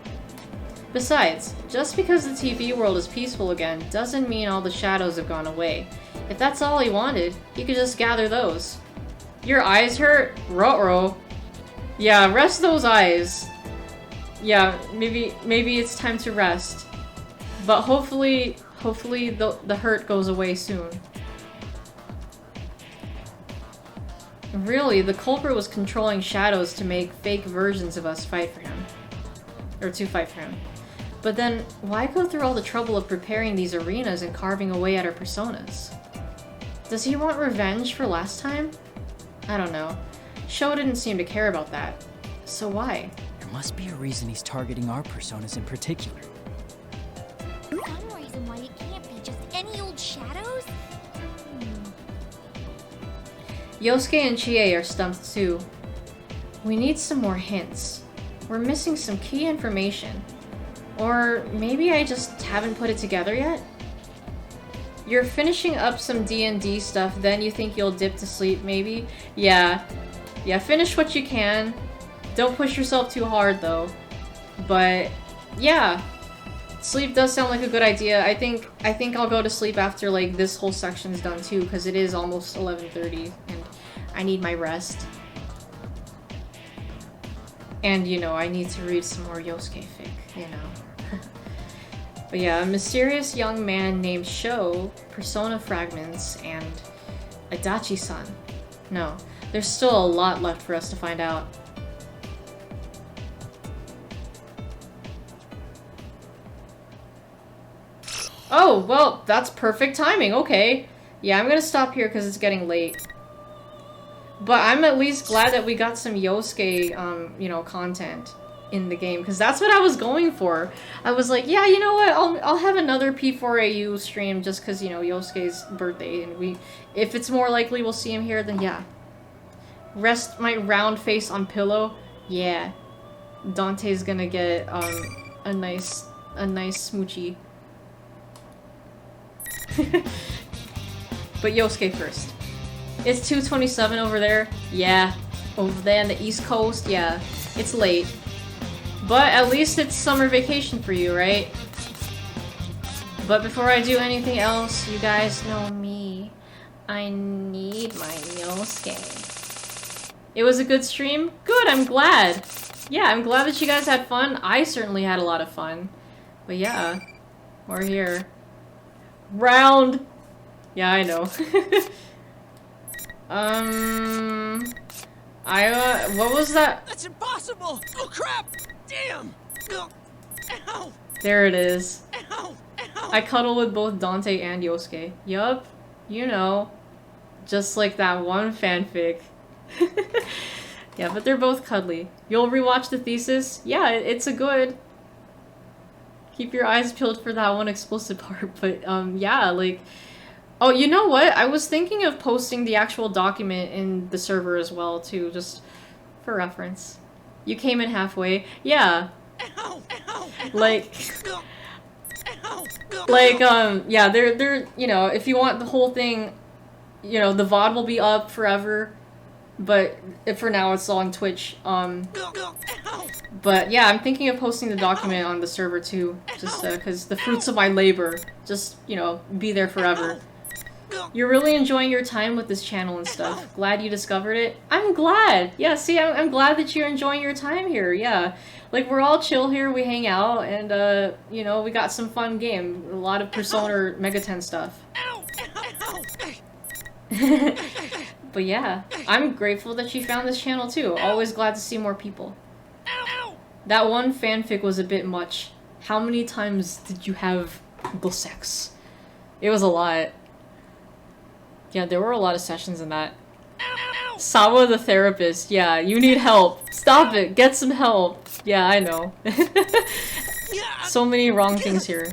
Besides, just because the TV world is peaceful again doesn't mean all the shadows have gone away. If that's all he wanted, he could just gather those. Your eyes hurt? Ruh-roh. Yeah, rest those eyes. Yeah, maybe it's time to rest. But hopefully the hurt goes away soon. Really, the culprit was controlling shadows to make fake versions of us fight for him. Or to fight for him. But then, why go through all the trouble of preparing these arenas and carving away at our personas? Does he want revenge for last time? I don't know. Sho didn't seem to care about that. So why? There must be a reason he's targeting our personas in particular. Some reason why it can't be just any old shadows? Yosuke and Chie are stumped too. We need some more hints. We're missing some key information. Or maybe I just haven't put it together yet? You're finishing up some D&D stuff, then you think you'll dip to sleep, maybe? Yeah. Yeah, finish what you can. Don't push yourself too hard, though. But, yeah. Sleep does sound like a good idea. I think I'll go to sleep after, like, this whole section's done, too, because it is almost 11:30, and I need my rest. And, you know, I need to read some more Yosuke fic, you know. But yeah, a mysterious young man named Sho, persona fragments, and Adachi-san. No, there's still a lot left for us to find out. Oh, well, that's perfect timing, okay. Yeah, I'm gonna stop here because it's getting late. But I'm at least glad that we got some Yosuke, you know, content in the game, because that's what I was going for. I was like, yeah, you know what, I'll have another P4AU stream just because, you know, Yosuke's birthday, and if it's more likely we'll see him here, then yeah. Rest my round face on pillow, yeah. Dante's gonna get, a nice smoochie. But Yosuke first. It's 2:27 over there, yeah. Over there on the East Coast, yeah. It's late. But at least it's summer vacation for you, right? But before I do anything else, you guys know me. I need my Yosuke. It was a good stream? Good, I'm glad. Yeah, I'm glad that you guys had fun. I certainly had a lot of fun. But yeah, we're here. Round! Yeah, I know. What was that? That's impossible! Oh crap! Damn! Ow! There it is. Ow! Ow! I cuddle with both Dante and Yosuke. Yup. You know. Just like that one fanfic. Yeah, but they're both cuddly. You'll rewatch the thesis? Yeah, it's a good. Keep your eyes peeled for that one explicit part, but yeah, like... Oh, you know what? I was thinking of posting the actual document in the server as well, too, just for reference. You came in halfway. Yeah. Ow! Ow! Like... Ow! Like, yeah, they're, you know, if you want the whole thing, you know, the VOD will be up forever, but for now it's all on Twitch, but yeah, I'm thinking of posting the document on the server too, just, cause the fruits of my labor, just, you know, be there forever. You're really enjoying your time with this channel and stuff. Glad you discovered it? I'm glad! Yeah, see, I'm glad that you're enjoying your time here, yeah. Like, we're all chill here, we hang out, and, you know, we got some fun game. A lot of Persona Mega 10 stuff. But yeah, I'm grateful that you found this channel too. Always glad to see more people. That one fanfic was a bit much. How many times did you have the sex? It was a lot. Yeah, there were a lot of sessions in that. Sawa the therapist, yeah, you need help. Stop it, get some help. Yeah, I know. So many wrong things here.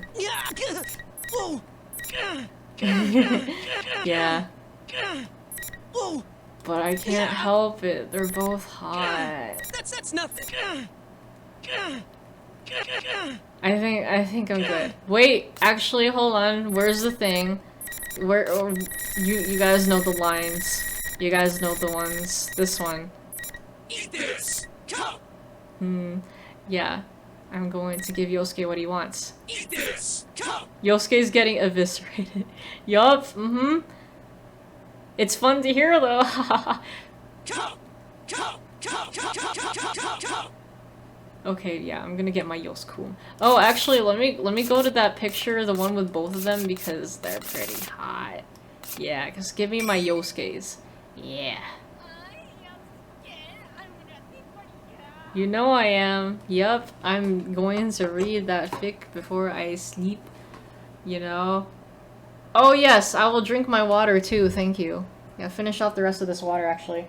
Yeah. But I can't help it, they're both hot. That's nothing. I think I'm good. Wait, actually, hold on. Where's the thing? Where? Oh, you guys know the lines. You guys know the ones. This one. Eat this. Yeah. I'm going to give Yosuke what he wants. Eat this. Yosuke's getting eviscerated. Yup. It's fun to hear though. Okay, yeah, I'm gonna get my Yosuke. Oh, actually, let me go to that picture, the one with both of them, because they're pretty hot. Yeah, just give me my Yosuke's. Yeah. You know I am. Yup, I'm going to read that fic before I sleep. You know? Oh yes, I will drink my water too, thank you. Yeah, finish off the rest of this water, actually.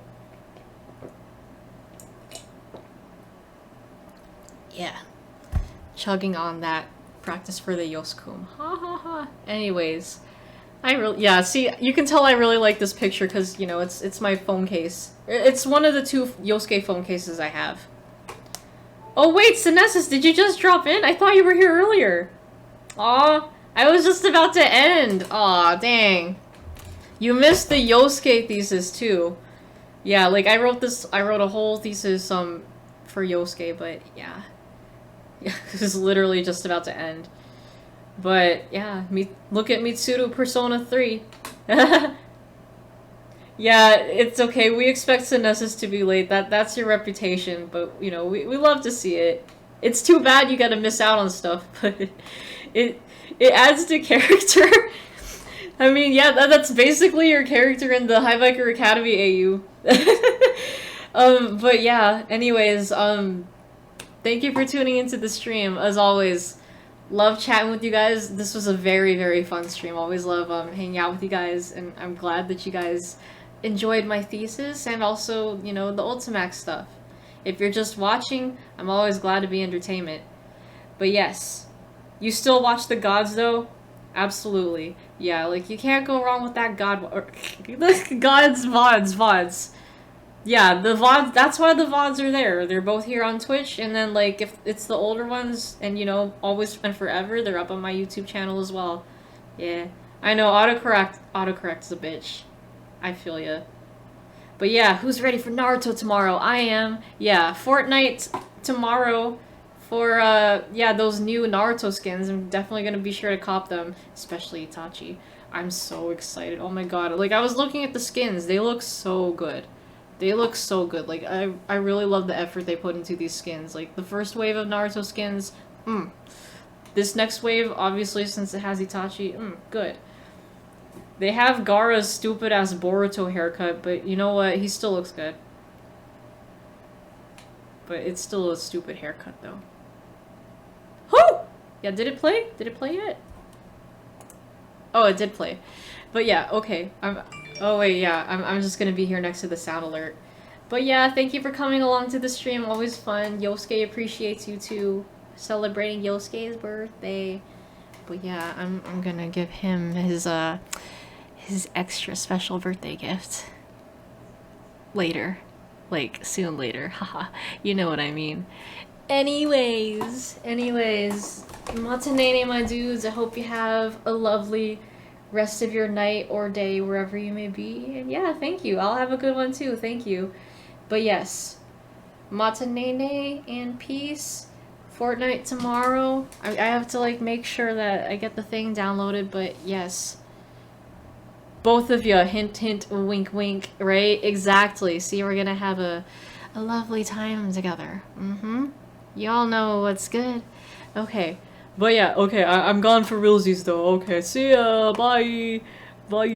Yeah. Chugging on that. Practice for the Yosuke. Ha ha ha. Anyways. Yeah, see, you can tell I really like this picture because, you know, it's my phone case. It's one of the 2 Yosuke phone cases I have. Oh wait, Sinesis, did you just drop in? I thought you were here earlier. Aw, I was just about to end. Aw, dang. You missed the Yosuke thesis too. Yeah, like I wrote a whole thesis for Yosuke, but yeah. Yeah, it was literally just about to end. But yeah, look at Mitsuru Persona 3. Yeah, it's okay. We expect Synessus to be late. That's your reputation, but you know, we love to see it. It's too bad you gotta miss out on stuff, but it adds to character. I mean, yeah, that's basically your character in the High Viker Academy AU. But yeah, anyways, thank you for tuning into the stream. As always, love chatting with you guys. This was a very, very fun stream. Always love hanging out with you guys, and I'm glad that you guys enjoyed my thesis and also, you know, the Ultimax stuff. If you're just watching, I'm always glad to be entertainment. But yes, you still watch the gods though? Absolutely. Yeah, like you can't go wrong with that god or gods VODs. Yeah, the VODs, that's why the VODs are there. They're both here on Twitch, and then like if it's the older ones and you know, always and forever, they're up on my YouTube channel as well. Yeah. I know autocorrect's a bitch. I feel ya. But yeah, who's ready for Naruto tomorrow? I am. Yeah, Fortnite tomorrow for yeah, those new Naruto skins. I'm definitely gonna be sure to cop them, especially Itachi. I'm so excited. Oh my god. Like I was looking at the skins. They look so good. They look so good. Like I really love the effort they put into these skins. Like the first wave of Naruto skins, This next wave, obviously since it has Itachi, good. They have Gaara's stupid-ass Boruto haircut, but you know what? He still looks good. But it's still a stupid haircut, though. Whoo! Yeah, did it play? Did it play yet? Oh, it did play. But yeah, okay. Oh wait, yeah. I'm just gonna be here next to the sound alert. But yeah, thank you for coming along to the stream. Always fun. Yosuke appreciates you too. Celebrating Yosuke's birthday. But yeah, I'm gonna give him his extra special birthday gift later, like soon later. Haha, you know what I mean. Anyways, matinee my dudes, I hope you have a lovely rest of your night or day wherever you may be, and yeah, thank you. I'll have a good one too, thank you. But yes, matinee and peace. Fortnite tomorrow. I have to like make sure that I get the thing downloaded, but yes. Both of you, hint hint, wink wink, right? Exactly. See, we're gonna have a lovely time together. Y'all know what's good. Okay. But yeah, okay, I'm gone for realsies though. Okay, see ya, bye. Bye.